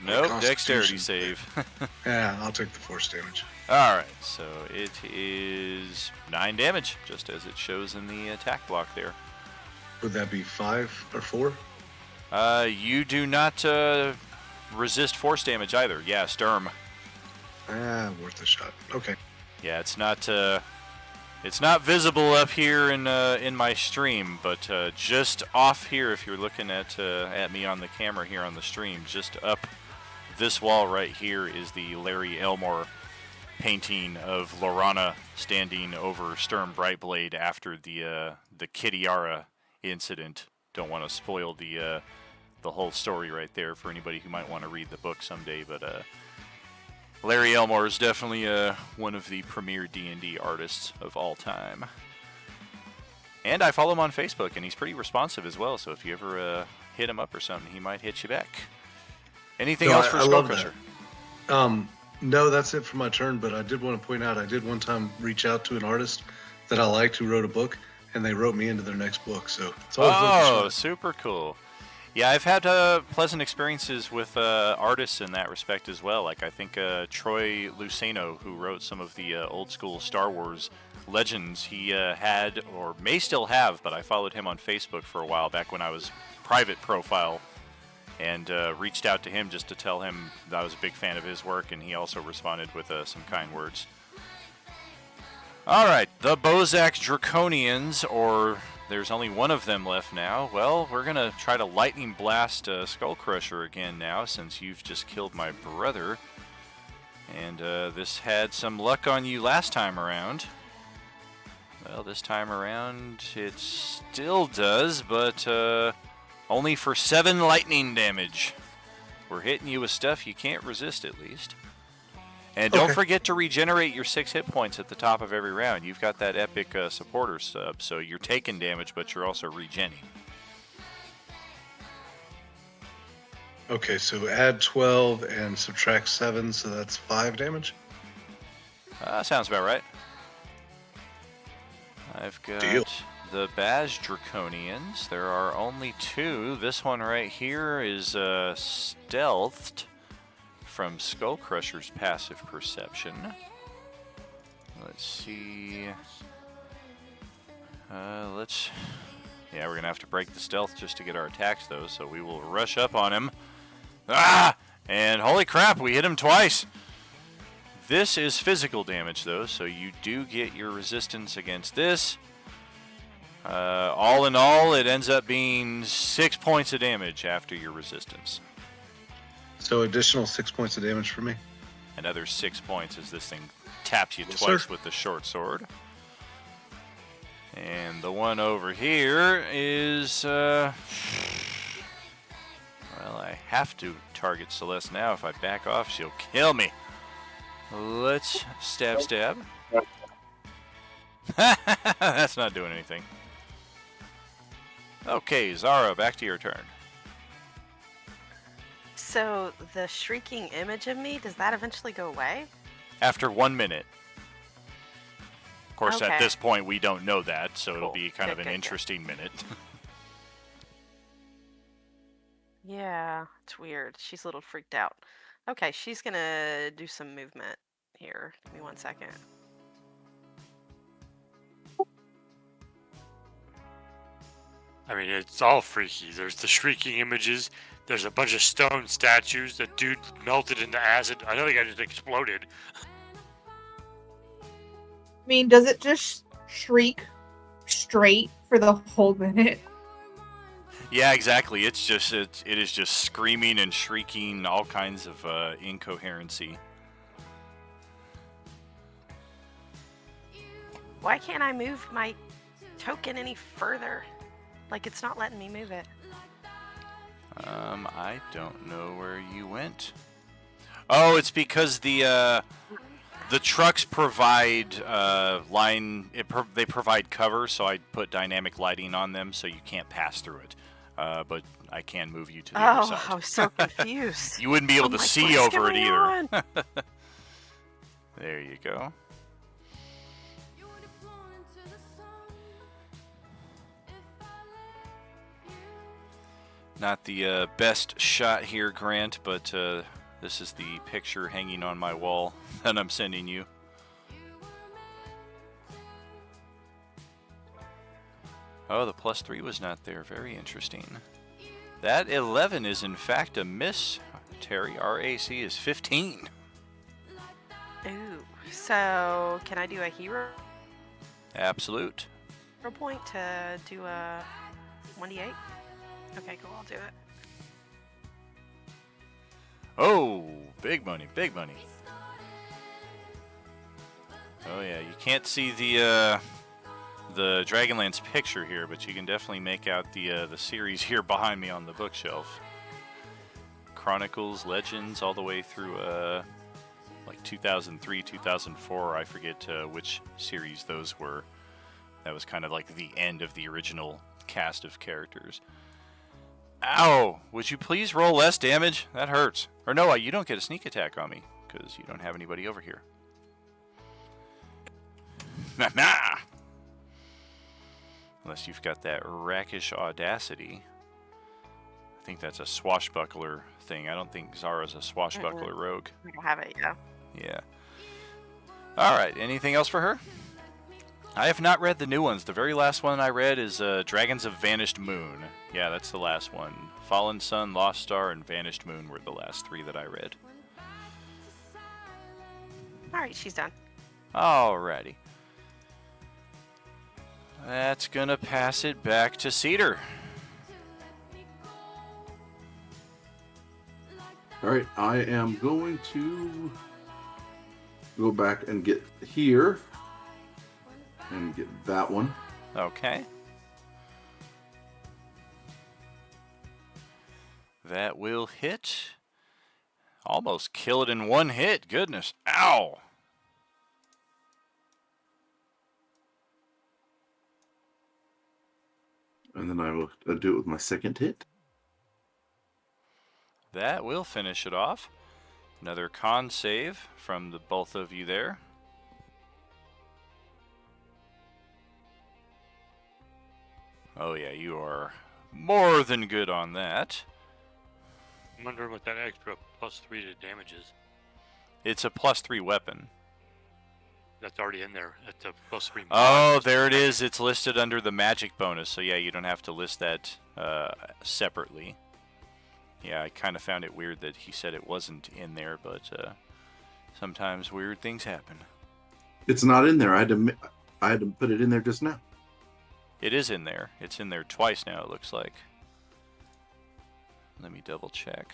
Nope, dexterity Constitution. save. Yeah, I'll take the force damage. Alright, so it is 9 damage, just as it shows in the attack block there. Would that be 5 or 4? You do not resist force damage either. Yeah, Sturm. Worth a shot. Okay. Yeah, it's not visible up here in my stream, but just off here, if you're looking at me on the camera here on the stream, just up this wall right here is the Larry Elmore painting of Lorana standing over Sturm Brightblade after the Kitiara incident. Don't want to spoil the whole story right there for anybody who might want to read the book someday, but Larry Elmore is definitely one of the premier D&D artists of all time. And I follow him on Facebook, and he's pretty responsive as well, so if you ever hit him up or something, he might hit you back. Anything else for Skullcrusher? No, that's it for my turn, but I did want to point out, I did one time reach out to an artist that I liked who wrote a book, and they wrote me into their next book, so it's always worth a shot. Super cool. Yeah, I've had pleasant experiences with artists in that respect as well. Like, I think Troy Luceno, who wrote some of the old school Star Wars legends, he had, or may still have, but I followed him on Facebook for a while back when I was private profile, and reached out to him just to tell him that I was a big fan of his work, and he also responded with some kind words. Alright, the Bozak Draconians, or there's only one of them left now. Well, we're going to try to lightning blast Skullcrusher again now, since you've just killed my brother. And this had some luck on you last time around. Well, this time around it still does, but only for 7 lightning damage. We're hitting you with stuff you can't resist, at least. And don't forget to regenerate your 6 hit points at the top of every round. You've got that epic supporter sub, so you're taking damage, but you're also regenning. Okay, so add 12 and subtract 7, so that's 5 damage? Sounds about right. I've got the Baz Draconians. There are only 2. This one right here is stealthed from Skullcrusher's passive perception. Let's see. Yeah, we're gonna have to break the stealth just to get our attacks, though. So we will rush up on him. And holy crap, we hit him twice. This is physical damage, though, so you do get your resistance against this. All in all, it ends up being 6 points of damage after your resistance. So additional 6 points of damage for me. Another 6 points as this thing taps you Yes, twice sir. with the short sword. And the one over here is, well, I have to target Celeste now. If I back off, she'll kill me. Let's stab. That's not doing anything. Okay, Zara, back to your turn. So the shrieking image of me, does that eventually go away? After 1 minute. Of course, at Okay. this point, we don't know that, so it'll Cool. be kind of Good, an good, good. interesting minute. Yeah, it's weird. She's a little freaked out. Okay, she's gonna do some movement here. Give me 1 second. I mean, it's all freaky. There's the shrieking images. There's a bunch of stone statues. The dude melted into acid. I know the guy just exploded. I mean, does it just shriek straight for the whole minute? Yeah, exactly. It is just screaming and shrieking, all kinds of incoherency. Why can't I move my token any further? Like, it's not letting me move it. I don't know where you went. Oh, it's because the trucks provide they provide cover, so I put dynamic lighting on them, so you can't pass through it. But I can move you to the other Oh, side. I was so confused. You wouldn't be able I'm to like, see "What's over it going either. on?" There you go. Not the best shot here, Grant, but this is the picture hanging on my wall that I'm sending you. Oh, the +3 was not there. Very interesting. That 11 is in fact a miss, Terry. Our AC is 15. Ooh. So, can I do a hero Absolute. point to do a 1d8? Okay, cool. I'll do it. Oh, big money, big money. Oh yeah, you can't see the Dragonlance picture here, but you can definitely make out the series here behind me on the bookshelf. Chronicles, Legends, all the way through like 2003, 2004. I forget which series those were. That was kind of like the end of the original cast of characters. Ow! Would you please roll less damage? That hurts. Or no, you don't get a sneak attack on me, because you don't have anybody over here. Nah! Unless you've got that rakish audacity. I think that's a swashbuckler thing. I don't think Zara's a swashbuckler rogue. I don't have it, yeah. Yeah. Alright, anything else for her? I have not read the new ones. The very last one I read is Dragons of Vanished Moon. Yeah, that's the last one. Fallen Sun, Lost Star, and Vanished Moon were the last 3 that I read. Alright, she's done. Alrighty. That's gonna pass it back to Cedar. Alright, I am going to go back and get here. And get that one. Okay. That will hit. Almost kill it in one hit. Goodness. Ow! And then I will do it with my second hit. That will finish it off. Another con save from the both of you there. Oh yeah, you are more than good on that. I'm wondering what that extra +3 to damage is. It's a +3 weapon. That's already in there. It's a +3 mod. Oh, there it is. It's listed under the magic bonus. So yeah, you don't have to list that separately. Yeah, I kind of found it weird that he said it wasn't in there, but Sometimes weird things happen. It's not in there. I had to put it in there just now. It is in there. It's in there twice now, it looks like. Let me double check.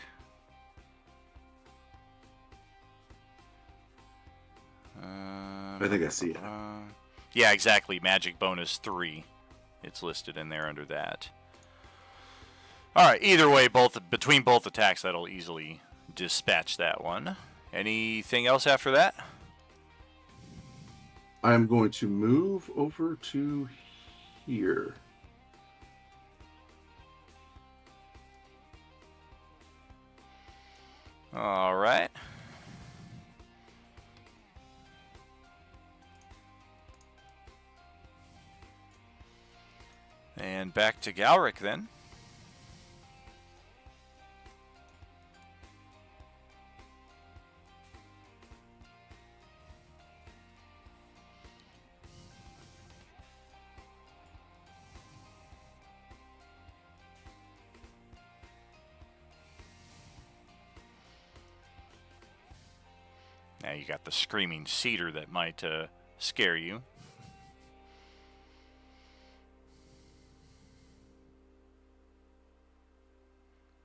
I think I see it. Yeah, exactly. Magic bonus 3. It's listed in there under that. All right. Either way, between both attacks, that'll easily dispatch that one. Anything else after that? I'm going to move over to here. All right. And back to Galric then. Now you got the screaming cedar that might scare you.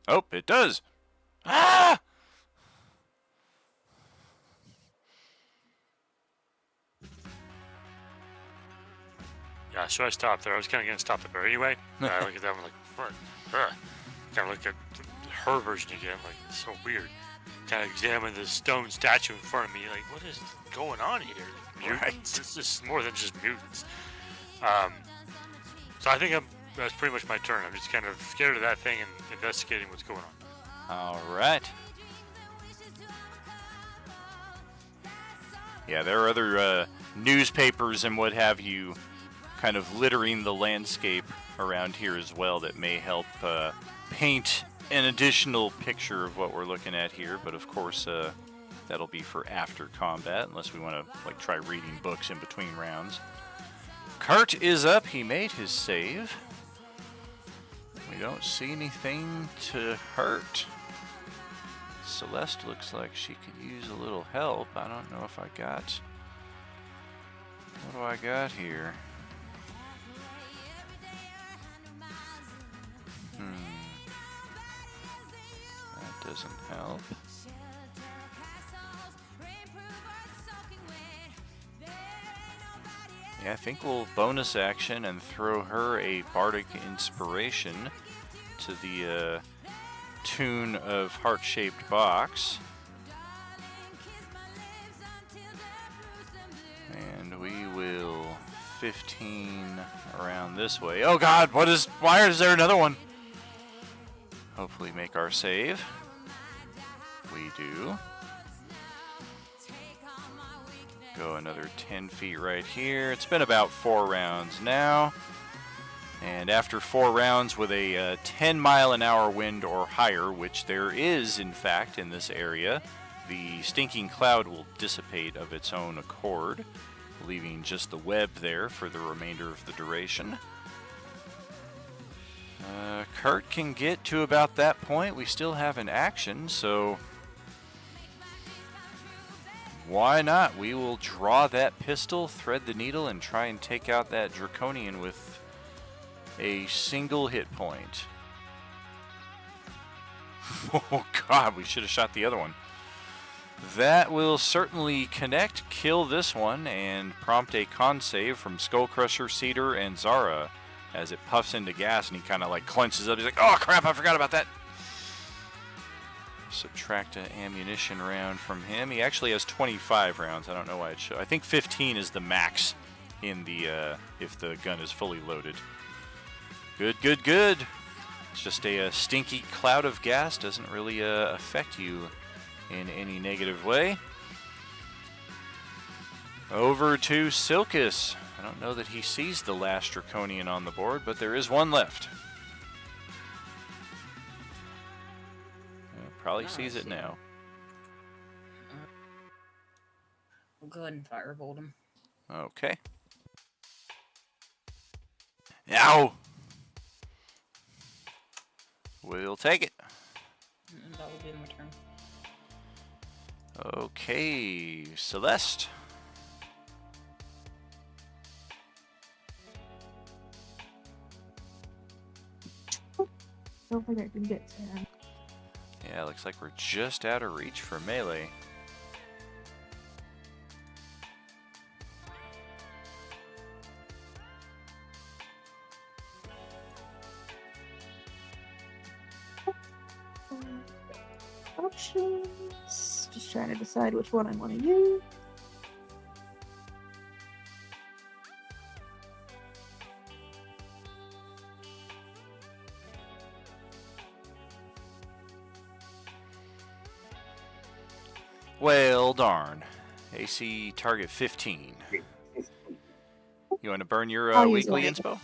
Oh, it does. Ah! Yeah, so I stopped there. I was kind of going to stop the bear anyway. I look at that one like, fuck. Kind of look at her version again, like, it's so weird. Kind of examine the stone statue in front of me, like, what is going on here? Mutants? Right. It's just more than just mutants. So I think that's pretty much my turn. I'm just kind of scared of that thing and investigating what's going on. All right. Yeah, there are other newspapers and what have you kind of littering the landscape around here as well that may help paint an additional picture of what we're looking at here. But of course, that'll be for after combat, unless we want to like try reading books in between rounds. Kurt is up. He made his save. We don't see anything to hurt. Celeste looks like she could use a little help. I don't know if I got... What do I got here? That doesn't help. Yeah, I think we'll bonus action and throw her a Bardic Inspiration to the tune of Heart-Shaped Box. And we will 15 around this way. Oh god, why is there another one? Hopefully make our save. We do. Go another 10 feet right here. It's been about 4 rounds now. And after 4 rounds with a 10-mile-an-hour wind or higher, which there is, in fact, in this area, the stinking cloud will dissipate of its own accord, leaving just the web there for the remainder of the duration. Kurt can get to about that point. We still have an action, so why not? We will draw that pistol, thread the needle, and try and take out that Draconian with a single hit point. Oh god, we should have shot the other one. That will certainly connect, kill this one, and prompt a con save from Skullcrusher, Cedar, and Zara as it puffs into gas, and he kind of like clenches up. He's like, oh crap, I forgot about that. Subtract an ammunition round from him. He actually has 25 rounds. I don't know why it shows. I think 15 is the max in the if the gun is fully loaded. Good, good, good. It's just a stinky cloud of gas. Doesn't really affect you in any negative way. Over to Silkus. I don't know that he sees the last Draconian on the board, but there is one left. Probably sees it now. We'll go ahead and firebolt him. Okay. Ow! We'll take it. That will be my turn. Okay, Celeste. Don't think I can get to him. Yeah, looks like we're just out of reach for melee. Options. Just trying to decide which one I want to use. Well, darn. AC target 15. You want to burn your I'll use weekly one. inspo?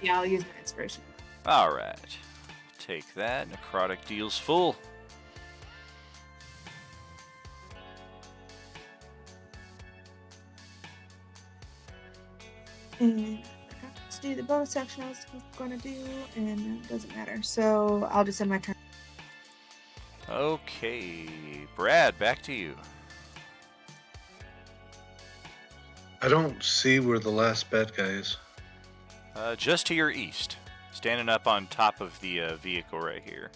Yeah, I'll use my inspiration. Alright. Take that. Necrotic deals full. And I forgot to do the bonus action I was going to do, and it doesn't matter. So I'll just end my turn. Okay. Brad, back to you. I don't see where the last bad guy is. Just to your east. Standing up on top of the vehicle right here.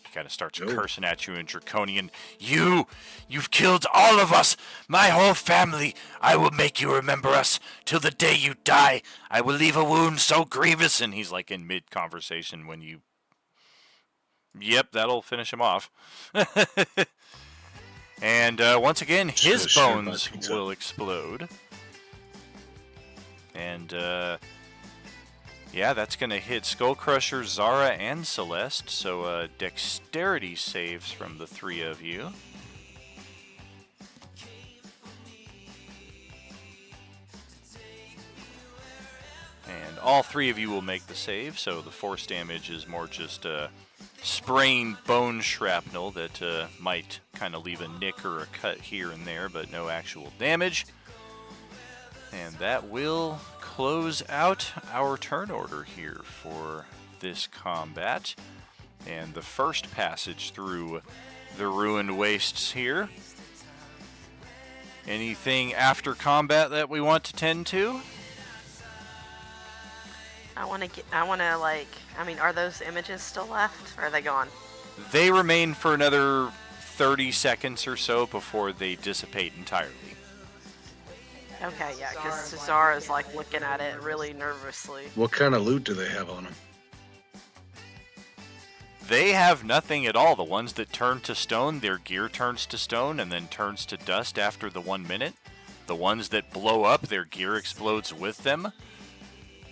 He kind of starts cursing at you in Draconian. You've killed all of us, my whole family. I will make you remember us till the day you die. I will leave a wound so grievous. And he's like in mid-conversation when you... Yep, that'll finish him off. And once again, his bones will explode. And yeah, that's going to hit Skullcrusher, Zara, and Celeste. So dexterity saves from the three of you. And all three of you will make the save, so the force damage is more just spraying bone shrapnel that might kind of leave a nick or a cut here and there, but no actual damage. And that will close out our turn order here for this combat. And the first passage through the ruined wastes here. Anything after combat that we want to tend to? I mean, are those images still left, or are they gone? They remain for another 30 seconds or so before they dissipate entirely. Okay, yeah, because Zara's like looking at it really nervously. What kind of loot do they have on them? They have nothing at all. The ones that turn to stone, their gear turns to stone and then turns to dust after the 1 minute. The ones that blow up, their gear explodes with them.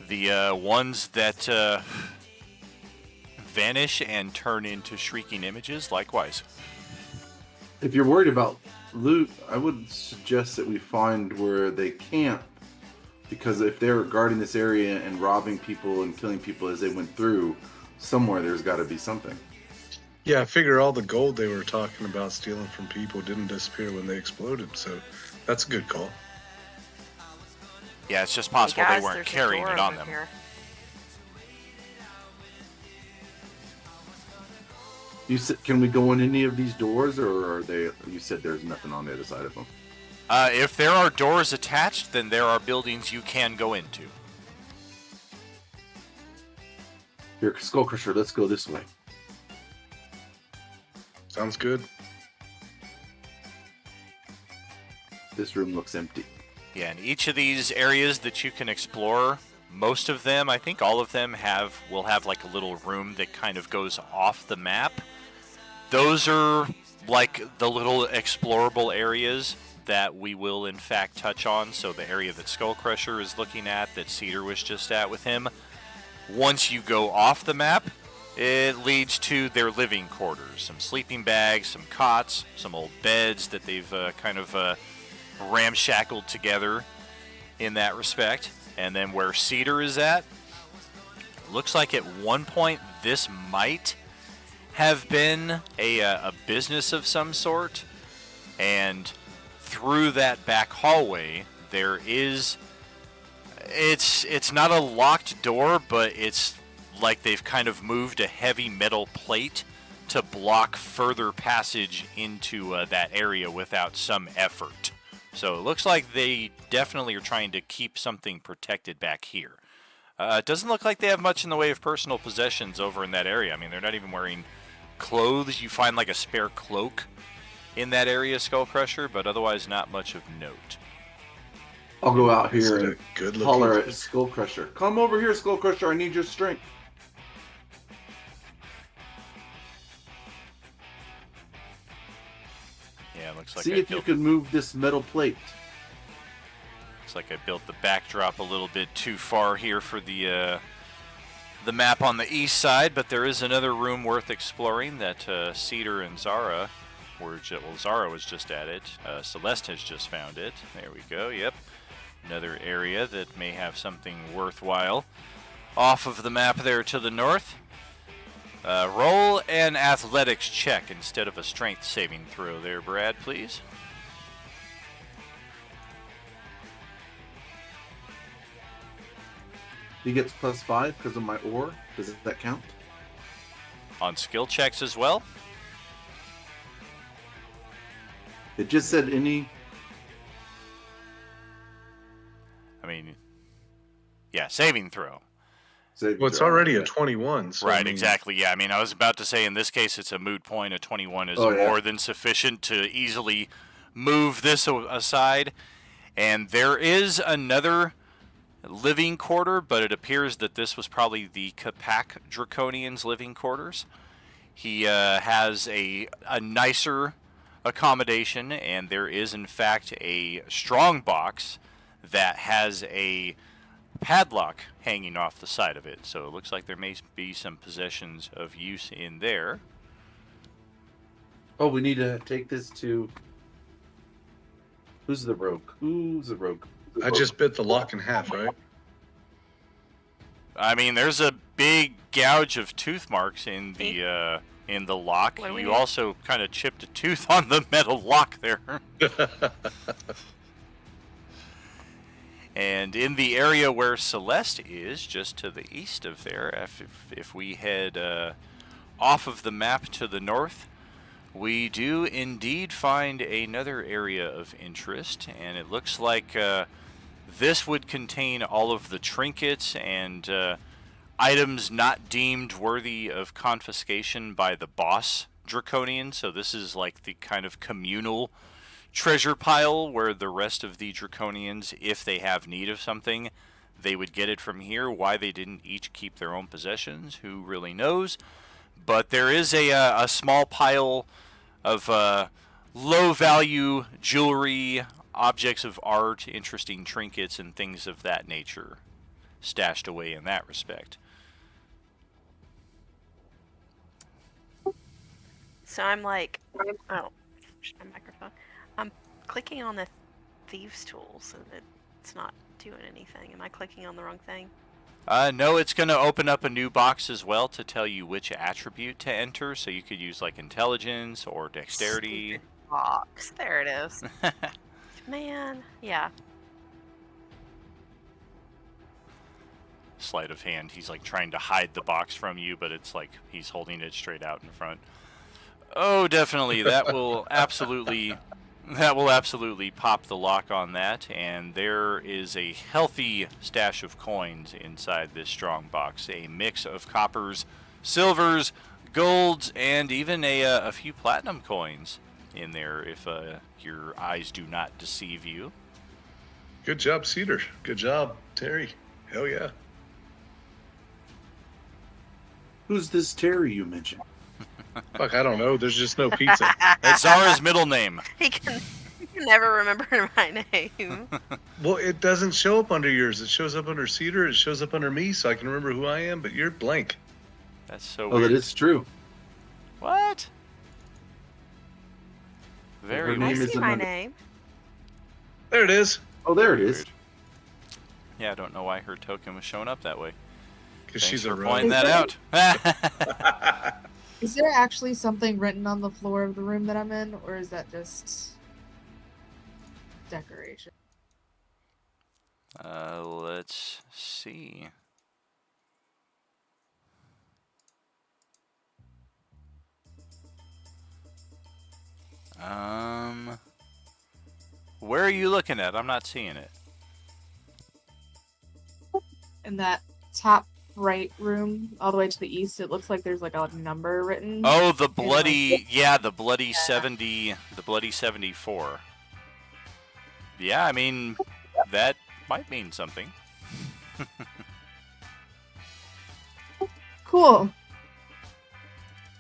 The ones that vanish and turn into shrieking images, likewise. If you're worried about loot, I would suggest that we find where they camp, because if they're guarding this area and robbing people and killing people as they went through, somewhere there's got to be something. Yeah, I figure all the gold they were talking about stealing from people didn't disappear when they exploded, so that's a good call. Yeah, it's just possible Hey guys, they weren't there's a carrying door it on over them. here. You said, can we go in any of these doors, or are they? You said there's nothing on the other side of them. If there are doors attached, then there are buildings you can go into. Here, Skullcrusher, let's go this way. Sounds good. This room looks empty. Yeah, and each of these areas that you can explore, most of them, I think all of them will have like a little room that kind of goes off the map. Those are like the little explorable areas that we will in fact touch on. So the area that Skullcrusher is looking at, that Cedar was just at with him. Once you go off the map, it leads to their living quarters. Some sleeping bags, some cots, some old beds that they've kind of ramshackled together in that respect. And then where Cedar is at, looks like at one point this might have been a business of some sort. And through that back hallway, there is It's not a locked door, but it's like they've kind of moved a heavy metal plate to block further passage into that area without some effort. So it looks like they definitely are trying to keep something protected back here. It doesn't look like they have much in the way of personal possessions over in that area. I mean, they're not even wearing clothes. You find like a spare cloak in that area, Skullcrusher, but otherwise not much of note. I'll go out Is here it a and good-looking- holler at Skullcrusher. Come over here, Skullcrusher. I need your strength. Yeah, it looks like See I if you built, can move this metal plate. looks like I built the backdrop a little bit too far here for the map on the east side, but there is another room worth exploring that Cedar and Zara were. Zara was just at it. Celeste has just found it. There we go. Yep, another area that may have something worthwhile off of the map there to the north. Roll an athletics check instead of a strength saving throw there, Brad, please. He gets +5 because of my ore. Does that count? On skill checks as well. It just said any. I mean, yeah, saving throw. Well, it's already a 21. So Right, I mean, exactly. Yeah, I mean, I was about to say in this case it's a moot point. A 21 is Oh, yeah. more than sufficient to easily move this aside. And there is another living quarter, but it appears that this was probably the Capac Draconian's living quarters. He has a nicer accommodation, and there is in fact a strong box that has a padlock hanging off the side of it. So it looks like there may be some possessions of use in there. Oh, we need to take this to. Who's the rogue? Who's the rogue? I just bit the lock in half, right? I mean, there's a big gouge of tooth marks in the lock. What do we You need? also kind of chipped a tooth on the metal lock there. And in the area where Celeste is, just to the east of there, if we head off of the map to the north, we do indeed find another area of interest, and it looks like this would contain all of the trinkets and items not deemed worthy of confiscation by the boss Draconian. So this is like the kind of communal treasure pile where the rest of the Draconians, if they have need of something, they would get it from here. Why they didn't each keep their own possessions, who really knows? But there is a small pile of low-value jewelry, objects of art, interesting trinkets, and things of that nature stashed away in that respect. So I'm like, oh, my microphone. I'm clicking on the thieves' tools and it's not doing anything. Am I clicking on the wrong thing? No, it's going to open up a new box as well to tell you which attribute to enter. So you could use like intelligence or dexterity. Stupid box. There it is. Man, yeah. Sleight of hand. He's like trying to hide the box from you, but it's like he's holding it straight out in front. Oh, definitely. That will absolutely pop the lock on that, and there is a healthy stash of coins inside this strong box. A mix of coppers, silvers, golds, and even a few platinum coins in there, if your eyes do not deceive you. Good job, Cedar. Good job, Terry. Hell yeah. Who's this Terry you mentioned? Fuck, I don't know. There's just no pizza. That's Zara's middle name. He can never remember my name. Well, it doesn't show up under yours. It shows up under Cedar. It shows up under me, so I can remember who I am, but you're blank. That's so Oh, weird. that is true. What? Very Her I name weird. see isn't my under- name. There it is. Oh, there it is. Weird. Yeah, I don't know why her token was showing up that way. Because Thanks she's for a rogue. pointing that out. Is there actually something written on the floor of the room that I'm in, or is that just decoration? Let's see. Where are you looking at? I'm not seeing it. In that top right room, all the way to the east, it looks like there's like a number written. Oh, the bloody, yeah, the bloody 70, the bloody 74. Yeah, I mean, that might mean something. Cool.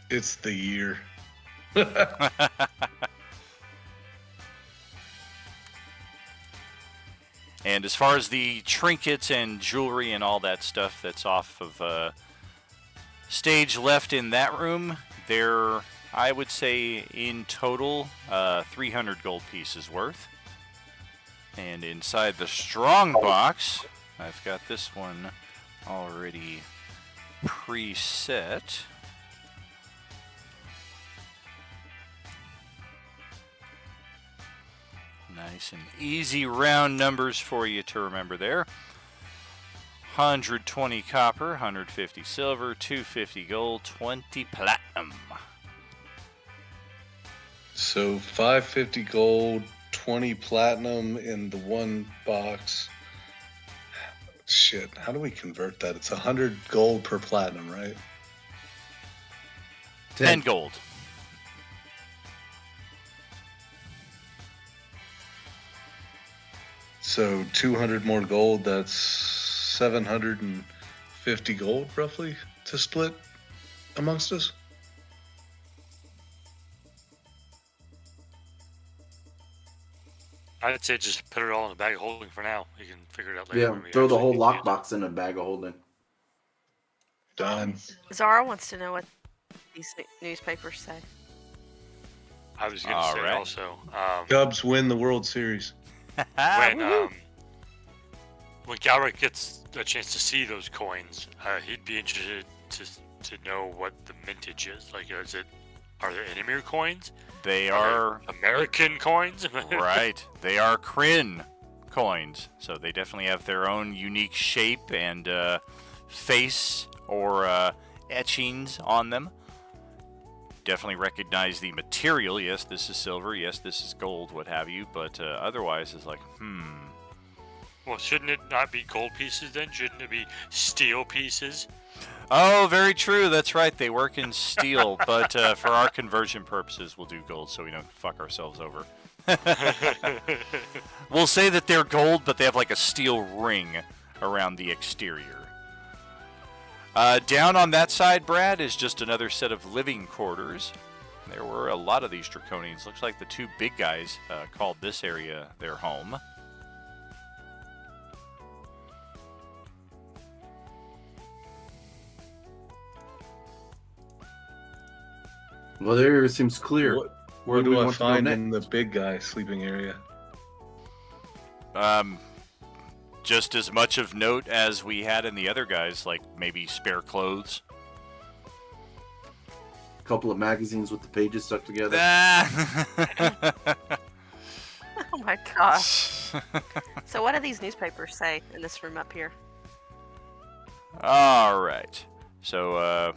It's the year. And as far as the trinkets and jewelry and all that stuff that's off of stage left in that room, there, I would say in total, 300 gold pieces worth. And inside the strong box, I've got this one already preset. Nice and easy round numbers for you to remember there. 120 copper, 150 silver, 250 gold, 20 platinum. So 550 gold, 20 platinum in the one box. Shit, how do we convert that? It's 100 gold per platinum, right? 10 gold. So 200 more gold, that's 750 gold roughly to split amongst us. I'd say just put it all in a bag of holding for now. You can figure it out later. Yeah, when we throw the actually whole need to use it. lockbox in a bag of holding. Done. Zara wants to know what these newspapers say. I was going to say Alright. also, Cubs win the World Series. when Galric gets a chance to see those coins, he'd be interested to know what the mintage is. Like, are there Enimir coins? They are American coins? right. They are Kryn coins, so they definitely have their own unique shape and face or etchings on them. Definitely recognize the material. Yes, this is silver. Yes, this is gold, what have you. But otherwise, it's like, Well, shouldn't it not be gold pieces then? Shouldn't it be steel pieces? Oh, very true. That's right. They work in steel, but for our conversion purposes, we'll do gold so we don't fuck ourselves over. We'll say that they're gold, but they have like a steel ring around the exterior. Down on that side, Brad, is just another set of living quarters. There were a lot of these Draconians. Looks like the two big guys called this area their home. Well, there it seems clear. Where do we do I want to go find in the big guy sleeping area? Just as much of note as we had in the other guys, like maybe spare clothes. A couple of magazines with the pages stuck together. Oh my gosh. So what do these newspapers say in this room up here? All right. So,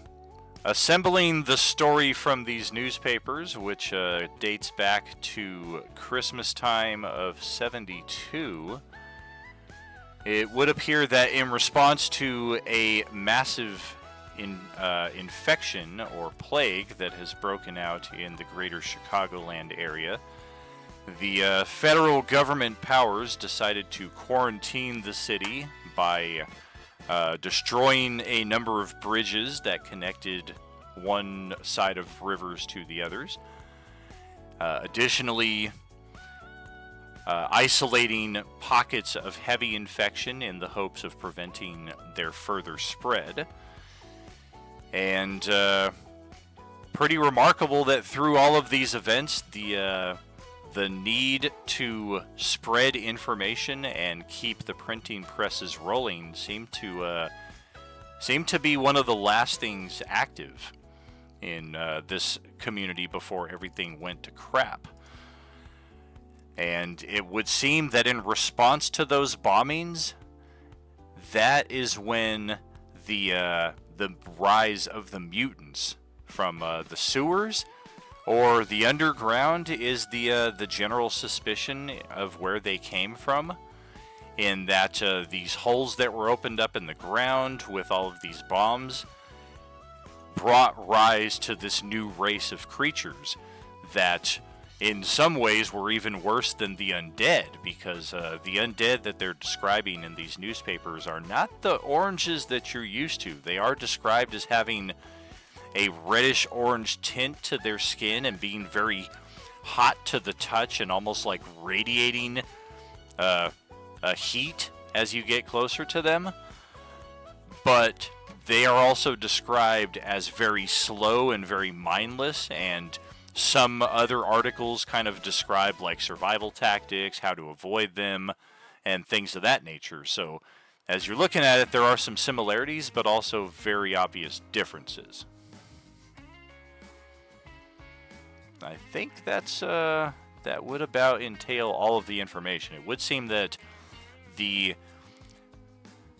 assembling the story from these newspapers, which dates back to Christmas time of 72, it would appear that in response to a massive infection or plague that has broken out in the greater Chicagoland area, the federal government powers decided to quarantine the city by destroying a number of bridges that connected one side of rivers to the others. Additionally, isolating pockets of heavy infection in the hopes of preventing their further spread. And pretty remarkable that through all of these events, the need to spread information and keep the printing presses rolling seemed to be one of the last things active in this community before everything went to crap. And it would seem that in response to those bombings, that is when the rise of the mutants from the sewers or the underground is the general suspicion of where they came from. In that these holes that were opened up in the ground with all of these bombs brought rise to this new race of creatures that in some ways were even worse than the undead, because the undead that they're describing in these newspapers are not the oranges that you're used to. They are described as having a reddish orange tint to their skin and being very hot to the touch and almost like radiating a heat as you get closer to them. But they are also described as very slow and very mindless, and some other articles kind of describe like survival tactics, how to avoid them, and things of that nature. So as you're looking at it, there are some similarities, but also very obvious differences. I think that's that would about entail all of the information. It would seem that the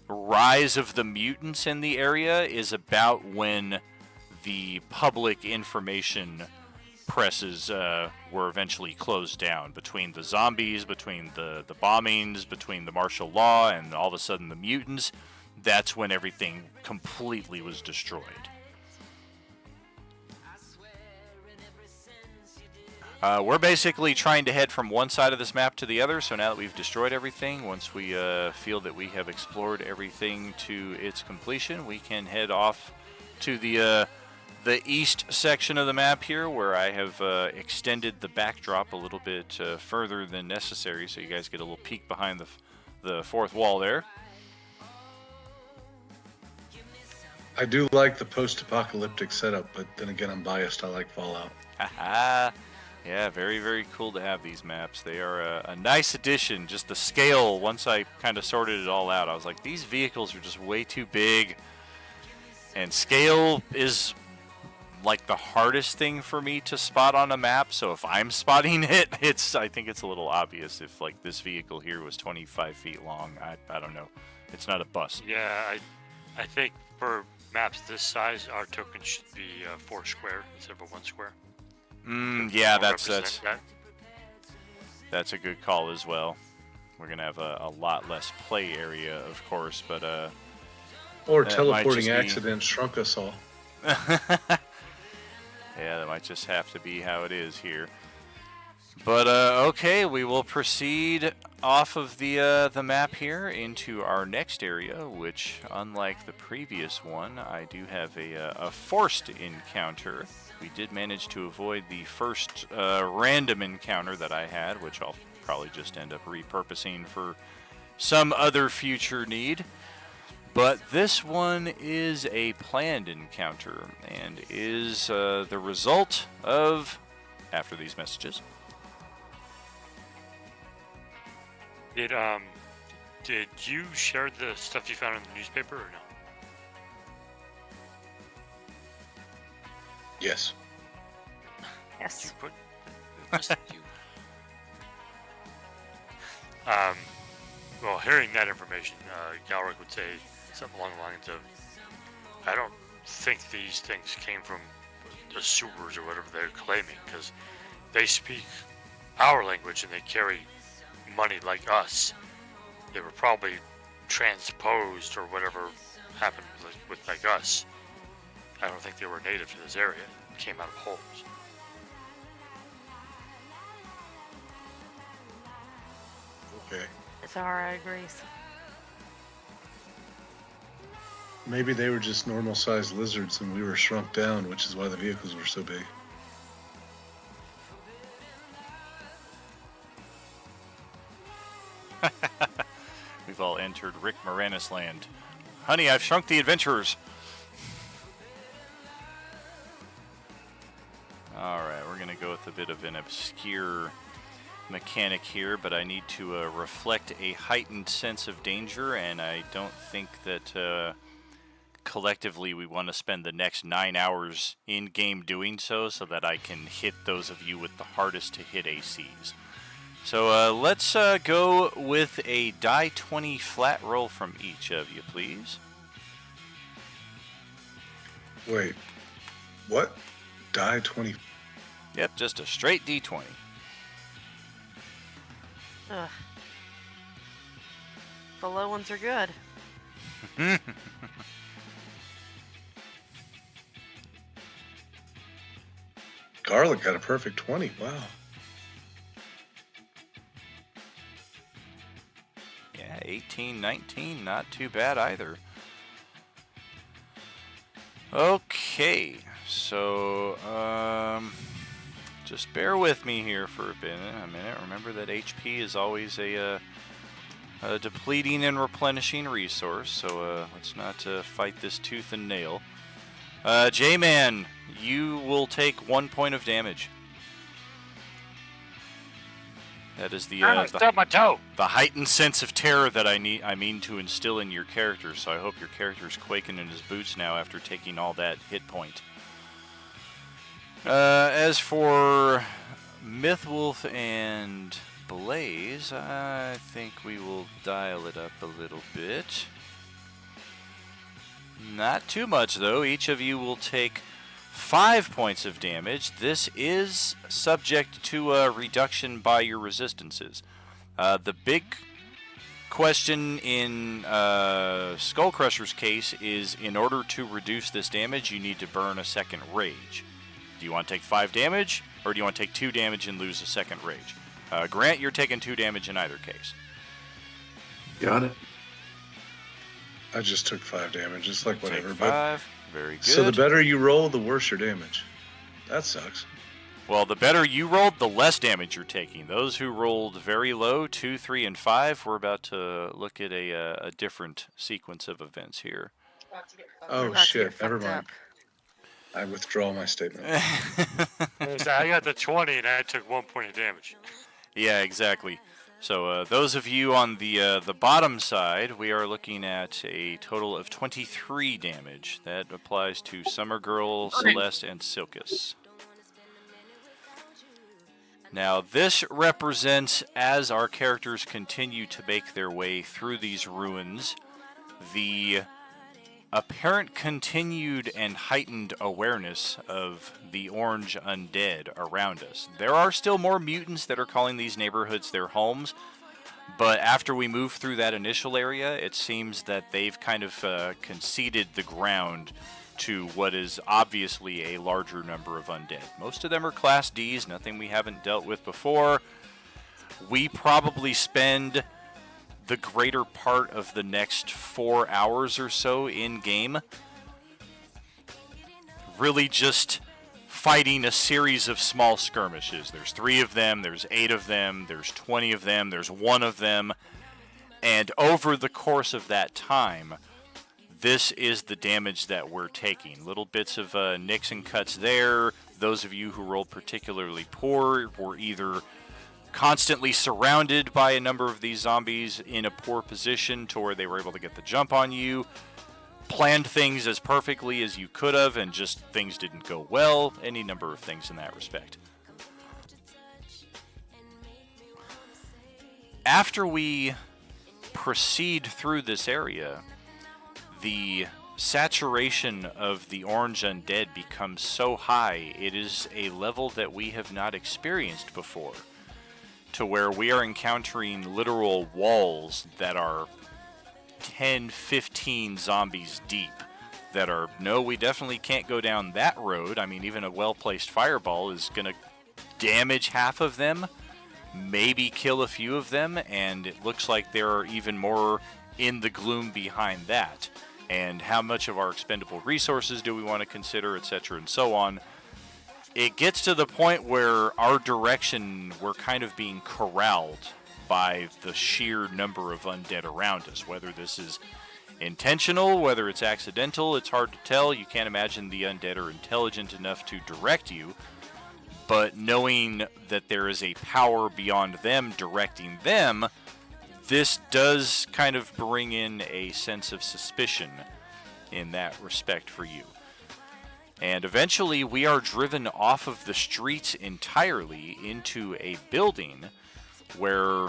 rise of the mutants in the area is about when the public information presses were eventually closed down, between the zombies, between the bombings, between the martial law, and all of a sudden the mutants. That's when everything completely was destroyed. We're basically trying to head from one side of this map to the other, so now that we've destroyed everything, once we feel that we have explored everything to its completion, we can head off to the east section of the map here, where I have extended the backdrop a little bit further than necessary, so you guys get a little peek behind the fourth wall there. I do like the post-apocalyptic setup, but then again, I'm biased. I like Fallout. Haha. Yeah, very, very cool to have these maps. They are a nice addition. Just the scale, once I kind of sorted it all out, I was like, these vehicles are just way too big. And scale is like the hardest thing for me to spot on a map. So if I'm spotting it, I think it's a little obvious. If like this vehicle here was 25 feet long, I don't know. It's not a bus. Yeah, I think for maps this size, our token should be 4 square instead of a 1 square. Yeah, that's a good call as well. We're gonna have a lot less play area, of course, but or teleporting accidents shrunk us all. Yeah, that might just have to be how it is here. But okay, we will proceed off of the map here into our next area, which, unlike the previous one, I do have a forced encounter. We did manage to avoid the first random encounter that I had, which I'll probably just end up repurposing for some other future need. But this one is a planned encounter and is the result of, after these messages. Did you share the stuff you found in the newspaper or no? Yes. Yes. You put, You. well, hearing that information, Galric would say something along the lines of, I don't think these things came from the sewers or whatever they're claiming, because they speak our language and they carry money like us. They were probably transposed or whatever happened with like us. I don't think they were native to this area. They came out of holes. Okay. Zara agrees. Maybe they were just normal-sized lizards and we were shrunk down, which is why the vehicles were so big. We've all entered Rick Moranis land. Honey, I've shrunk the adventurers. Alright, we're going to go with a bit of an obscure mechanic here, but I need to reflect a heightened sense of danger, and I don't think that collectively we want to spend the next 9 hours in-game doing so that I can hit those of you with the hardest to hit ACs. So let's go with a die 20 flat roll from each of you, please. Wait, what? Die 20. Yep, just a straight D20. Ugh. The low ones are good. Garlic got a perfect 20. Wow. Yeah, 18, 19, not too bad either. Okay, so just bear with me here for a minute. Remember that HP is always a depleting and replenishing resource, so let's not fight this tooth and nail. J-Man, you will take 1 point of damage. That is the my toe. the heightened sense of terror that I mean to instill in your character. So I hope your character is quaking in his boots now after taking all that hit point. As for Mythwolf and Blaze, I think we will dial it up a little bit. Not too much though. Each of you will take 5 points of damage. This is subject to a reduction by your resistances. The big question in Skullcrusher's case is, in order to reduce this damage, you need to burn a second rage. Do you want to take 5 damage, or do you want to take 2 damage and lose a second rage? Grant, you're taking 2 damage in either case. Got it. I just took 5 damage. It's like whatever. Take But 5. Very good. so the better you roll, the worse your damage. That sucks. Well, the better you rolled, the less damage you're taking. Those who rolled very low, 2, 3, and 5, we're about to look at a different sequence of events here. Oh shit! Never mind. I withdraw my statement. So I got the 20 and I took 1 point of damage. Yeah, exactly. So those of you on the bottom side, we are looking at a total of 23 damage. That applies to Summer Girl, Celeste, and Silkus. Now, this represents, as our characters continue to make their way through these ruins, the apparent continued and heightened awareness of the orange undead around us. There are still more mutants that are calling these neighborhoods their homes, but after we move through that initial area, it seems that they've kind of conceded the ground to what is obviously a larger number of undead. Most of them are Class Ds, nothing we haven't dealt with before. We probably spend the greater part of the next 4 hours or so in-game really just fighting a series of small skirmishes. There's 3 of them, there's 8 of them, there's 20 of them, there's 1 of them, and over the course of that time, this is the damage that we're taking. Little bits of nicks and cuts there. Those of you who rolled particularly poor were either constantly surrounded by a number of these zombies in a poor position to where they were able to get the jump on you, planned things as perfectly as you could have, and just things didn't go well. Any number of things in that respect. After we proceed through this area, the saturation of the orange undead becomes so high, it is a level that we have not experienced before, to where we are encountering literal walls that are 10, 15 zombies deep that are, no, we definitely can't go down that road. I mean, even a well-placed fireball is going to damage half of them, maybe kill a few of them, and it looks like there are even more in the gloom behind that. And how much of our expendable resources do we want to consider, etc., and so on. It gets to the point where our direction, we're kind of being corralled by the sheer number of undead around us. Whether this is intentional, whether it's accidental, it's hard to tell. You can't imagine the undead are intelligent enough to direct you. But knowing that there is a power beyond them directing them, this does kind of bring in a sense of suspicion in that respect for you. And eventually we are driven off of the streets entirely into a building where,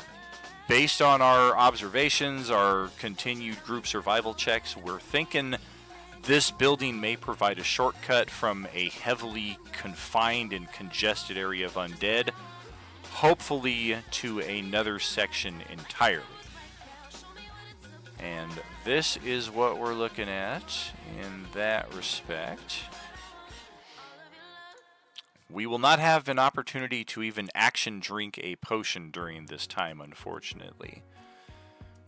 based on our observations, our continued group survival checks, we're thinking this building may provide a shortcut from a heavily confined and congested area of undead, hopefully to another section entirely. And this is what we're looking at in that respect. We will not have an opportunity to even action drink a potion during this time, unfortunately.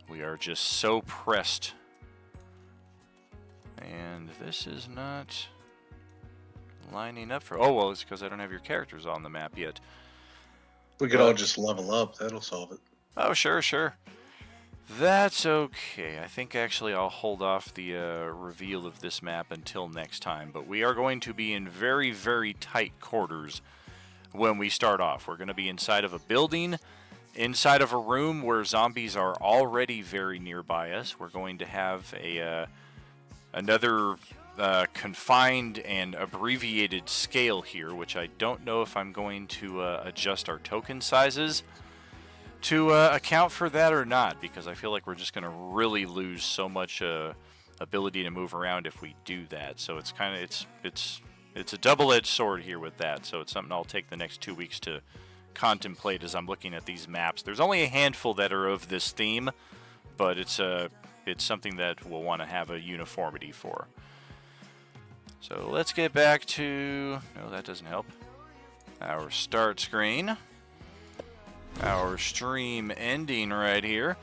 We are just so pressed. And this is not lining up for... Oh, well, it's because I don't have your characters on the map yet. We could all just level up. That'll solve it. Oh, sure. That's okay. I think actually I'll hold off the reveal of this map until next time. But we are going to be in very, very tight quarters when we start off. We're going to be inside of a building, inside of a room where zombies are already very nearby us. We're going to have another confined and abbreviated scale here, which I don't know if I'm going to adjust our token sizes to account for that or not, because I feel like we're just going to really lose so much ability to move around if we do that. So it's kind of it's a double-edged sword here with that. So it's something I'll take the next 2 weeks to contemplate as I'm looking at these maps. There's only a handful that are of this theme, but it's something that we'll want to have a uniformity for. So let's get back to... No, that doesn't help. Our start screen. Our stream ending right here.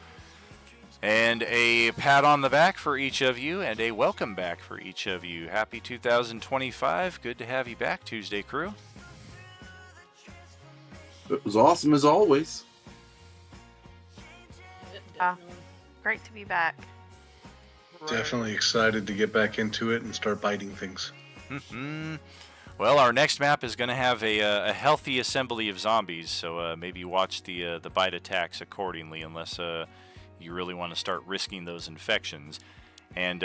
And a pat on the back for each of you, and a welcome back for each of you. Happy 2025. Good to have you back, Tuesday Crew. It was awesome as always. Great to be back. Definitely excited to get back into it and start biting things. Well, our next map is going to have a healthy assembly of zombies, so maybe watch the bite attacks accordingly, unless you really want to start risking those infections. And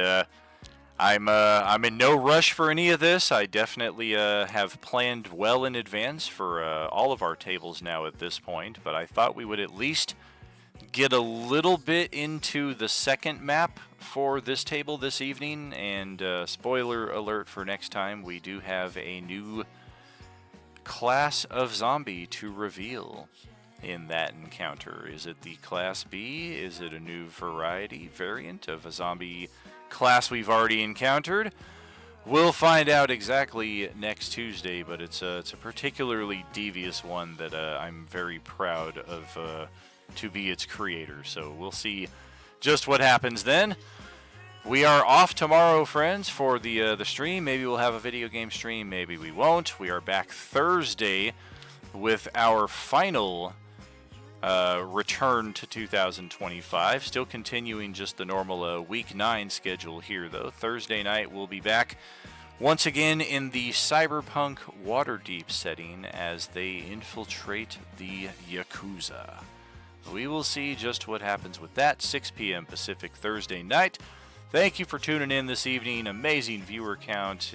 I'm in no rush for any of this. I definitely have planned well in advance for all of our tables now at this point, but I thought we would at least get a little bit into the second map for this table this evening, and spoiler alert for next time, we do have a new class of zombie to reveal in that encounter. Is it the Class B? Is it a new variant of a zombie class we've already encountered? We'll find out exactly next Tuesday, but it's a particularly devious one that I'm very proud of to be its creator. So we'll see just what happens then. We are off tomorrow, friends, for the stream. Maybe we'll have a video game stream, maybe we won't. We are back Thursday with our final return to 2025. Still continuing just the normal week 9 schedule here, though. Thursday night we'll be back once again in the Cyberpunk Waterdeep setting as they infiltrate the Yakuza. We will see just what happens with that. 6 p.m. Pacific Thursday night. Thank you for tuning in this evening. Amazing viewer count,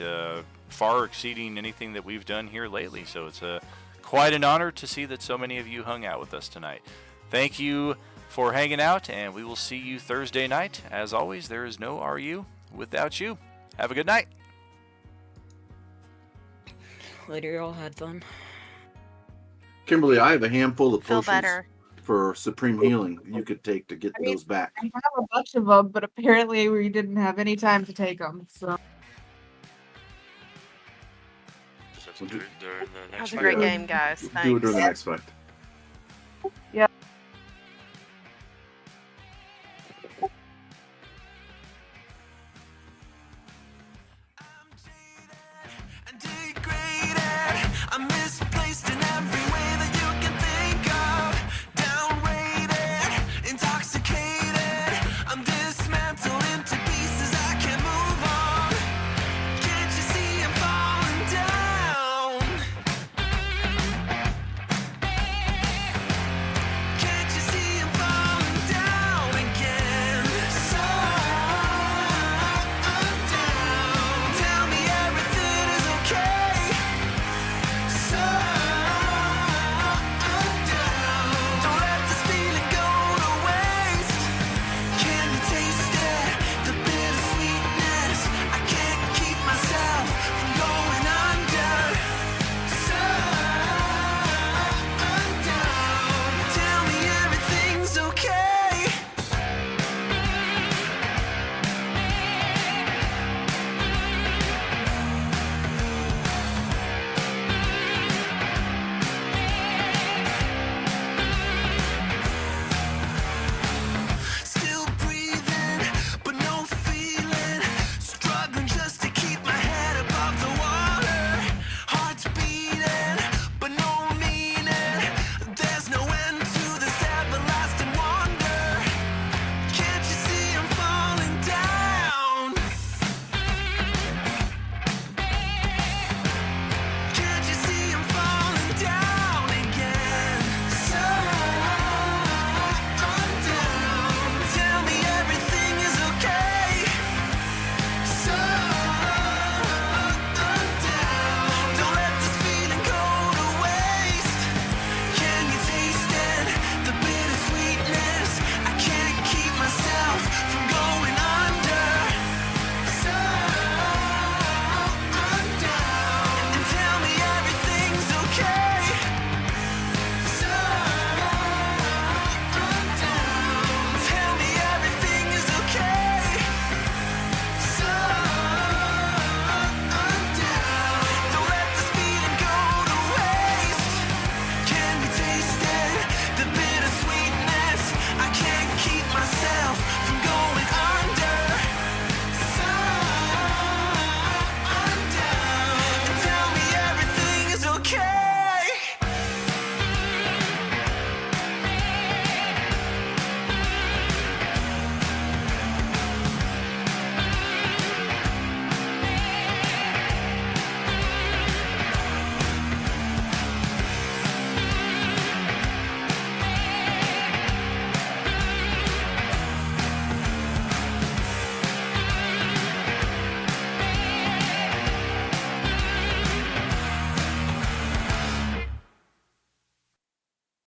far exceeding anything that we've done here lately. So it's quite an honor to see that so many of you hung out with us tonight. Thank you for hanging out, and we will see you Thursday night. As always, there is no RU without you. Have a good night. Later, y'all had fun. Kimberly, I have a handful of Feel potions better. for supreme healing you could take to get those back. I have a bunch of them, but apparently we didn't have any time to take them. So Just have to do it during the That next was a great Yeah. game, guys. Do it Thanks. during the next fight. yeah.